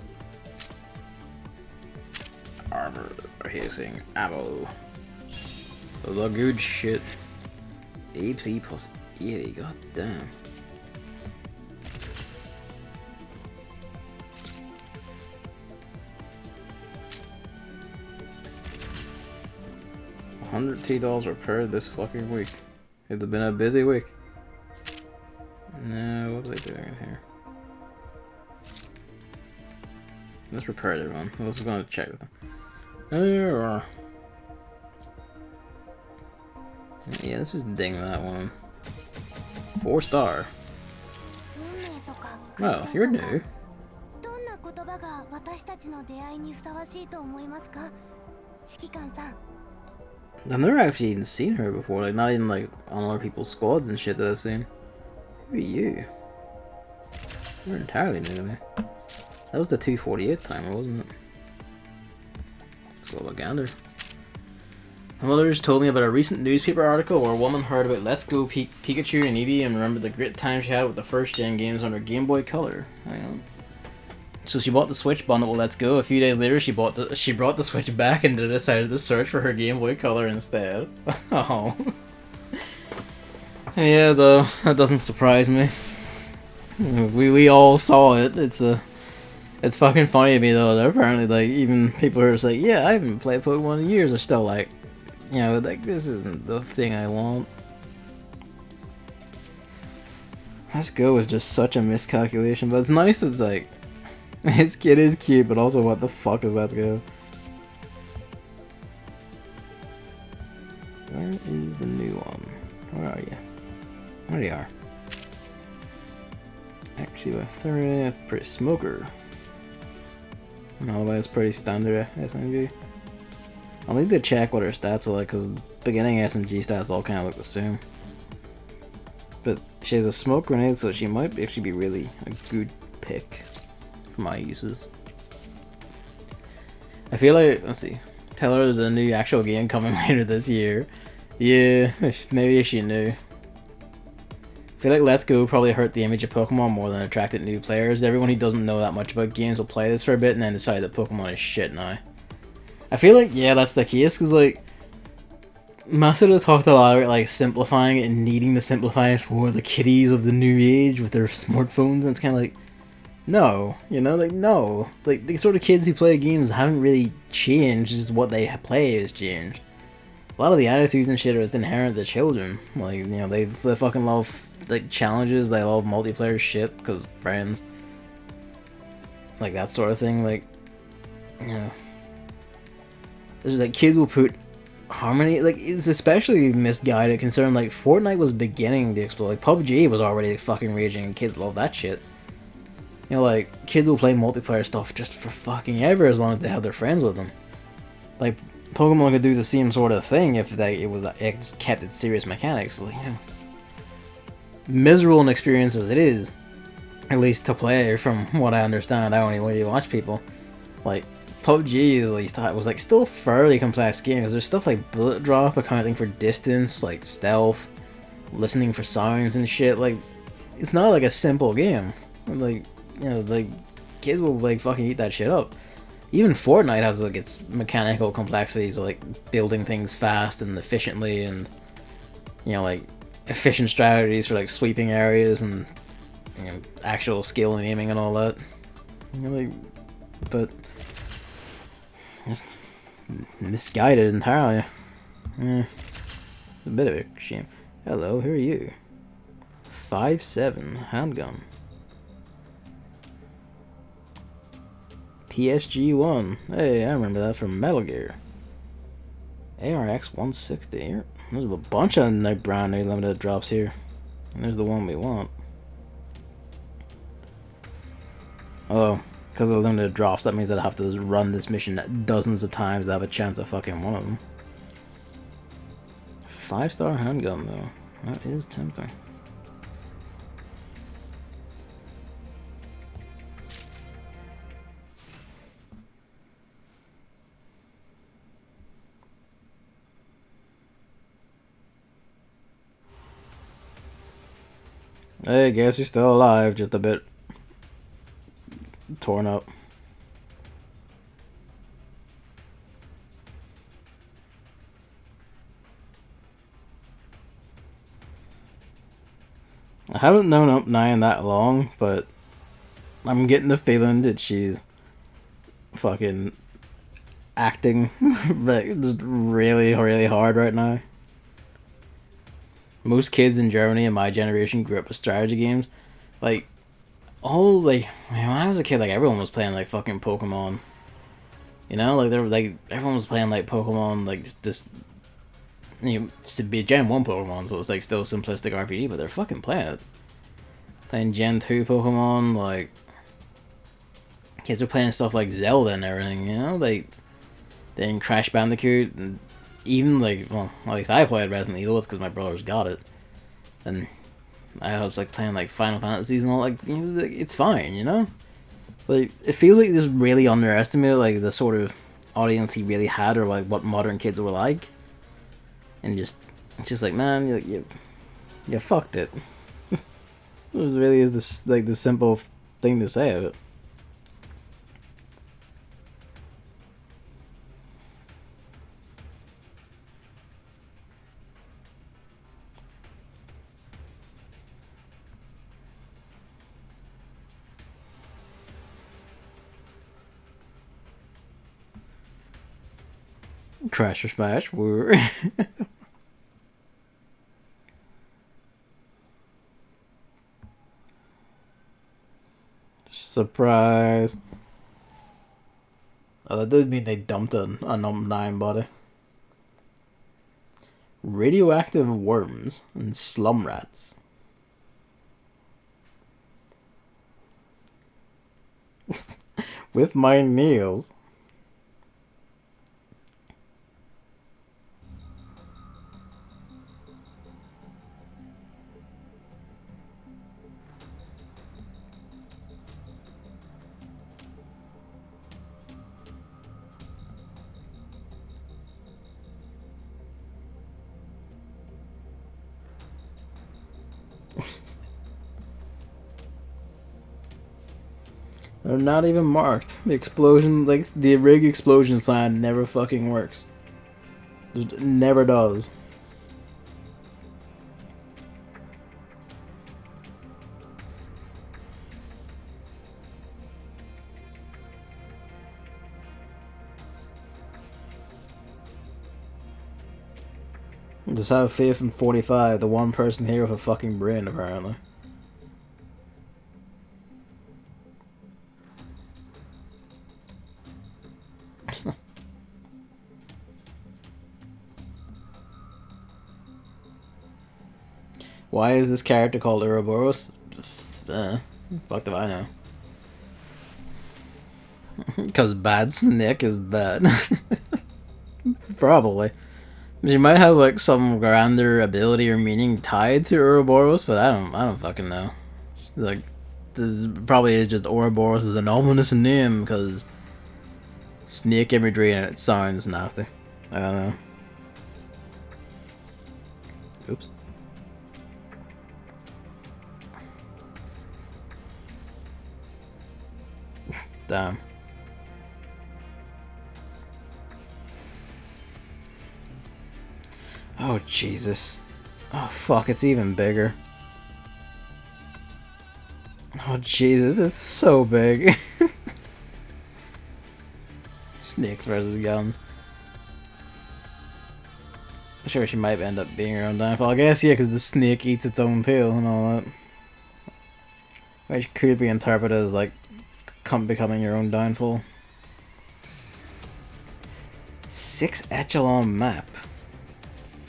A: Armor piercing ammo. The good shit. AP plus 80, goddamn. $102 repaired this fucking week. It's been a busy week. No, what was I doing in here? Let's repair everyone. I was going to check with them. Yeah, let's just ding that one. 4-star. Well, you're new. I've never actually even seen her before, like not even like on other people's squads and shit that I've seen. Who are you? You're entirely new to me. That was the 248 timer, wasn't it? Let's go look gander. My mother just told me about a recent newspaper article where a woman heard about Let's Go Pikachu and Eevee and remembered the great time she had with the first gen games on her Game Boy Color. Hang on. So she bought the Switch bundle with Let's Go. A few days later, she brought the Switch back and decided to search for her Game Boy Color instead. Oh. Yeah, though, that doesn't surprise me. We all saw it. It's fucking funny to me though that apparently like even people who are just like, yeah, I haven't played Pokemon in years are still like, you know, like this isn't the thing I want. Let's Go is just such a miscalculation, but it's nice that it's like his kid is cute, but also what the fuck is Let's Go? Where is the new one? Where are you? There you are. Actually, with 30, that's pretty smoker. Otherwise, pretty standard SMG. I'll need to check what her stats are like, because beginning SMG stats all kind of look the same. But she has a smoke grenade, so she might actually be really a good pick for my uses. I feel like, let's see, tell her there's a new actual game coming later this year. Yeah, maybe she knew. I feel like Let's Go probably hurt the image of Pokemon more than attracted new players. Everyone who doesn't know that much about games will play this for a bit and then decide that Pokemon is shit now. I feel like, yeah, that's the case, because, like, Masuda talked a lot about, like, simplifying it and needing to simplify it for the kiddies of the new age with their smartphones, and it's kind of like, no, you know, like, no. Like, the sort of kids who play games haven't really changed, just what they play has changed. A lot of the attitudes and shit are just inherent to children. Like, you know, they fucking love, like, challenges, they love multiplayer shit, because friends. Like, that sort of thing, like, you know. There's, like, kids will put Harmony, like, it's especially misguided considering, like, Fortnite was beginning to explode. Like, PUBG was already fucking raging and kids love that shit. You know, like, kids will play multiplayer stuff just for fucking ever as long as they have their friends with them. Like, Pokemon could do the same sort of thing if it kept its serious mechanics. Like, you know, miserable an experience as it is, at least to play, from what I understand, I only really watch people. Like, PUBG at least was like still a fairly complex game because there's stuff like bullet drop, accounting for distance, like stealth, listening for sounds and shit. Like, it's not like a simple game. Like, you know, like, kids will like fucking eat that shit up. Even Fortnite has like its mechanical complexities, like building things fast and efficiently, and you know, like efficient strategies for like sweeping areas and, you know, actual skill and aiming and all that. You know, like, but just misguided entirely. It's a bit of a shame. Hello, who are you? 5.7 handgun. PSG-1. Hey, I remember that from Metal Gear. ARX 160. There's a bunch of brand new limited drops here. And there's the one we want. Oh, because of the limited drops, that means that I have to run this mission dozens of times to have a chance of fucking one of them. 5-star handgun, though. That is tempting. Hey, guess you're still alive, just a bit torn up. I haven't known Up 9 that long, but I'm getting the feeling that she's fucking acting like just really, really hard right now. Most kids in Germany in my generation grew up with strategy games. Like, all like, man, when I was a kid, like everyone was playing like fucking Pokemon. You know, like they were like everyone was playing like Pokemon, like this. You know, to be Gen 1 Pokemon, so it's like still simplistic RPG, but they're fucking playing it. Playing Gen 2 Pokemon, like kids are playing stuff like Zelda and everything, you know, like then Crash Bandicoot, and even like, well, at least I played Resident Evil, it's because my brothers got it, and I was like playing like Final Fantasies and all, like, you know, like, it's fine, you know, like it feels like this really underestimated like the sort of audience he really had, or like what modern kids were like, and just it's just like, man, you fucked it. It really is this like the simple thing to say of it. Crash or Smash were. Surprise. Oh, that does mean they dumped a Num 9 body. Radioactive worms and slum rats. With my nails. They're not even marked. The explosion, like the rig explosion plan, never fucking works. Just never does. Just have faith in 45, the one person here with a fucking brain, apparently. Why is this character called Ouroboros? Fuck if I know. Because bad snake is bad. Probably. She might have like some grander ability or meaning tied to Ouroboros, but I don't fucking know. Like, this probably is just Ouroboros is an ominous name because snake imagery and it sounds nasty. I don't know. Oops. Damn. Oh, Jesus. Oh, fuck, it's even bigger. Oh, Jesus, it's so big. Snakes versus guns. I'm sure she might end up being her own downfall. I guess, yeah, because the snake eats its own tail and all that. Which could be interpreted as, like, becoming your own downfall. 6 echelon map.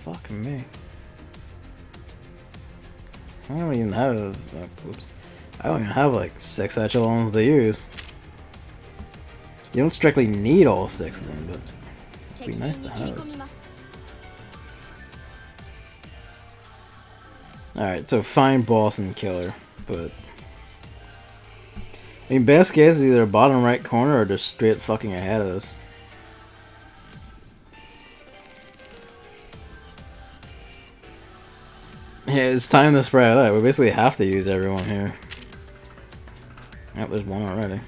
A: Fuck me. I don't even have. Oops. I don't even have like 6 echelons to use. You don't strictly need all 6 of them, but it'd be nice to have. Alright, so find boss and killer, but I mean, best case is either bottom right corner or just straight fucking ahead of us. Yeah, it's time to spread out. We basically have to use everyone here. Yep, there's one already.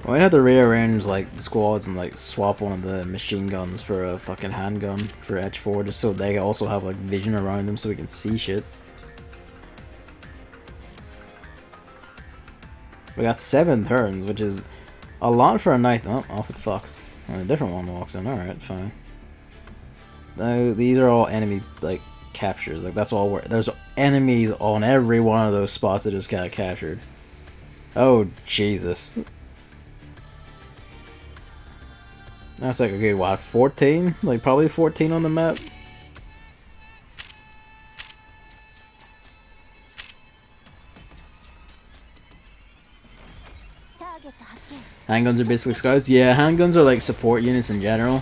A: We might have to rearrange like the squads and like swap one of the machine guns for a fucking handgun for H4 just so they also have like vision around them so we can see shit. We got 7 turns, which is a lot for a night. Oh, off it fucks. And a different one walks in. Alright, fine. These are all enemy like captures. Like that's all. There's enemies on every one of those spots that just got captured. Oh Jesus! That's like a good what? 14? Like probably 14 on the map. Handguns are basically scouts. Yeah, handguns are like support units in general.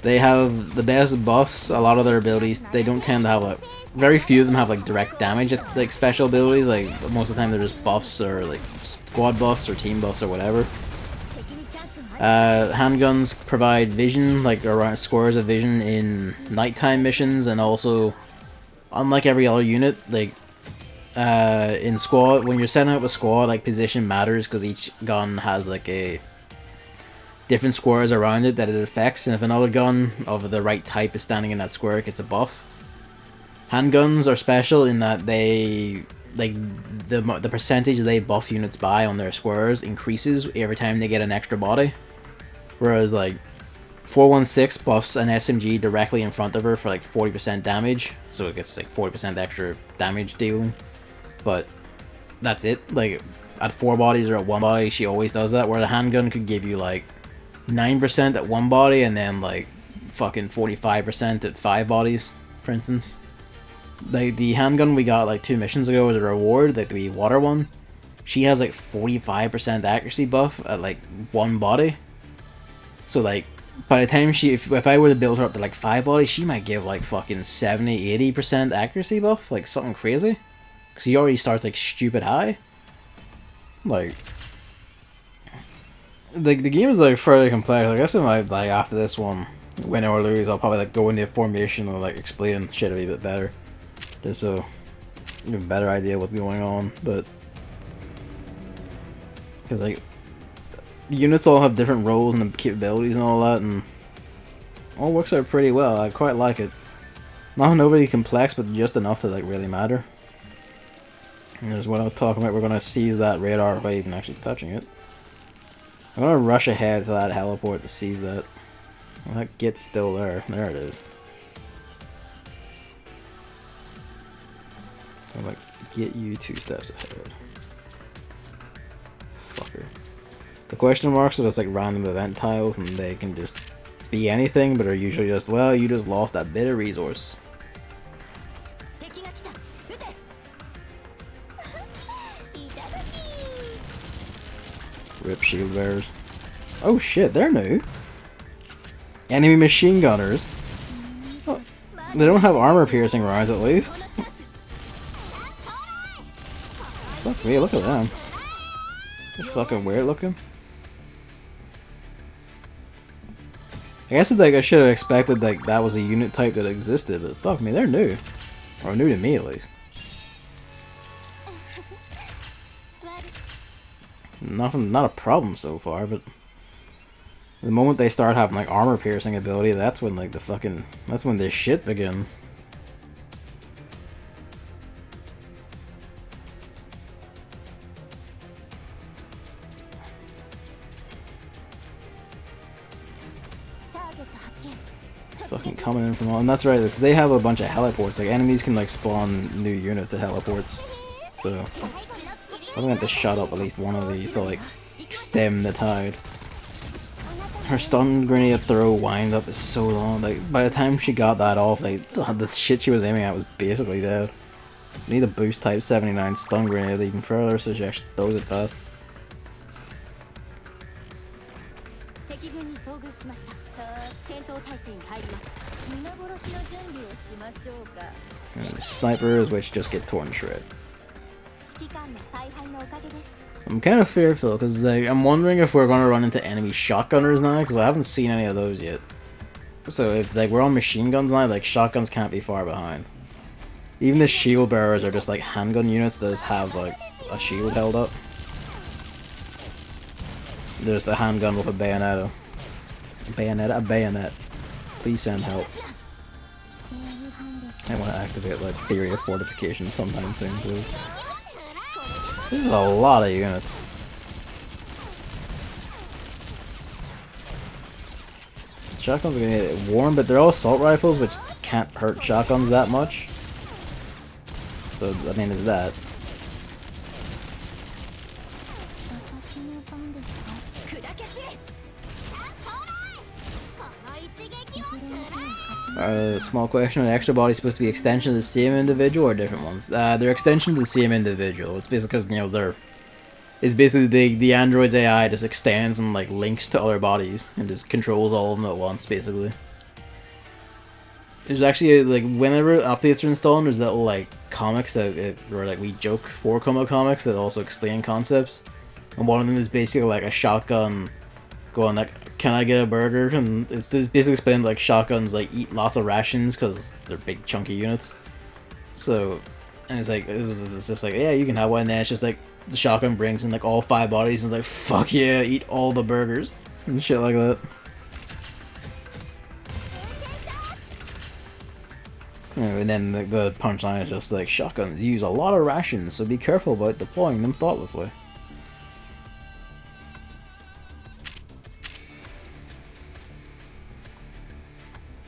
A: They have the best buffs. A lot of their abilities, they don't tend to have like, very few of them have like direct damage, like special abilities. Like most of the time they're just buffs or like squad buffs or team buffs or whatever. Handguns provide vision, like around squares of vision in nighttime missions, and also, unlike every other unit, like in squad, when you're setting up a squad, like position matters because each gun has like a different squares around it that it affects, and if another gun of the right type is standing in that square, it gets a buff. Handguns are special in that they, like, the percentage they buff units by on their squares increases every time they get an extra body. Whereas, like, 416 buffs an SMG directly in front of her for, like, 40% damage, so it gets, like, 40% extra damage dealing. But that's it. Like, at 4 bodies or at 1 body, she always does that, where the handgun could give you, like, 9% at 1 body and then like fucking 45% at 5 bodies, for instance. Like the handgun we got like 2 missions ago as a reward, like the water one, she has like 45% accuracy buff at like 1 body. So like by the time she, if I were to build her up to like 5 bodies, she might give like fucking 70-80% accuracy buff, like something crazy. Cause he already starts like stupid high. Like the game is like fairly complex. I guess I might, like, after this one, win or lose, I'll probably like go into formation or like explain shit a bit better, just so you have a better idea what's going on. But because like the units all have different roles and capabilities and all that, and all works out pretty well. I quite like it. Nothing overly complex, but just enough to like really matter. And there's what I was talking about. We're gonna seize that radar without even actually touching it. I'm gonna rush ahead to that heliport to seize that. Well, that git's still there. There it is. I'm like, get you 2 steps ahead. Fucker. The question marks are just like random event tiles, and they can just be anything, but are usually just, well, you just lost that bit of resource. Rip shield bearers. Oh shit, they're new. Enemy machine gunners. Oh, they don't have armor piercing rounds at least. Fuck me, look at them. They're fucking weird looking. I guess like I should have expected like that was a unit type that existed, but fuck me, they're new. Or new to me at least. Nothing, not a problem so far, but the moment they start having like armor piercing ability, that's when like that's when this shit begins. Fucking coming in from all, and that's right, because they have a bunch of heliports. Like enemies can like spawn new units at heliports, so I'm gonna have to shut up at least one of these to like stem the tide. Her stun grenade throw wind up is so long. Like by the time she got that off, like the shit she was aiming at was basically dead. You need a boost type 79 stun grenade even further, so she actually throws it fast. And the snipers, which just get torn to shreds. I'm kind of fearful because like, I'm wondering if we're going to run into enemy shotgunners now, because I haven't seen any of those yet. So if like we're on machine guns now, like shotguns can't be far behind. Even the shield bearers are just like handgun units that just have like a shield held up. There's the handgun with a bayonet. A bayonet. Please send help. I want to activate like theory of fortification sometime soon, please. This is a lot of units. Shotguns are gonna get warm, but they're all assault rifles, which can't hurt shotguns that much. So, I mean, there's that. Small question, are the extra bodies supposed to be extension of the same individual or different ones? They're extension of the same individual. It's basically because, you know, it's basically the android's AI just extends and like links to other bodies and just controls all of them at once, basically. There's actually, like, whenever updates are installed, there's little, like, comics that, or like, we joke for comics that also explain concepts. And one of them is basically like a shotgun going like, can I get a burger? And it's basically explained like shotguns like eat lots of rations because they're big chunky units. So, and it's like, it's just like, yeah, you can have one, and then it's just like, the shotgun brings in like all 5 bodies and it's like, fuck yeah, eat all the burgers. And shit like that. And then the punchline is just like, shotguns use a lot of rations, so be careful about deploying them thoughtlessly.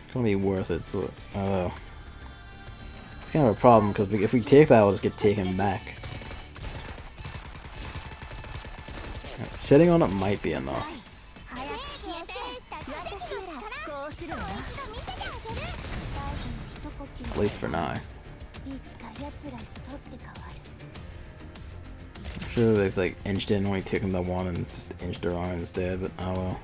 A: It's gonna be worth it, so it's kind of a problem because if we take that, we'll just get taken back. Sitting on it might be enough. At least for now. I'm sure they like inched in when we took him to one and just inched around instead, but oh well.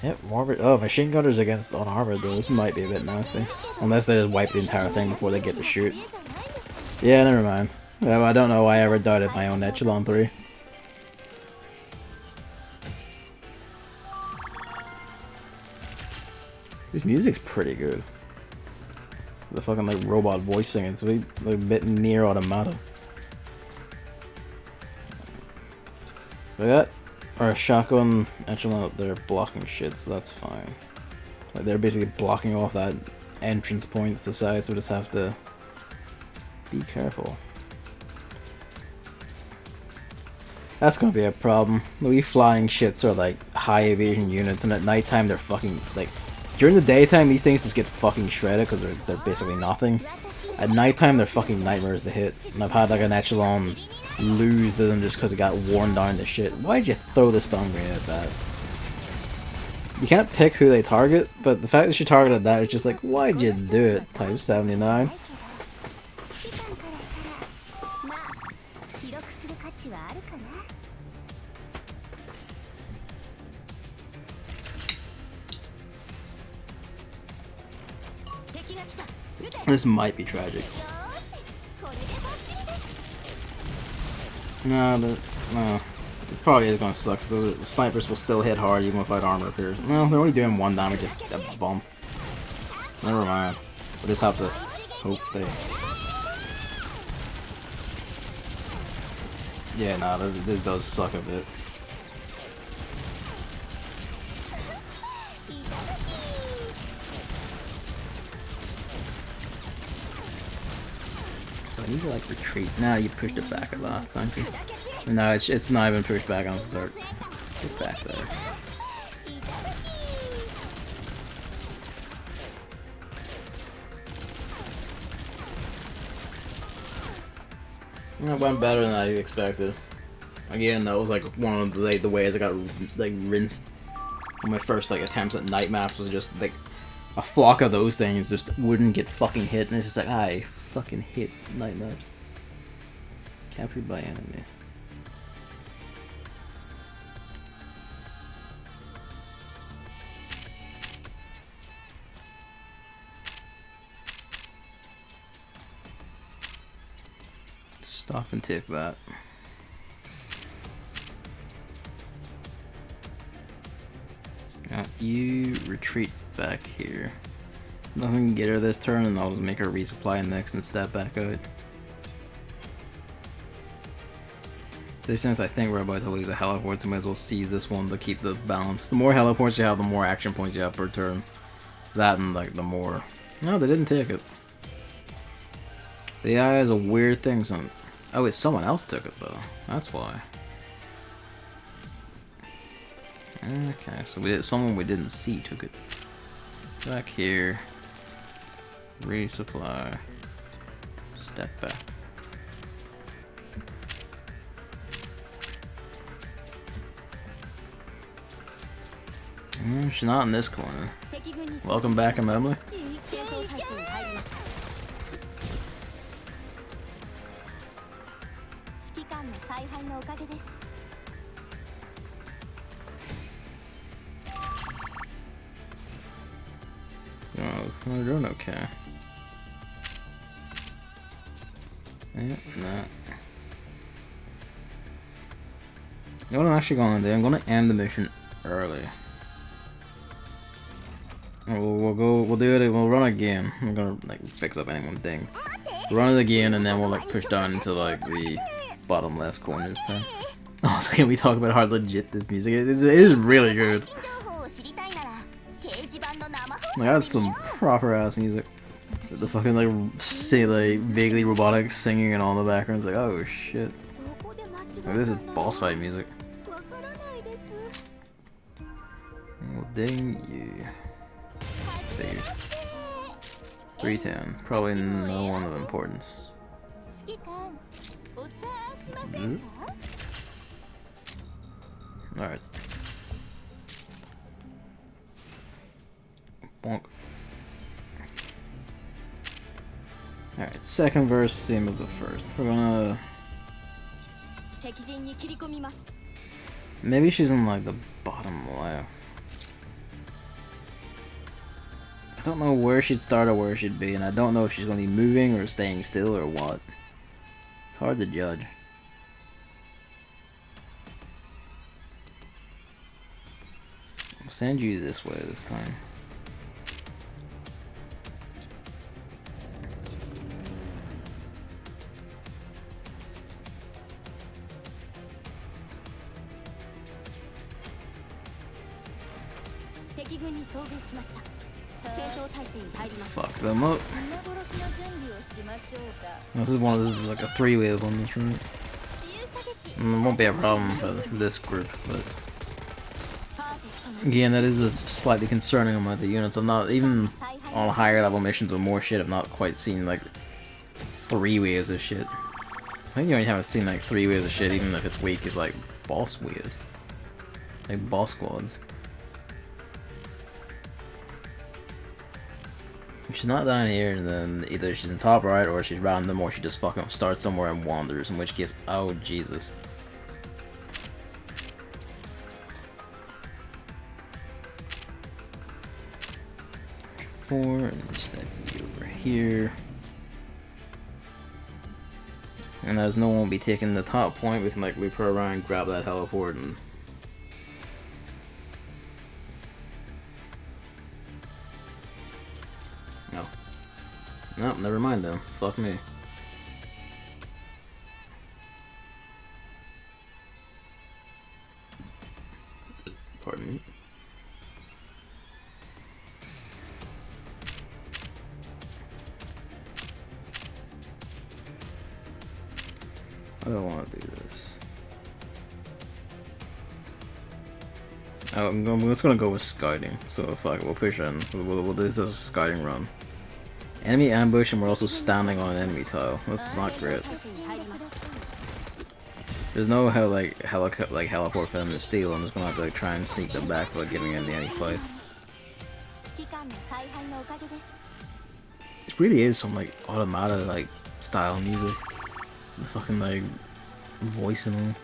A: Yep, armored. Oh, machine gunners against unarmored though. This might be a bit nasty. Unless they just wipe the entire thing before they get to shoot. Yeah, never mind. Well, I don't know why I ever doubted my own echelon 3. This music's pretty good. The fucking like robot voice singing, so like a bit near automata. We got our shotgun echelon up there blocking shit, so that's fine. Like they're basically blocking off that entrance point to the side, so we just have to be careful. That's gonna be a problem. We flying shits are like high evasion units, and at nighttime they're fucking like. During the daytime, these things just get fucking shredded because they're basically nothing. At nighttime, they're fucking nightmares to hit. And I've had like an echelon lose to them just because it got worn down to shit. Why'd you throw the stun grenade at that? You can't pick who they target, but the fact that she targeted that is just like, why'd you do it? Type 79. This might be tragic. No, it probably is gonna suck. The snipers will still hit hard even if that armor appears. Well, they're only doing 1 damage a bump. Never mind. We'll just have to hope they. Yeah, nah, this does suck a bit. I need to like retreat. Now you pushed it back at last time. No, it's not even pushed back on the start. Get back there. It went better than I expected. Again, that was like one of the ways I got like rinsed. My first like attempts at night maps was just like a flock of those things just wouldn't get fucking hit, and it's just like I fucking hit night maps. Captured by enemy. Stop and take that. You retreat back here. Nothing can get her this turn, and I'll just make her resupply next and step back out. Since I think we're about to lose a heliport, so I might as well seize this one to keep the balance. The more heliports you have, the more action points you have per turn. That and like the more. No, they didn't take it. The AI is a weird thing. Oh, wait, someone else took it though. That's why. Okay, so someone we didn't see took it. Back here. Resupply. Step back. She's not in this corner. Welcome back, Emily. Oh, we're doing okay. Yeah, nah. You know what I'm actually going to do? I'm going to end the mission early. We'll do it. We'll run again. I'm gonna like fix up anyone ding. Run it again, and then we'll like push down into like the bottom left corner this time. Also, can we talk about how legit this music is? It is really good. Like, that's some proper ass music. The fucking like vaguely robotic singing and all in the background. It's like, oh shit. Like, this is boss fight music. We'll ding you. 310. Probably no one of importance. Alright. Bonk. Alright, second verse, same as the first. We're gonna... Maybe she's in like the bottom left. I don't know where she'd start or where she'd be, and I don't know if she's going to be moving or staying still or what. It's hard to judge. I'll send you this way this time. Fuck them up. This is like a 3-way one, that's right. It won't be a problem for this group, but again, that is a slightly concerning amount of units. I'm not even on higher level missions with more shit. I've not quite seen like 3 waves of shit. I think you only haven't seen like 3 waves of shit, even if it's weak, is like boss waves, like boss squads. If she's not down here, then either she's in top right or she's random or she just fucking starts somewhere and wanders, in which case, oh Jesus. Four, and just be over here. And as no one will be taking the top point, we can like loop her around, grab that teleport, and no. Nope, never mind then. Fuck me. Pardon me. I don't want to do this. I'm just gonna go with scouting. So fuck it, we'll push in. We'll do this as a scouting run. Enemy ambush, and we're also standing on an enemy tile. That's not great. There's no how like heliport for them to steal. I'm just gonna have to like try and sneak them back without getting into any fights. It really is some like automatic like style music. The fucking like voice and all.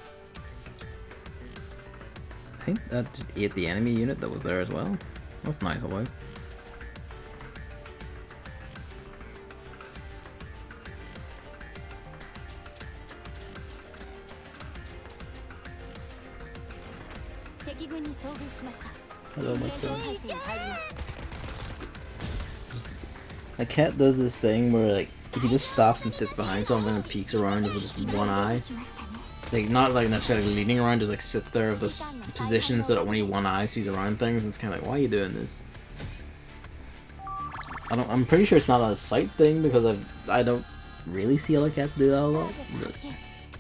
A: I think that just ate the enemy unit that was there as well. That's nice, always. Hello, my son. A cat does this thing where like he just stops and sits behind something and peeks around with just one eye. Like not like necessarily leaning around, just like sits there with this position so that only one eye sees around things, and it's kinda like, why are you doing this? I'm pretty sure it's not a sight thing because I don't really see other cats do that a lot. But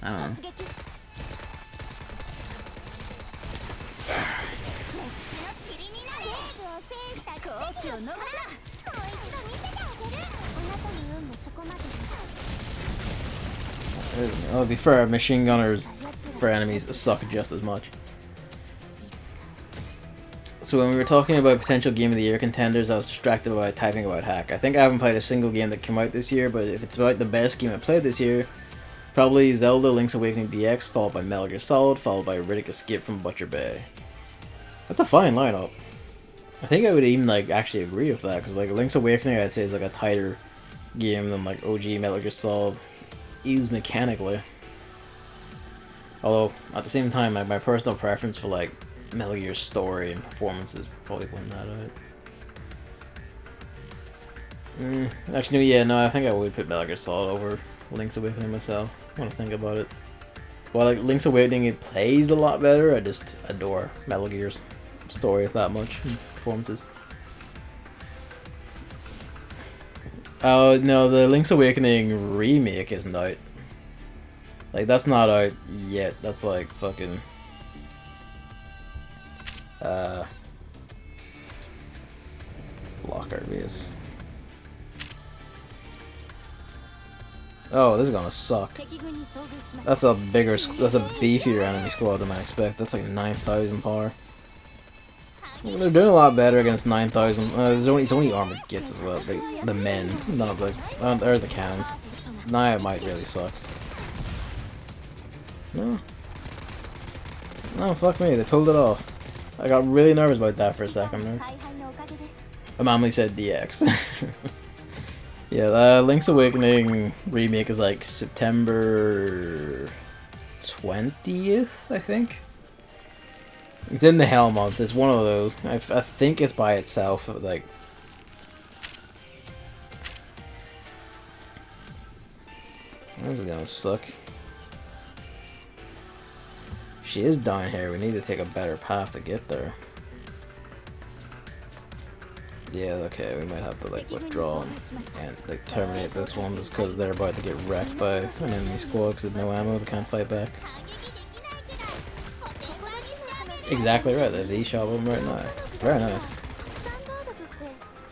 A: I don't know. Oh, to be fair, machine gunners for enemies suck just as much. So when we were talking about potential Game of the Year contenders, I was distracted by typing about Hack. I think I haven't played a single game that came out this year, but if it's about the best game I played this year, probably Zelda Link's Awakening DX, followed by Metal Gear Solid, followed by Riddick Escape from Butcher Bay. That's a fine lineup. I think I would even like actually agree with that, because like Link's Awakening I'd say is like a tighter game than like OG Metal Gear Solid is mechanically. Although at the same time, my personal preference for like Metal Gear story and performances probably win that out. Actually, yeah, no, I think I would put Metal Gear Solid over Link's Awakening myself. I want to think about it. While like Link's Awakening, it plays a lot better. I just adore Metal Gear's story that much and performances. Oh no, the Link's Awakening remake isn't out. Like that's not out yet. That's like fucking block RVs. Oh, this is gonna suck. That's a beefier enemy squad than I expect. That's like 9,000 power. They're doing a lot better against 9,000. It's only armored gits as well. The men, not the or the cannons. Now it might really suck. No, fuck me. They pulled it off. I got really nervous about that for a second there. My mom said DX. Yeah, Link's Awakening remake is like September 20th, I think. It's in the Hell month. It's one of those. I think it's by itself. Like, this is gonna suck. She is down here. We need to take a better path to get there. Yeah, okay. We might have to like withdraw and like terminate this one just because they're about to get wrecked by an enemy squad because of no ammo. They can't fight back. Exactly right, they have the eShop of them right now. Very nice.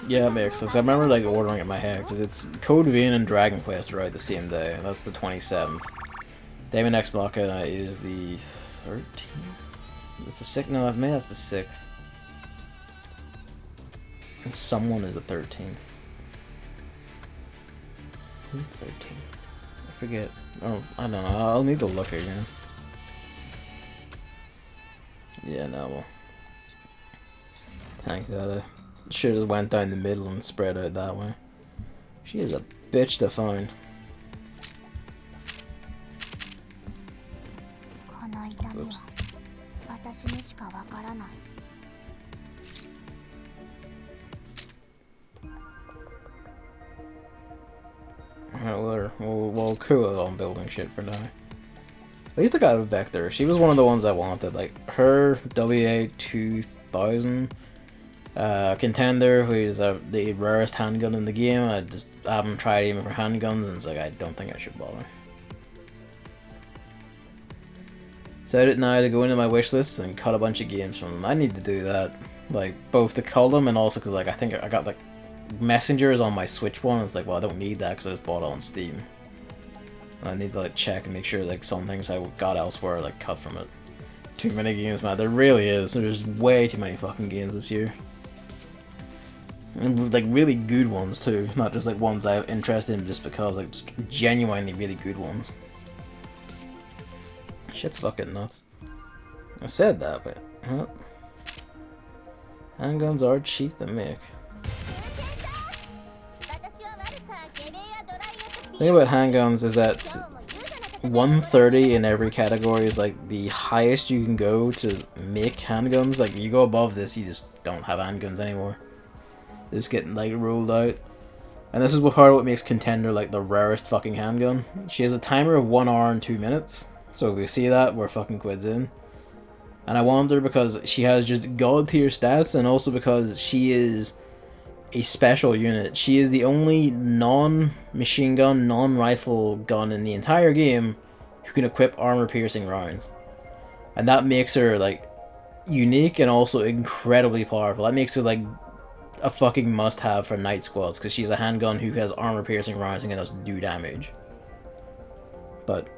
A: Yeah, it makes sense. I remember like ordering it in my head because it's Code Vein and Dragon Quest are out the same day. That's the 27th. Daemon X Machina is the 13th. It's the 6th. No, maybe that's the 6th. And someone is the 13th. Who's 13th? I forget. Oh, I don't know. I'll need to look again. Yeah, no. Well, tank that. Should have went down the middle and spread out that way. She is a bitch to find. Oops. Alright, we'll cool it on building shit for now. At least I got a Vector. She was one of the ones I wanted. Like, her WA 2000 Contender, who is the rarest handgun in the game. I haven't tried aiming for handguns, and it's like, I don't think I should bother. Set it now to go into my wish list and cut a bunch of games from them. I need to do that. Like, both to cull them and also because, like, I think I got, like, messengers on my Switch one. It's like, well, I don't need that because I just bought it on Steam. I need to, like, check and make sure, like, some things I got elsewhere, like, cut from it. Too many games, man. There really is. There's way too many fucking games this year. And, like, really good ones, too. Not just, like, ones I'm interested in just because, like, just genuinely really good ones. Shit's fucking nuts. I said that, but... Huh? Handguns are cheap to make. The thing about handguns is that 130 in every category is like the highest you can go to make handguns. Like, you go above this, you just don't have handguns anymore. They're just getting like ruled out. And this is part of what makes Contender like the rarest fucking handgun. She has a timer of 1 hour and 2 minutes. So if we see that, we're fucking quids in. And I want her because she has just god tier stats, and also because she is a special unit. She is the only non-machine gun, non-rifle gun in the entire game who can equip armor-piercing rounds. And that makes her, like, unique and also incredibly powerful. That makes her, like, a fucking must-have for night squads, because she's a handgun who has armor-piercing rounds and can just do damage. But,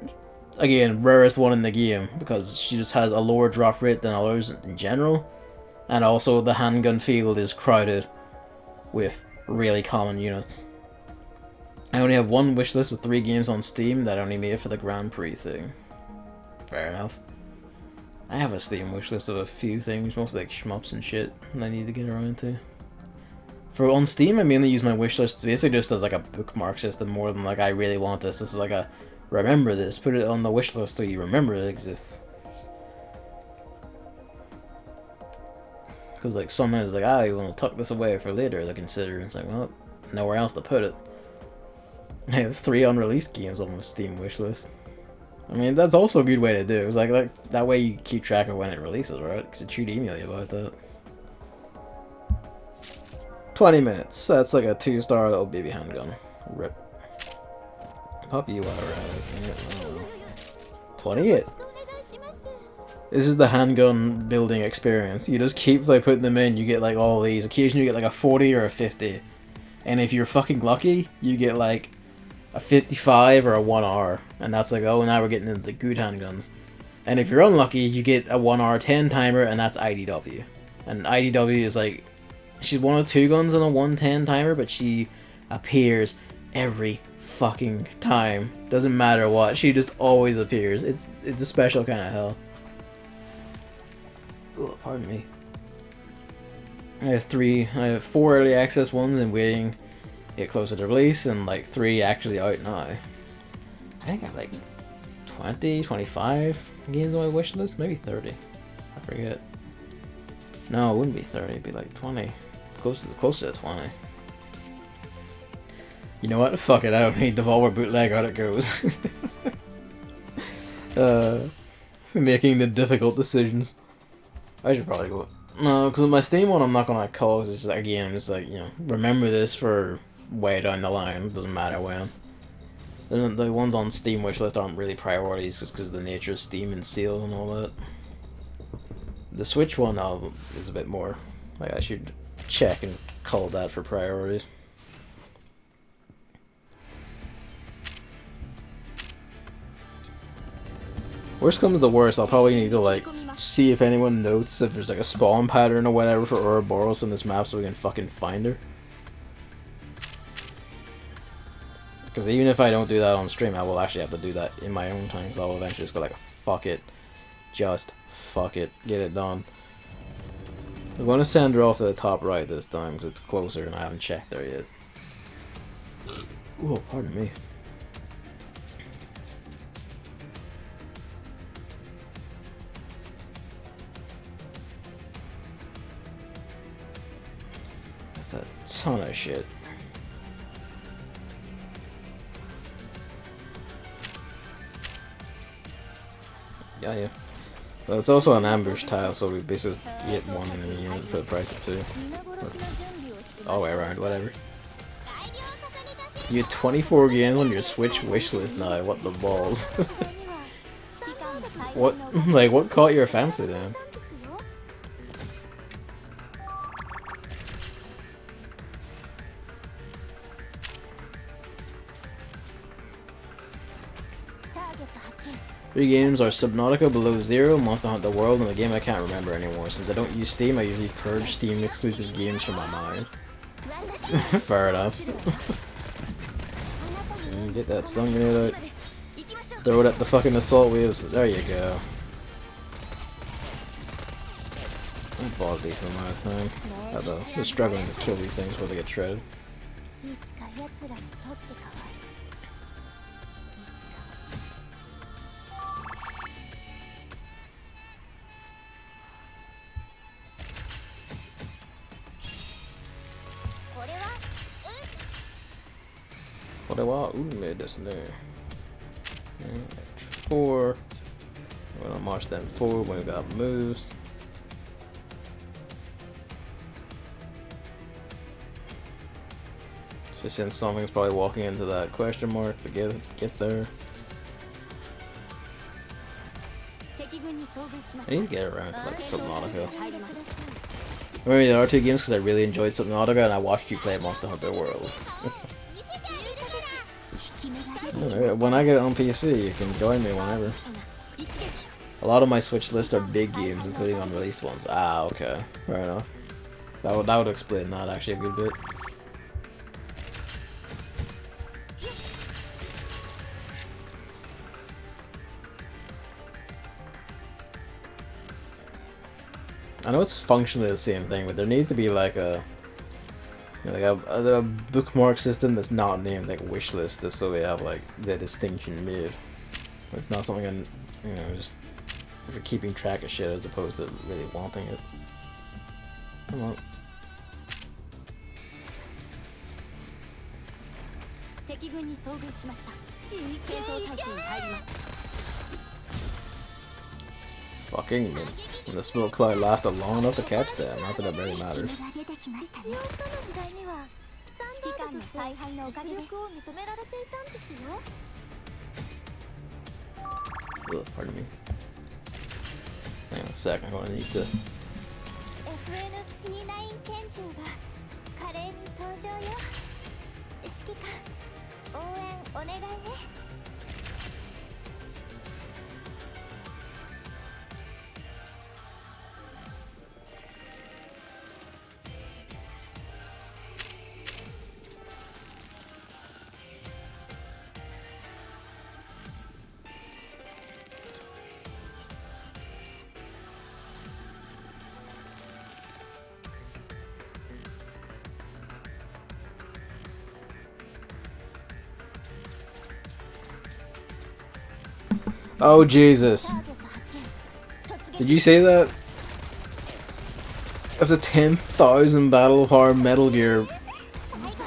A: again, rarest one in the game, because she just has a lower drop rate than others in general, and also the handgun field is crowded with really common units. I only have one wishlist with 3 games on Steam that I only made for the Grand Prix thing. Fair enough. I have a Steam wishlist of a few things, mostly like shmups and shit, that I need to get around to. For on Steam, I mainly use my wishlist basically just as like a bookmark system more than like I really want this. This is like a remember this, put it on the wishlist so you remember it exists. Because, like, sometimes, like, you want to tuck this away for later to consider, and it's like, well, nowhere else to put it. I have 3 unreleased games on my Steam wishlist. I mean, that's also a good way to do it. It's like that way you keep track of when it releases, right? Because it should email you about that. 20 minutes. That's like a 2-star little baby handgun. Rip. Puppy, you are right. 28. This is the handgun building experience. You just keep like putting them in, you get like all these. Occasionally you get like a 40 or a 50. And if you're fucking lucky, you get like a 55 or a 1R. And that's like, oh, now we're getting into the good handguns. And if you're unlucky, you get a 1R 10 timer, and that's IDW. And IDW is like, she's one of 2 guns on a 110 timer, but she appears every fucking time. Doesn't matter what, she just always appears. It's a special kind of hell. Oh, pardon me. I have 4 early access ones and waiting to get closer to release, and like 3 actually out now. I think I have like 20, 25 games on my wish list, maybe 30. I forget. No, it wouldn't be 30, it'd be like 20. Close to 20. You know what? Fuck it, I don't need Devolver bootleg, out it goes. Making the difficult decisions. I should probably go. No, because with my Steam one, I'm not gonna call. Cause it's just, again, I'm just like, you know, remember this for way down the line. It doesn't matter when. The ones on Steam wishlist aren't really priorities, just because of the nature of Steam and sale and all that. The Switch one is a bit more. Like, I should check and call that for priorities. Worst comes to worst, I'll probably need to like see if anyone notes if there's like a spawn pattern or whatever for Ouroboros in this map so we can fucking find her. Because even if I don't do that on stream, I will actually have to do that in my own time. Because I will eventually just go like, fuck it. Just fuck it. Get it done. I'm going to send her off to the top right this time because it's closer and I haven't checked there yet. Oh, pardon me. That's a ton of shit. Yeah. Well, it's also an ambush tile, so we basically get one in a unit for the price of two. Or all the way around, whatever. You had 24 games on your Switch wishlist now, what the balls. what caught your fancy then? Three games are Subnautica, Below Zero, Monster Hunter World, and a game I can't remember anymore. Since I don't use Steam, I usually purge Steam exclusive games from my mind. Fair enough. Get that stun grenade out. Throw it at the fucking assault waves. There you go. That bought a decent amount of time. Although, we're struggling to kill these things before they get shredded. What do I want? Ooh, made this in there. 4. We're gonna march them forward when we got moves. So since something's probably walking into that question mark to get there. I need to get around to like Subnautica. Maybe there are two games because I really enjoyed Subnautica and I watched you play Monster Hunter World. When I get it on PC, you can join me whenever. A lot of my Switch lists are big games, including unreleased ones. Ah, okay. Fair enough. That would explain that actually a good bit. I know it's functionally the same thing, but there needs to be like a bookmark system that's not named like wishlist, just so we have like the distinction made. It's not something I'm, just for keeping track of shit as opposed to really wanting it. Come on. Fucking mince. And the smoke cloud lasted long enough to catch them, not that it really matters. Ugh, pardon me. Hang on a sec, I'm gonna need to... Oh Jesus! Did you say that? That's a 10,000 battle power Metal Gear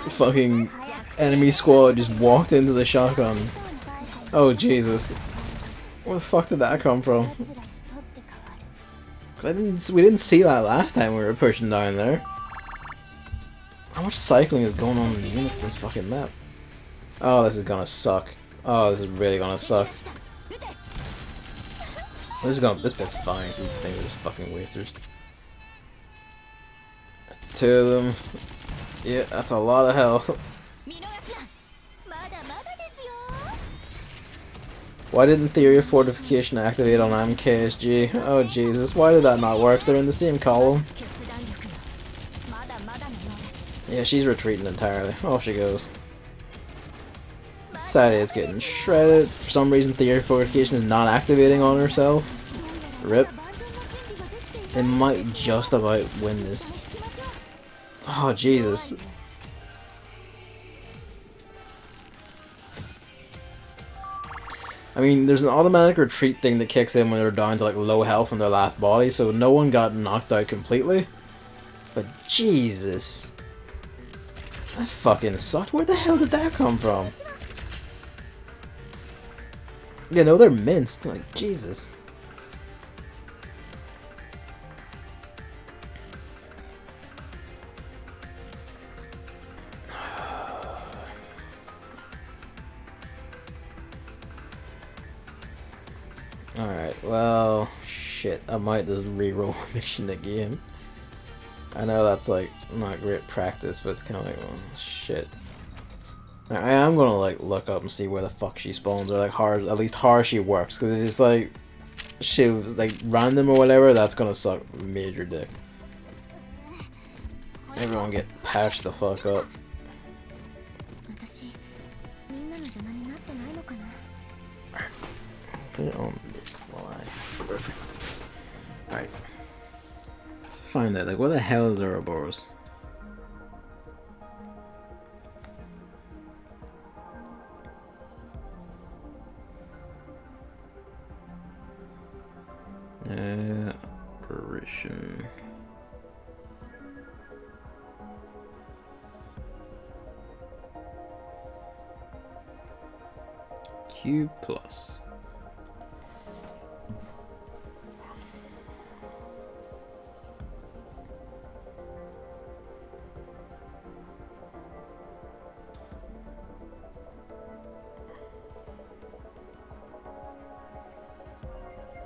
A: fucking enemy squad just walked into the shotgun. Oh Jesus! Where the fuck did that come from? We didn't see that last time we were pushing down there. How much cycling is going on in the units in this fucking map? Oh, this is gonna suck. Oh, this is really gonna suck. This bit's fine, these things are just fucking wasters. 2 of them. Yeah, that's a lot of health. Why didn't Theory of Fortification activate on MKSG? Oh Jesus, why did that not work? They're in the same column. Yeah, she's retreating entirely. Off she goes. Sadie is getting shredded. For some reason, theory fortification is not activating on herself. Rip. It might just about win this. Oh, Jesus. I mean, there's an automatic retreat thing that kicks in when they're down to like low health in their last body, so no one got knocked out completely. But Jesus. That fucking sucked. Where the hell did that come from? You know, they're minced. Like, Jesus. Alright, well, shit. I might just re-roll a mission again. I know that's like not great practice, but it's kind of like, well, shit. I am gonna like look up and see where the fuck she spawns, or like how, at least how she works, because if it's like she was like random or whatever, that's gonna suck major dick. Everyone get patched the fuck up. Put it on this line. Alright. Let's find out, like, what the hell is Ouroboros? Apparition. Q plus.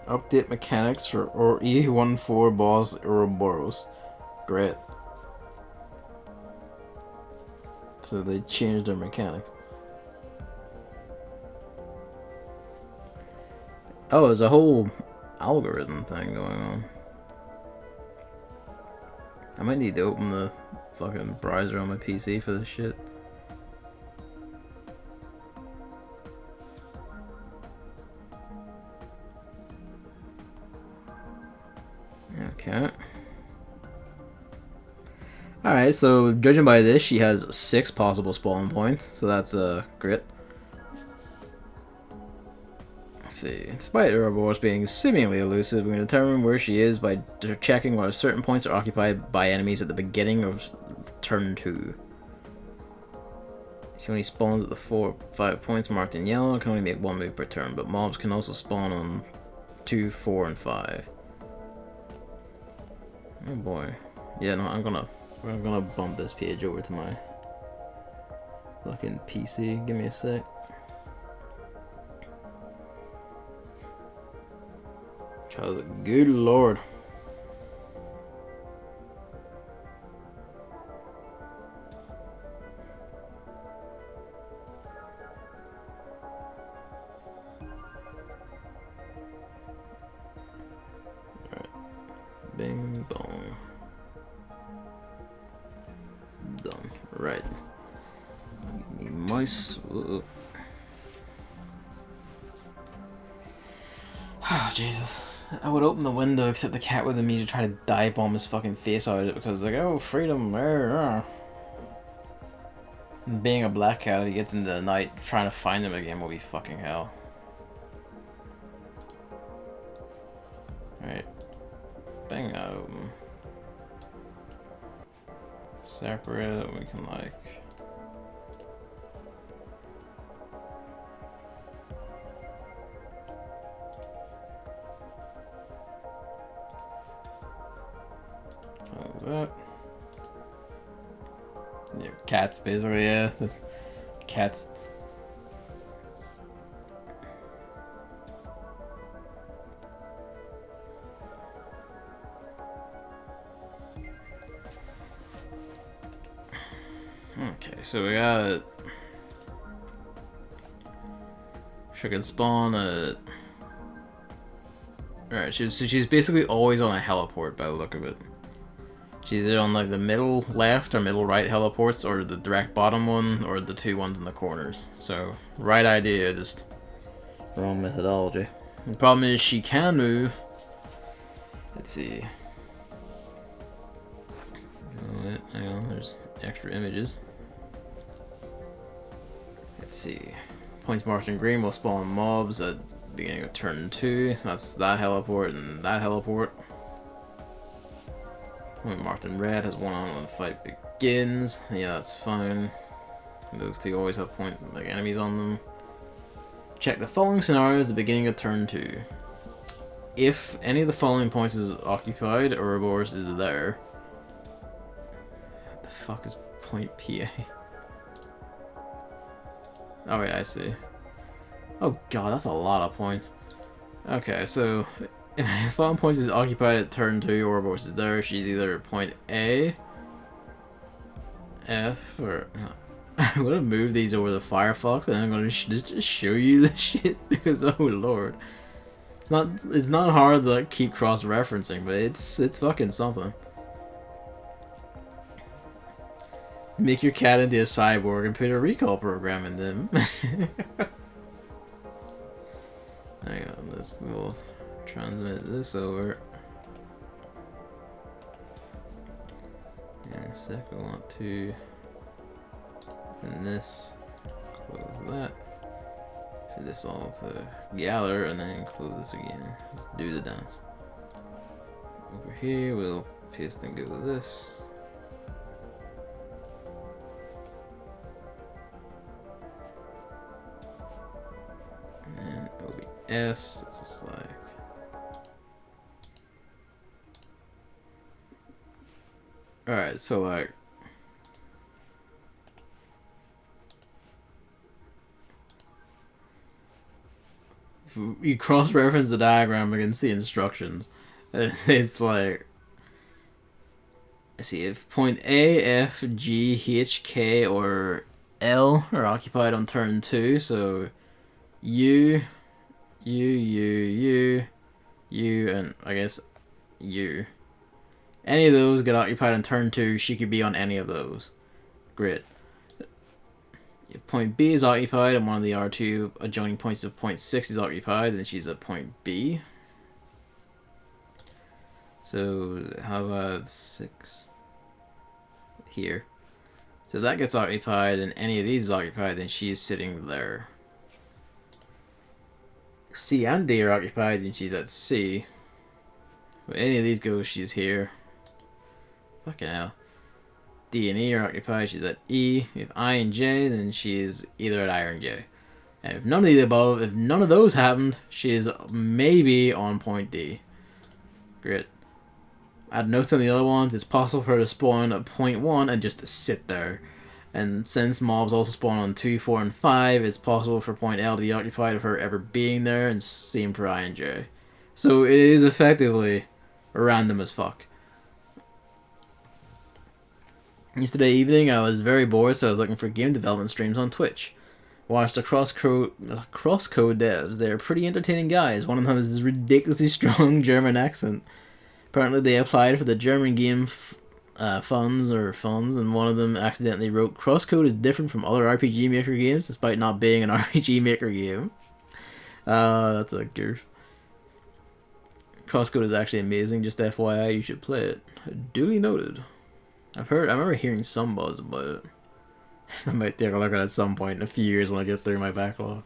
A: Update mechanics for E14 boss Ouroboros. Great. So they changed their mechanics. Oh, there's a whole algorithm thing going on. I might need to open the fucking browser on my PC for this shit. Okay. Alright, so judging by this, she has 6 possible spawn points, so that's great. Let's see. Despite Ouroboros being seemingly elusive, we can determine where she is by checking whether certain points are occupied by enemies at the beginning of turn 2. She only spawns at the 5 points marked in yellow and can only make 1 move per turn, but mobs can also spawn on 2, 4, and 5. Oh boy. Yeah, no, I'm gonna bump this page over to my fucking PC. Give me a sec. Cause good lord. Alright. Bing bong. Done. Right. Give me mice. Oh, Jesus. I would open the window except the cat would immediately try to dive bomb his fucking face out of it because like, oh, freedom. And being a black cat, if he gets into the night, trying to find him again will be fucking hell. Alright. Bang that open. Separate it, we can like... That. Yeah, cats basically, yeah. Just cats. Okay, so we got... She can spawn a... Alright, she's basically always on a heliport by the look of it. She's either on like the middle left or middle right heliports, or the direct bottom one, or the two ones in the corners. So, right idea, just wrong methodology. The problem is she can move. Let's see. Oh, wait, hang on, there's extra images. Let's see. Points marked in green will spawn mobs at the beginning of turn 2. So that's that heliport and that heliport. Point marked in red has one on when the fight begins. Yeah, that's fine. Those two always have enemies on them. Check the following scenarios at the beginning of turn 2. If any of the following points is occupied, Ouroboros is there. What the fuck is point PA? Oh wait, I see. Oh god, that's a lot of points. Okay, so if the following points is occupied at turn 2, Ouroboros is there. She's either point A, F, or... I'm gonna move these over the Firefox and I'm gonna just show you the shit because oh lord. It's not hard to like, keep cross-referencing, but it's fucking something. Make your cat into a cyborg and put a recall program in them. Hang on, we'll transmit this over. In a sec, I want to open this, close that, for this all to gather, and then close this again. Let's do the dance. Over here, we'll paste and go with this. And OBS, it's just like... Alright, so like... If you cross-reference the diagram against the instructions, it's like... Let's see, if point A, F, G, H, K, or L are occupied on turn 2, so... U, and I guess U. Any of those get occupied on turn 2, she could be on any of those. Great. If point B is occupied and one of the R2 adjoining points of point 6 is occupied, then she's at point B. So how about 6 here? So if that gets occupied and any of these is occupied, then she's sitting there. C and D are occupied, and she's at C. If any of these go, she's here. Fucking hell. D and E are occupied, she's at E. If I and J, then she's either at I or J. And if none of the above, if none of those happened, she's maybe on point D. Great. Add notes on the other ones, it's possible for her to spawn at point 1 and just to sit there. And since mobs also spawn on 2, 4, and 5, it's possible for point L to be occupied of her ever being there, and same for I and J. So it is effectively random as fuck. Yesterday evening I was very bored, so I was looking for game development streams on Twitch. Watched the crosscode devs. They're pretty entertaining guys. One of them has this ridiculously strong German accent. Apparently they applied for the German game funds, and one of them accidentally wrote, "Crosscode is different from other RPG Maker games, despite not being an RPG Maker game." That's a goof. Crosscode is actually amazing, just FYI, you should play it. Duly noted. I remember hearing some buzz about it. I might take a look at it at some point in a few years when I get through my backlog.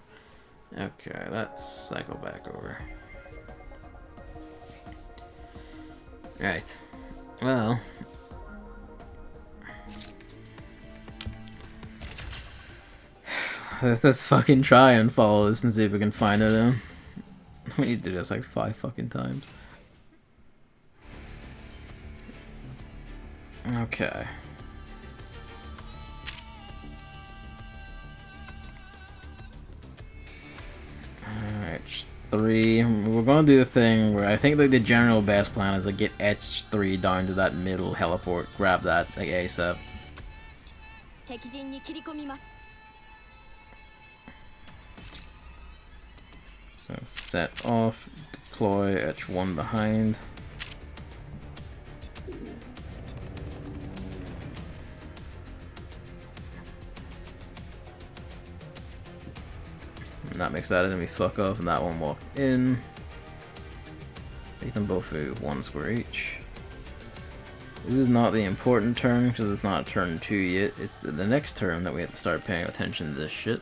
A: Okay, let's cycle back over. Right. Well... let's just fucking try and follow this and see if we can find her then. We need to do this like 5 fucking times. Okay. Alright, 3. We're gonna do the thing where I think like the general best plan is to get H3 down to that middle heliport, grab that like ASAP. So set off, deploy H1 behind. And that makes that enemy fuck off, and that one walk in. Make them both do 1 square each. This is not the important turn, because it's not turn 2 yet. It's the next turn that we have to start paying attention to this shit.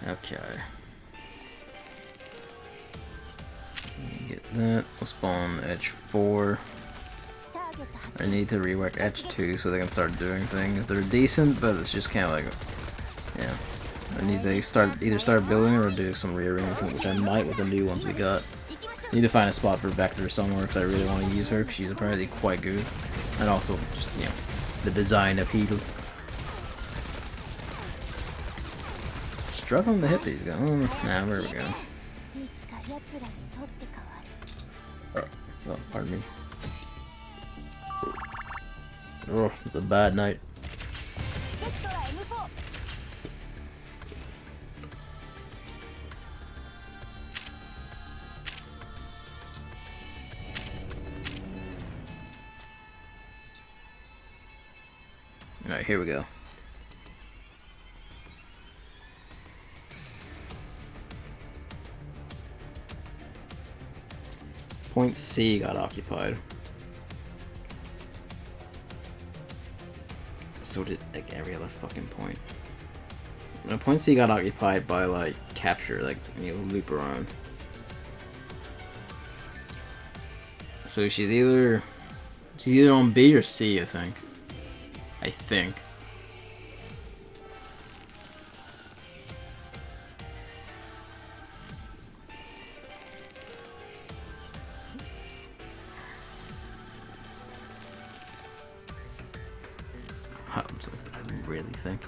A: Okay. Get that. We'll spawn edge 4. I need to rework edge 2 so they can start doing things. They're decent, but it's just kind of like, yeah. I need to either start building or do some rearranging, which I might with the new ones we got. Need to find a spot for Vector somewhere because I really want to use her because she's apparently quite good. And also, just, you know, the design appeals. Struggling to hit these guys. Nah, where we go? Oh, pardon me. Oh, it's a bad night. Alright, here we go. Point C got occupied. So did like every other fucking point. Point C got occupied by like capture, like, you know, loop around. So she's either on B or C, I think. I think. I really think.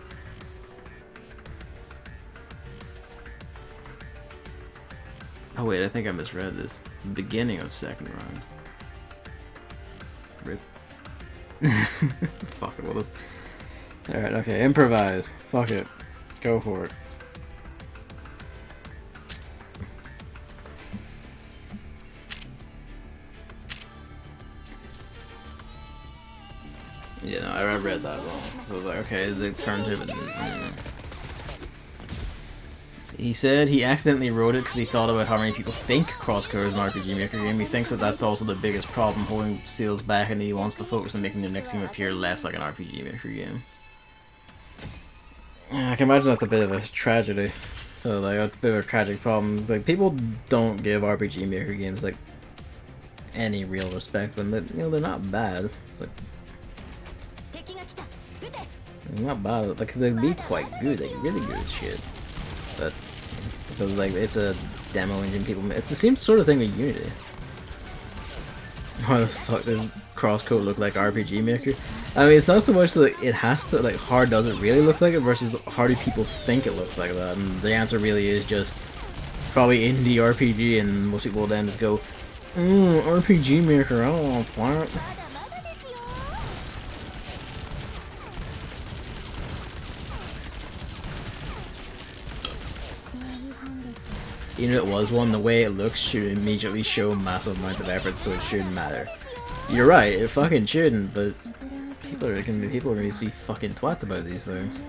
A: Oh wait, I think I misread this. Beginning of second round. Rip. Fuck it, we'll just... Alright, okay, improvise. Fuck it. Go for it. Yeah, no, I read that wrong. So I was like, okay, they turned him and... He said he accidentally wrote it because he thought about how many people think crosscode is an RPG Maker game. He thinks that that's also the biggest problem holding sales back, and he wants to focus on making the next game appear less like an RPG Maker game. I can imagine that's a bit of a tragedy. So like, that's a bit of a tragic problem. Like, people don't give RPG Maker games like any real respect when they, you know, they're not bad. It's like, they're not bad. Like, they'd be quite good, like really good shit. But because like it's a demo engine, people it's the same sort of thing with Unity. Why the fuck does crosscode look like RPG Maker? I mean, it's not so much that it has to, like, how does it really look like it versus how do people think it looks like that, and the answer really is just probably indie RPG, and most people then just go, RPG Maker, I don't want to play it. Even if it was one, the way it looks should immediately show massive amount of effort, so it shouldn't matter. You're right, it fucking shouldn't, but people are gonna be fucking twats about these things.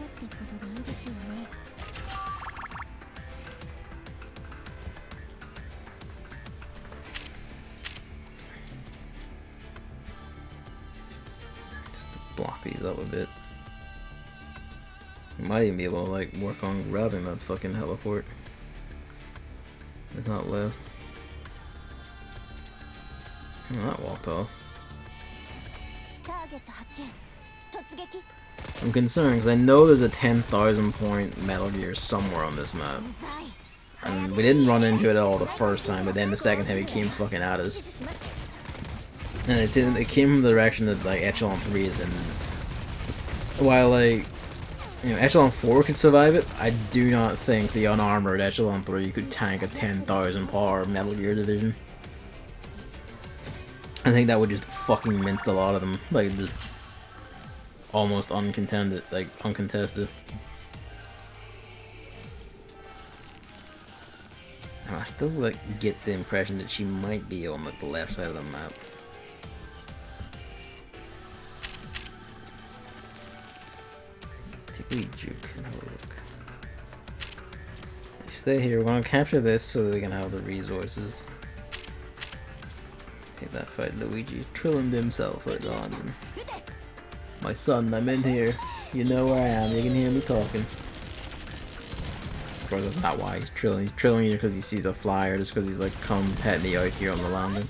A: Just to block these up a bit. You might even be able to like work on grabbing that fucking heliport. It's not left. Oh, that walked off. I'm concerned because I know there's a 10,000 point Metal Gear somewhere on this map. And we didn't run into it at all the first time, but then the second time it came fucking at us. And it came from the direction that like Echelon 3 is in. While like, you know, Echelon 4 could survive it, I do not think the unarmored Echelon 3 could tank a 10,000 power Metal Gear division. I think that would just fucking mince a lot of them, like just almost uncontested, like uncontested. And I still like get the impression that she might be on like the left side of the map. We juke and have a look. Stay here. We're gonna capture this so that we can have the resources. Take that fight, Luigi. Trilling himself right on. My son, I'm in here. You know where I am. You can hear me talking. Of course, that's not why he's trilling. He's trilling here because he sees a flyer, just because he's like, come pet me out here on the landing.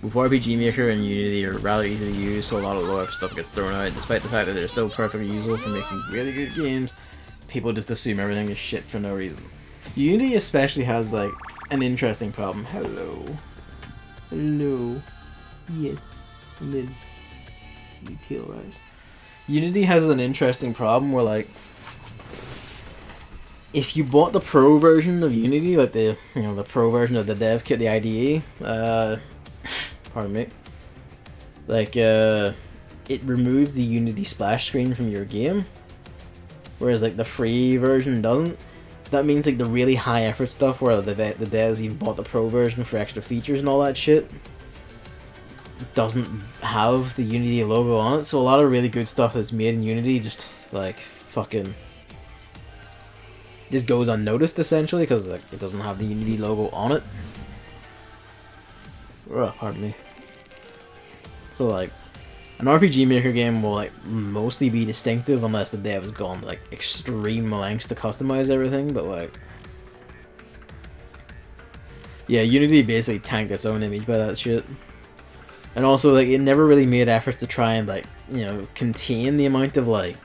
A: With RPG Maker and Unity are rather easy to use, so a lot of low stuff gets thrown out. Despite the fact that they're still perfectly usable for making really good games, people just assume everything is shit for no reason. Unity especially has like an interesting problem. Hello. Hello. Yes. I'm in. Retail rise. Unity has an interesting problem where like if you bought the pro version of Unity, like the the pro version of the dev kit, the IDE, pardon me, like it removes the Unity splash screen from your game, whereas like the free version doesn't. That means like the really high effort stuff where the devs even bought the pro version for extra features and all that shit doesn't have the Unity logo on it, so a lot of really good stuff that's made in Unity just like fucking just goes unnoticed essentially because like it doesn't have the Unity logo on it. Oh, pardon me. So like an RPG Maker game will like mostly be distinctive unless the dev has gone like extreme lengths to customize everything, but like yeah, Unity basically tanked its own image by that shit. And also like it never really made efforts to try and like, contain the amount of like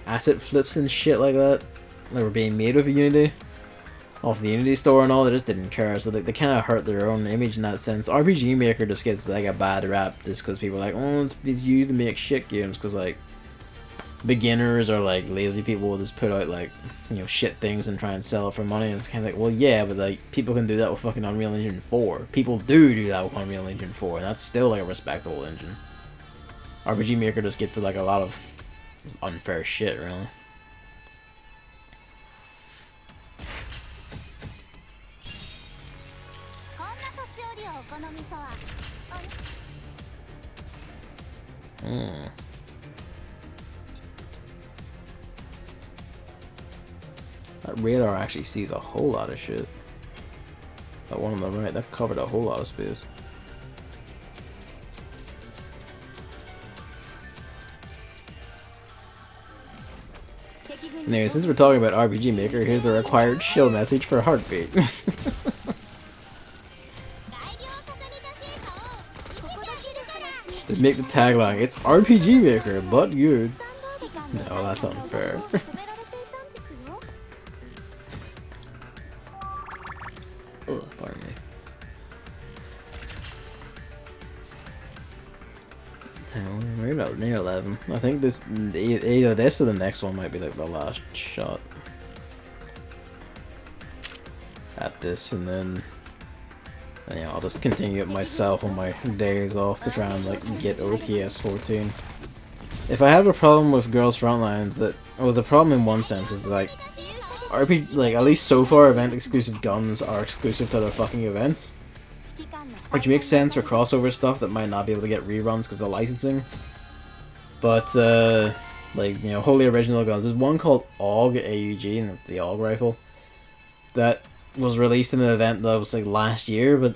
A: asset flips and shit like that were being made with Unity off the Unity store and all. They just didn't care, so they kind of hurt their own image in that sense. RPG Maker just gets like a bad rap just because people are like, oh, it's used to make shit games, because like beginners or like lazy people will just put out like shit things and try and sell it for money, and it's kind of like, well yeah, but like people can do that with fucking Unreal Engine 4. People do that with Unreal Engine 4, and that's still like a respectable engine. RPG Maker just gets like a lot of unfair shit, really. That radar actually sees a whole lot of shit. That one on the right, that covered a whole lot of space. Anyway, since we're talking about RPG Maker, here's the required shill message for Heartbeat. Just make the tagline, it's RPG Maker, but good. No, that's unfair. Ugh, pardon me. We're about near 11. I think either this or the next one might be like the last shot at this, and then I'll just continue it myself on my days off to try and like get OTS 14. If I have a problem with Girls Frontline, that the problem in one sense is like at least so far event exclusive guns are exclusive to their fucking events, which makes sense for crossover stuff that might not be able to get reruns because of licensing. But wholly original guns, there's one called AUG AUG, and the AUG rifle that was released in an event that was like last year, but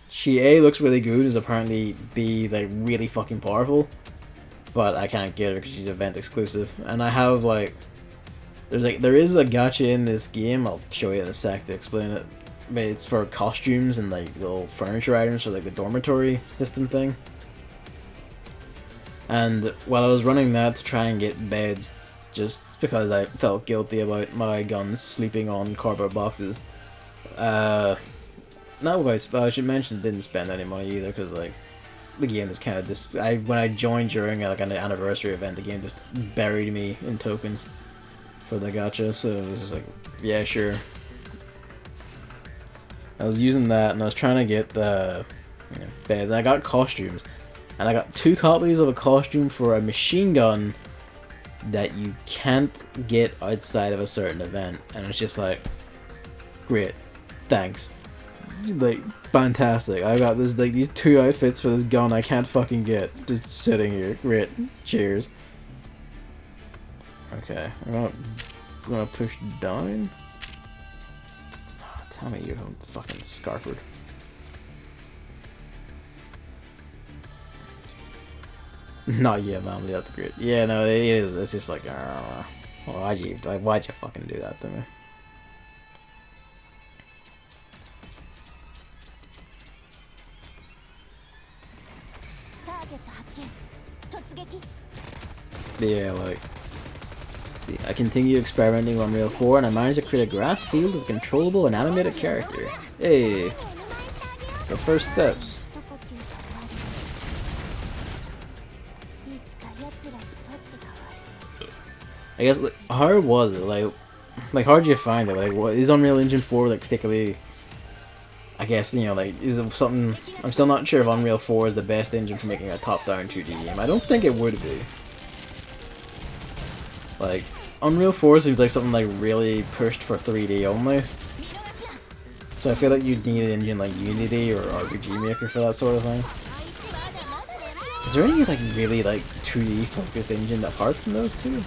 A: she A looks really good, is apparently B like really fucking powerful, but I can't get her because she's event exclusive. And I have like there is a gacha in this game, I'll show you in a sec to explain it, but it's for costumes and like little furniture items for like the dormitory system thing. And while I was running that to try and get beds, just because I felt guilty about my guns sleeping on cardboard boxes, I should mention, didn't spend any money either, because like the game is kind of just when I joined during like an anniversary event, the game just buried me in tokens for the gacha, so it was just like, yeah, sure. I was using that and I was trying to get the beds. I got costumes, and I got 2 copies of a costume for a machine gun that you can't get outside of a certain event, and it's just like, great, thanks, like fantastic. I got this like these 2 outfits for this gun I can't fucking get, just sitting here. Great, cheers. Okay, I'm gonna push down. Oh, tell me you're fucking scarpered. Not yet, man. That's great. Yeah, no, it is. It's just like, why'd you fucking do that to me? Yeah, like, see, I continue experimenting on Unreal 4 and I managed to create a grass field of controllable and animated character. Hey, the first steps. I guess, like, how hard was it? Like how did you find it? Like, what is Unreal Engine 4 like particularly? I guess, you know, like, is it something? I'm still not sure if Unreal 4 is the best engine for making a top-down 2D game. I don't think it would be. Like, Unreal 4 seems like something like really pushed for 3D only. So I feel like you'd need an engine like Unity or RPG Maker for that sort of thing. Is there any like really like 2D focused engine apart from those two?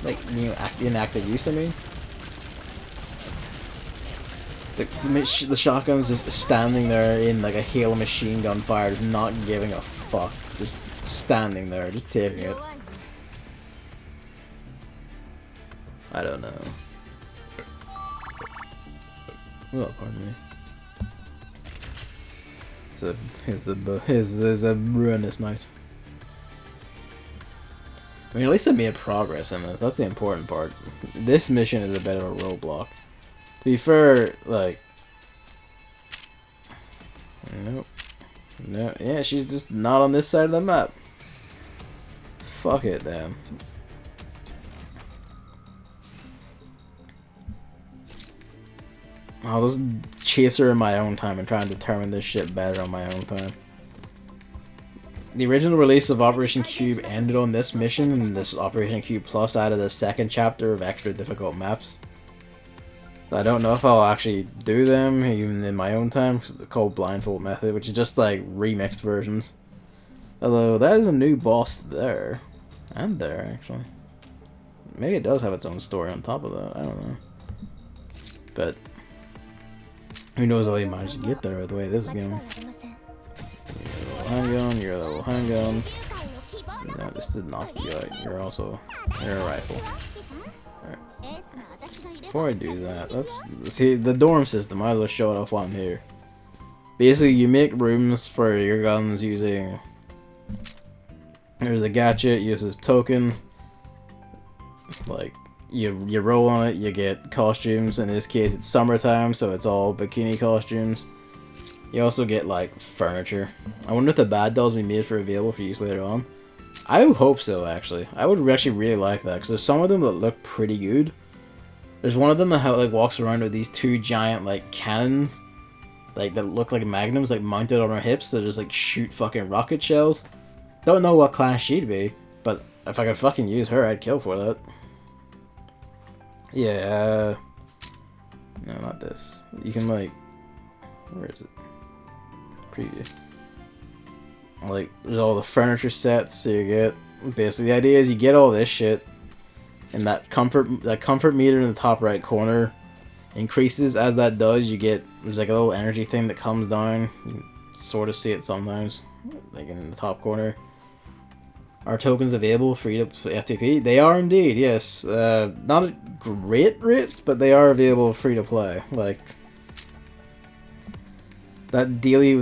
A: Like, you know, in active use, I mean. The shotgun's just standing there in like a hail of machine gun fire, just not giving a fuck. Just standing there, just taking it. I don't know. Oh, pardon me. It's a ruinous night. I mean, at least I made progress in this. That's the important part. This mission is a bit of a roadblock. To be fair, like... Nope. No, yeah, she's just not on this side of the map. Fuck it, then. I'll just chase her in my own time and try and determine this shit better on my own time. The original release of Operation Cube ended on this mission, and this Operation Cube Plus added a second chapter of extra difficult maps. I don't know if I'll actually do them even in my own time, because they're called Blindfold Method, which is just like remixed versions. Although that is a new boss there, and there actually. Maybe it does have its own story on top of that. I don't know, but who knows how they managed to get there the way this is going. Handgun, you're a little handgun. No, this did knock you out. You're a rifle. Alright. Before I do that, let's see the dorm system. I might as well show it off while I'm here. Basically, you make rooms for your guns using. There's a gadget, uses tokens. Like, you roll on it, you get costumes. In this case, it's summertime, so it's all bikini costumes. You also get, like, furniture. I wonder if the bad dolls will be made for available for use later on. I would hope so, actually. I would actually really like that, because there's some of them that look pretty good. There's one of them that like walks around with these two giant, like, cannons. Like, that look like magnums, like, mounted on her hips. That just, like, shoot fucking rocket shells. Don't know what class she'd be, but if I could fucking use her, I'd kill for that. Yeah, no, not this. You can, like... Where is it? Preview. Like, there's all the furniture sets, so you get... Basically, the idea is you get all this shit, and that comfort meter in the top right corner increases. As that does, you get... There's like a little energy thing that comes down. You can sort of see it sometimes, like in the top corner. Are tokens available free to FTP? They are indeed, yes. Not at great rates, but they are available free to play. Like... That daily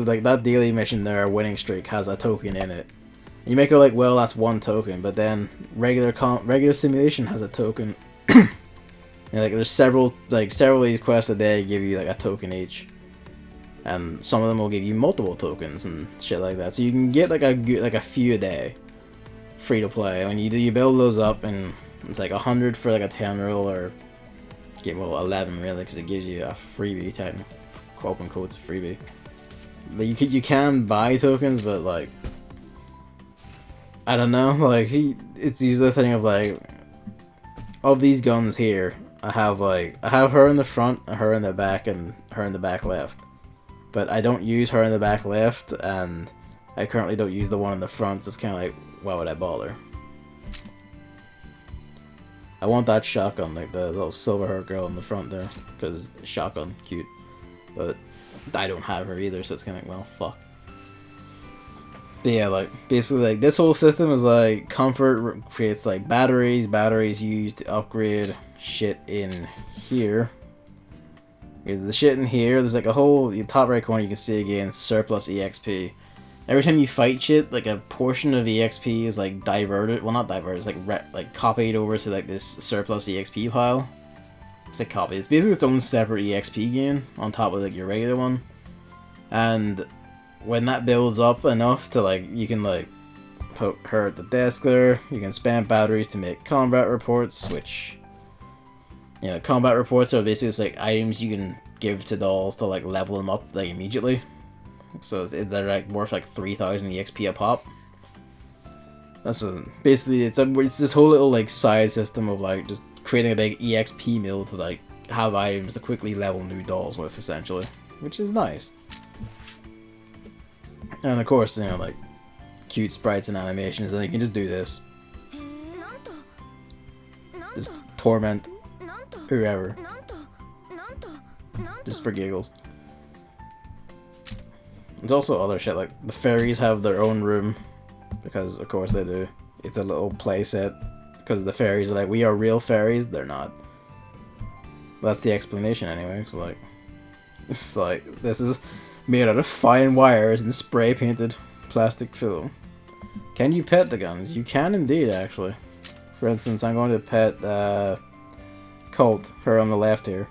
A: mission there, Winning Streak, has a token in it. You may go like, well, that's one token, but then regular simulation has a token. And like, there's several of these quests a day give you like a token each, and some of them will give you multiple tokens and shit like that. So you can get like a few a day, free to play. When you build those up, and it's like 100 for like a 10 roll, or get 11 really, because it gives you a freebie technically. Open code's a freebie. But you can buy tokens, but like, I don't know, like it's usually the thing of like, of these guns here, I have her in the front, her in the back, and her in the back left. But I don't use her in the back left, and I currently don't use the one in the front, so it's kinda like, why would I bother? I want that shotgun, like the little silver haired girl in the front there, because shotgun, cute. But I don't have her either, so it's kind of like, well, fuck. But yeah, like, basically, like, this whole system is like, comfort creates like batteries used to upgrade shit in here. Here's the shit in here, there's like a whole, the top right corner you can see again, surplus EXP. Every time you fight shit, like a portion of EXP is like diverted, well not diverted, it's like copied over to like this surplus EXP pile. It's like copy, it's basically its own separate EXP gain on top of like your regular one. And when that builds up enough to like, you can like put her at the desk there, you can spam batteries to make combat reports, which, you know, combat reports are basically just like items you can give to dolls to like level them up like immediately. So they're like worth like 3,000 EXP a pop. That's basically it's this whole little like side system of like just creating a big EXP mill to like have items to quickly level new dolls with, essentially, which is nice. And of course, you know, like cute sprites and animations, and you can just do this. Just torment whoever, just for giggles. There's also other shit, like the fairies have their own room, because of course they do. It's a little playset, because the fairies are like, we are real fairies, they're not. That's the explanation anyway, so like, this is made out of fine wires and spray painted plastic film. Can you pet the guns? You can indeed, actually. For instance, I'm going to pet Colt, her on the left here.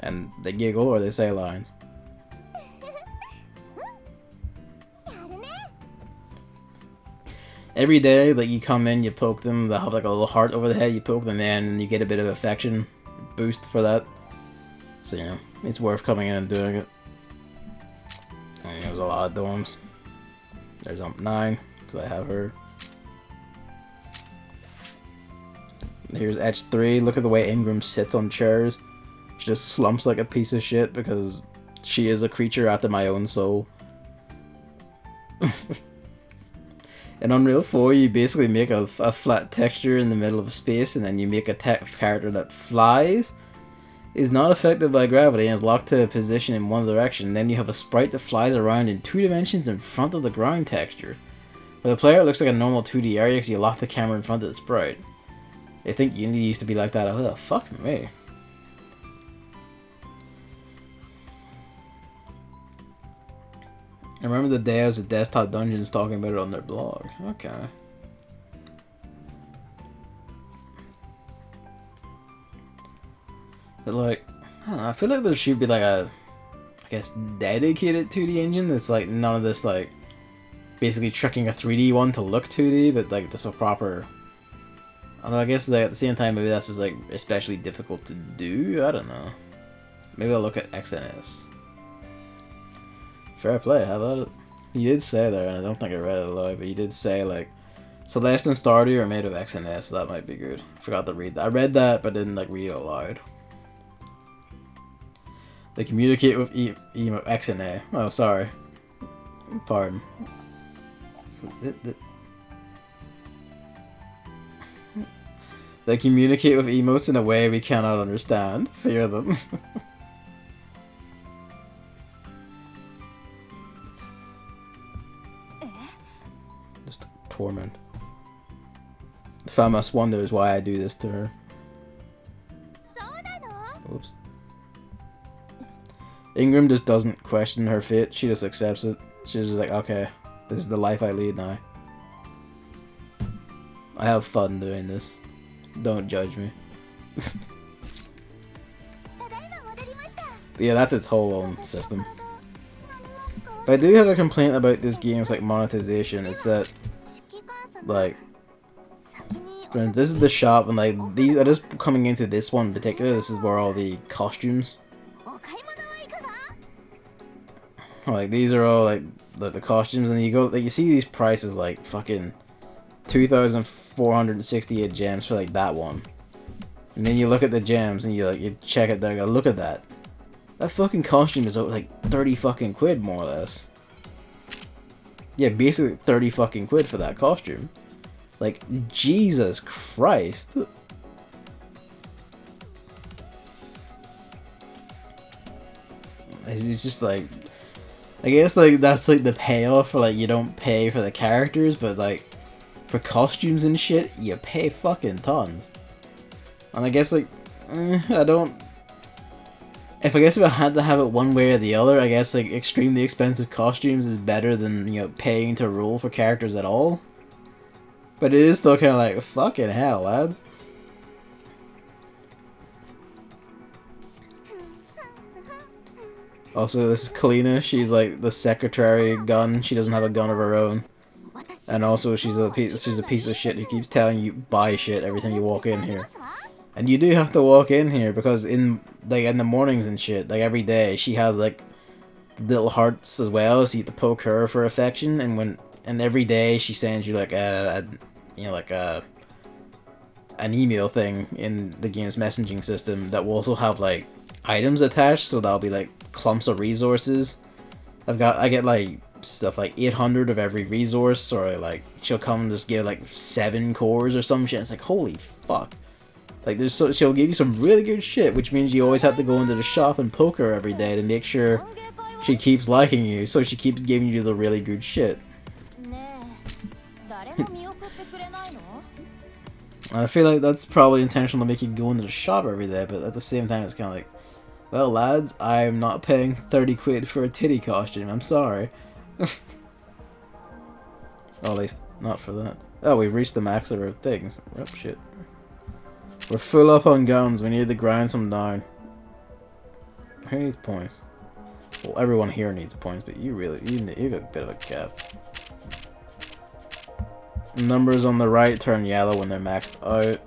A: And they giggle or they say lines. Every day, like, you come in, you poke them, they'll have like a little heart over the head, you poke them in, and you get a bit of affection boost for that. So, you know, it's worth coming in and doing it. And there's a lot of dorms. There's 9, because I have her. Here's Etch 3, look at the way Ingram sits on chairs. She just slumps like a piece of shit, because she is a creature after my own soul. In Unreal 4, you basically make a flat texture in the middle of space, and then you make a character that flies, is not affected by gravity, and is locked to a position in one direction. Then you have a sprite that flies around in 2 dimensions in front of the ground texture. For the player, it looks like a normal 2D area because you lock the camera in front of the sprite. I think Unity used to be like that. Oh, fuck me. I remember the day I was at Desktop Dungeons talking about it on their blog. Okay. But like, I don't know, I feel like there should be like a, I guess, dedicated 2D engine that's like none of this like, basically tricking a 3D one to look 2D, but like just a proper, although I guess like, at the same time maybe that's just like especially difficult to do, I don't know. Maybe I'll look at XNS. Fair play, how about it? You did say there, and I don't think I read it aloud, but you did say, like, Celeste and Stardew are made of XNS, so that might be good. Forgot to read that. I read that, but didn't, like, read it aloud. They communicate with XNA. Oh, sorry. Pardon. They communicate with emotes in a way we cannot understand. Fear them. Torment. Famas wonders why I do this to her. Oops. Ingram just doesn't question her fate, she just accepts it. She's just like, okay, this is the life I lead now. I have fun doing this. Don't judge me. But yeah, that's its whole own system. If I do have a complaint about this game's like monetization, it's that like, friends, this is the shop, and like these are just coming into this one in particular. This is where all the costumes, like these are all like the costumes, and you go like you see these prices like fucking 2,468 gems for like that one, and then you look at the gems and you check it there, you go, look at that. That fucking costume is like 30 fucking quid more or less. Yeah, basically 30 fucking quid for that costume. Like, Jesus Christ. It's just like, I guess like that's like the payoff for like you don't pay for the characters, but like for costumes and shit, you pay fucking tons. And I guess like, I don't. If I had to have it one way or the other, I guess like extremely expensive costumes is better than, you know, paying to roll for characters at all. But it is still kind of like, fucking hell, lads. Also, this is Kalina. She's like the secretary gun. She doesn't have a gun of her own. And also, she's a piece of shit who keeps telling you buy shit every time you walk in here. And you do have to walk in here because in the mornings and shit, like every day, she has like little hearts as well. So you have to poke her for affection. And every day she sends you like an email thing in the game's messaging system that will also have like items attached. So that'll be like clumps of resources. I get like stuff like 800 of every resource, or like she'll come and just give like 7 cores or some shit. It's like, holy fuck. Like she'll give you some really good shit, which means you always have to go into the shop and poke her every day to make sure she keeps liking you, so she keeps giving you the really good shit. I feel like that's probably intentional to make you go into the shop every day, but at the same time it's kind of like, well lads, I'm not paying 30 quid for a titty costume, I'm sorry. Oh, at least not for that. Oh, we've reached the max of our things. Oh shit. We're full up on guns, we need to grind some down. Who needs points? Well, everyone here needs points, but you have a bit of a gap. Numbers on the right turn yellow when they're maxed out.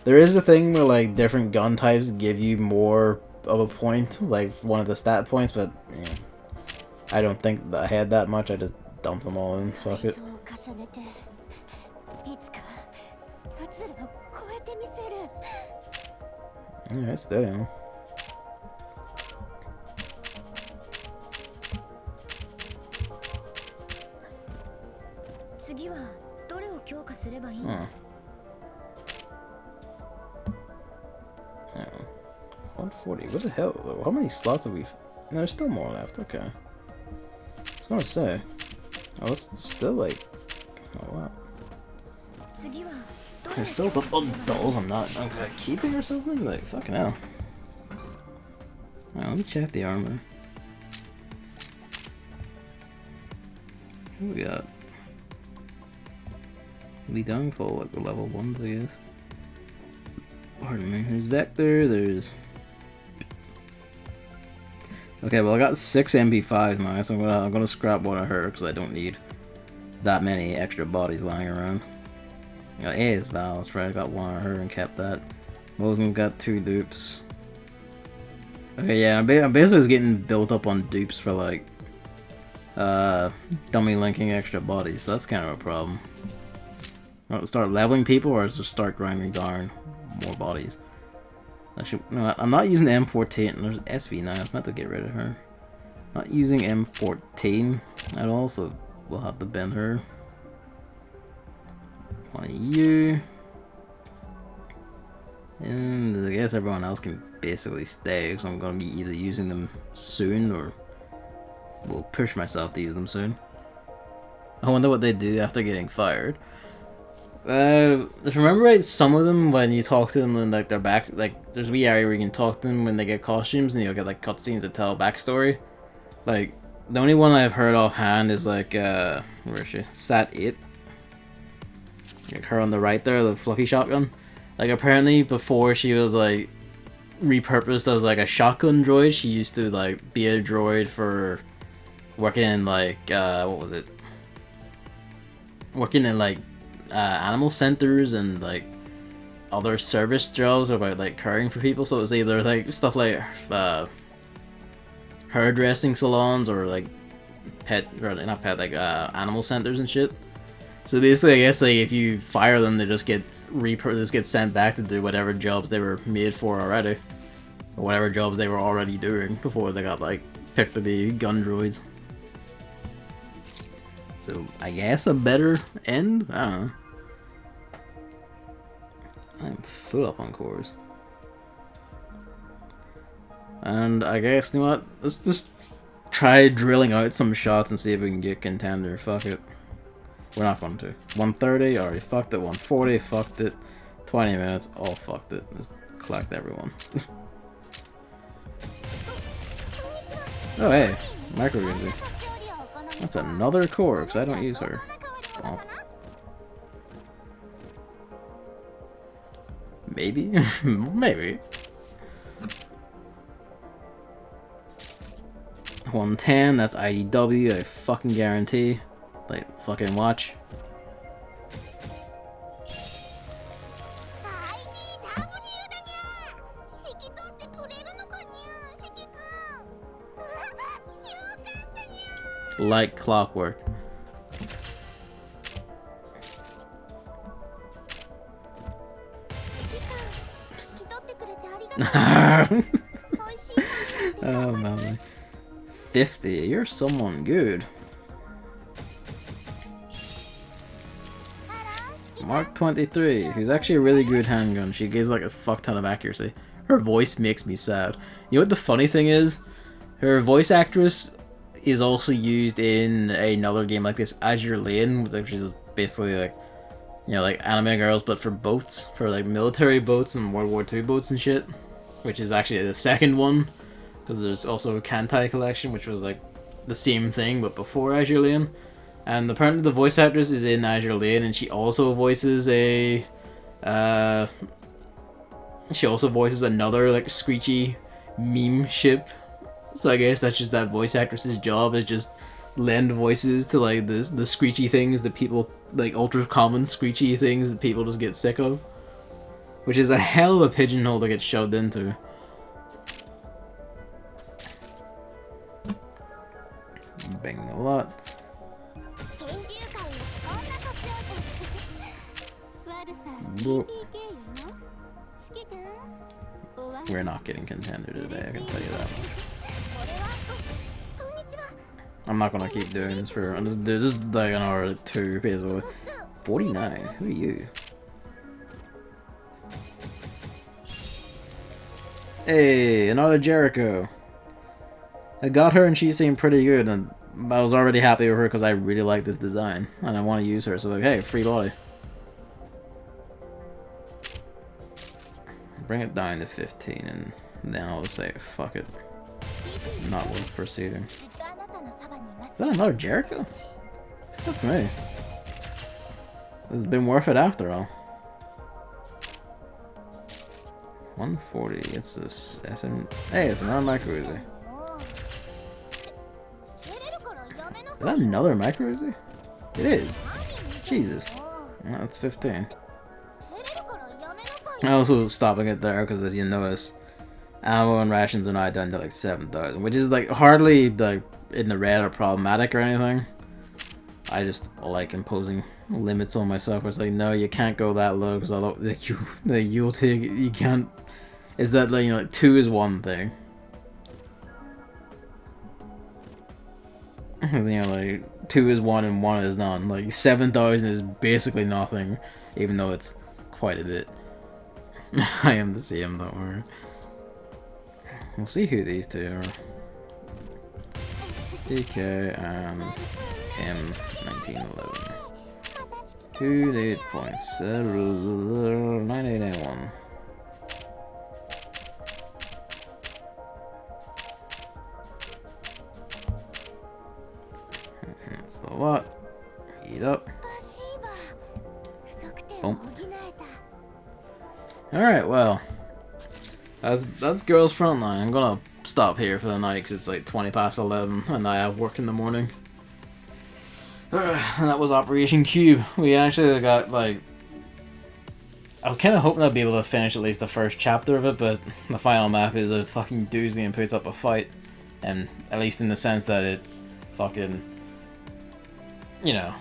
A: There is a thing where like different gun types give you more of a point, like one of the stat points, but yeah, I don't think that I had that much. I just dumped them all in. Fuck it. Alright, steady on. Huh. Oh. 140. What the hell? How many slots have we? No, there's still more left. Okay. I was gonna say. Oh, it's still like. Oh wow. I filled up on dolls. I'm keeping or something. Like fucking hell. Alright, let me check the armor. What we got? We done for like the level 1s, I guess. Pardon me. There's Vector. There's. Okay, well I got 6 MP5s now, so I'm gonna scrap one of her because I don't need that many extra bodies lying around. I got A's Val's, right? I got one of her and kept that. Mosen's got 2 dupes. Okay, yeah, I'm basically getting built up on dupes for like dummy linking extra bodies, so that's kind of a problem. I want to start leveling people, or just start grinding down more bodies. No, I'm not using M14. There's SV9. I was meant to get rid of her. Not using M14 at all, so we'll have to bend her. One of you. And I guess everyone else can basically stay, because I'm going to be either using them soon, or will push myself to use them soon. I wonder what they do after getting fired. If I remember right, some of them, when you talk to them and like they're back, like there's a wee area where you can talk to them when they get costumes, and you'll get like cutscenes that tell a backstory. Like the only one I've heard offhand is like where is she? Sat 8. Like her on the right there, the fluffy shotgun. Like apparently before she was like repurposed as like a shotgun droid, she used to like be a droid for working in like what was it? Working in like animal centers and like other service jobs about like caring for people. So it was either like stuff like hairdressing salons or like animal centers and shit. So basically, I guess like if you fire them, they just get sent back to do whatever jobs they were made for already, or whatever jobs they were already doing before they got like picked to be gun droids. So I guess a better end. I don't know. I'm full up on cores. And I guess, you know what? Let's just try drilling out some shots and see if we can get Contender. Fuck it. We're not going to. 130, already fucked it. 140, fucked it. 20 minutes, all fucked it. Just collect everyone. Oh hey, micro user. That's another core, because I don't use her. Oh. Maybe? Maybe. 110, that's IDW, I fucking guarantee. Like, fucking watch. Like clockwork. Oh man. 50, you're someone good. Mark 23, who's actually a really good handgun. She gives like a fuck ton of accuracy. Her voice makes me sad. You know what the funny thing is? Her voice actress is also used in another game like this, Azure Lane, which is basically like, you know, like anime girls, but for boats, for like military boats and World War II boats and shit. Which is actually the second one, because there's also a Kantai collection, which was like the same thing but before Azure Lane. And apparently the voice actress is in Azure Lane, and she also voices a, she also voices another like screechy meme ship. So I guess that's just that voice actress's job, is just lend voices to like the screechy things that people, like ultra common screechy things that people just get sick of. Which is a hell of a pigeonhole to get shoved into. Banging a lot. We're not getting Contender today, I can tell you that much. I'm not gonna keep doing this for this is like an hour or two, basically. 49, who are you? Hey, another Jericho. I got her and she seemed pretty good, and I was already happy with her because I really like this design and I want to use her, so like, hey, free body. Bring it down to 15 and then I'll just say, fuck it. Not worth proceeding. Is that another Jericho? Fuck me. It's been worth it after all. 140, it's this SM. Hey, it's another micro Uzi. Is that another micro Uzi? It is. Jesus. Well, that's 15. I also stopping it there because, as you notice, ammo and rations are now down to like 7,000, which is like hardly like in the red or problematic or anything. I just like imposing limits on myself. It's like, no, you can't go that low because I don't like you'll take you can't. Is that like, you know, like 2 is one thing. You know, like 2 is 1 and 1 is none. Like 7,000 is basically nothing, even though it's quite a bit. I am the same, don't worry. We'll see who these two are. DK and M1911. 28.79891. That's the lot. Eat up. Boom. Alright, well. That's Girls Frontline. I'm gonna stop here for the night because it's like 20 past 11 and I have work in the morning. And that was Operation Cube. We actually got like... I was kind of hoping I'd be able to finish at least the first chapter of it, but the final map is a fucking doozy and puts up a fight. And at least in the sense that it fucking... You know...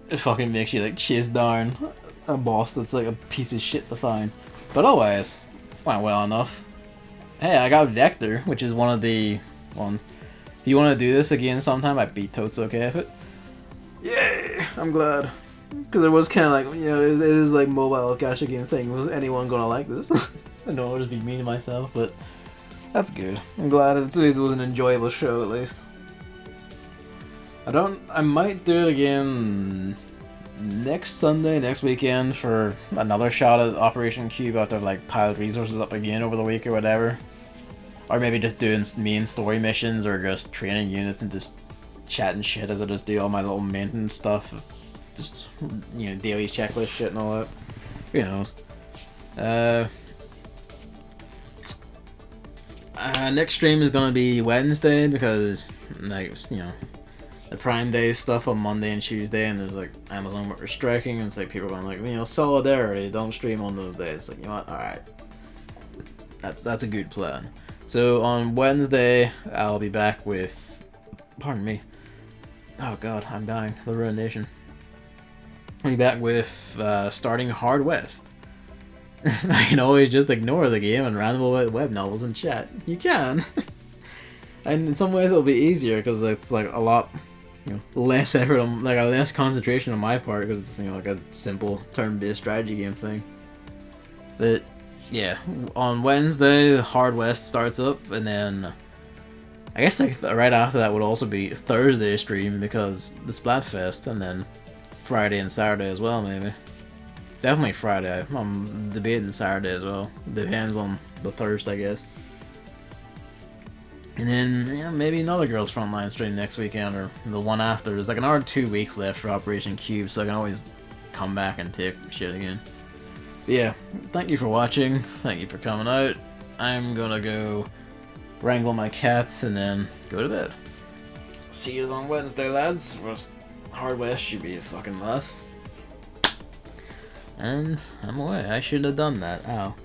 A: It fucking makes you like chase down a boss that's like a piece of shit to find. But otherwise, went well enough. Hey, I got Vector, which is one of the ones. If you want to do this again sometime, I'd be totes okay with it. Yay! I'm glad. Because it was kind of like, you know, it is like mobile gacha game thing. Was anyone gonna like this? I know I'll just be mean to myself, but that's good. I'm glad it was an enjoyable show at least. I might do it again next Sunday, next weekend, for another shot at Operation Cube after I've like piled resources up again over the week or whatever. Or maybe just doing main story missions or just training units and just chatting shit as I just do all my little maintenance stuff. Just, you know, daily checklist shit and all that. Who knows? Next stream is gonna be Wednesday because, like, you know, the Prime Day stuff on Monday and Tuesday, and there's like Amazon workers striking, and it's like people going like, you know, solidarity, don't stream on those days. Like, you know what? All right, that's a good plan. So on Wednesday, I'll be back with, pardon me. Oh God, I'm dying. The Ruined Nation. I'll be back with starting Hard West. I can always just ignore the game and random web novels in chat. You can. And in some ways it'll be easier because it's like a lot, you know, less effort, like a less concentration on my part because it's, you know, like a simple turn-based strategy game thing. But yeah, on Wednesday, Hard West starts up, and then I guess like right after that would also be Thursday stream because the Splatfest, and then Friday and Saturday as well, maybe. Definitely Friday. I'm debating Saturday as well. Depends on the Thursday, I guess. And then, yeah, maybe another Girls Frontline stream next weekend or the one after. There's like another 2 weeks left for Operation Cube, so I can always come back and take shit again. But yeah, thank you for watching. Thank you for coming out. I'm gonna go wrangle my cats and then go to bed. See you on Wednesday, lads. Hard West should be a fucking laugh. And I'm away. I should have done that. Ow.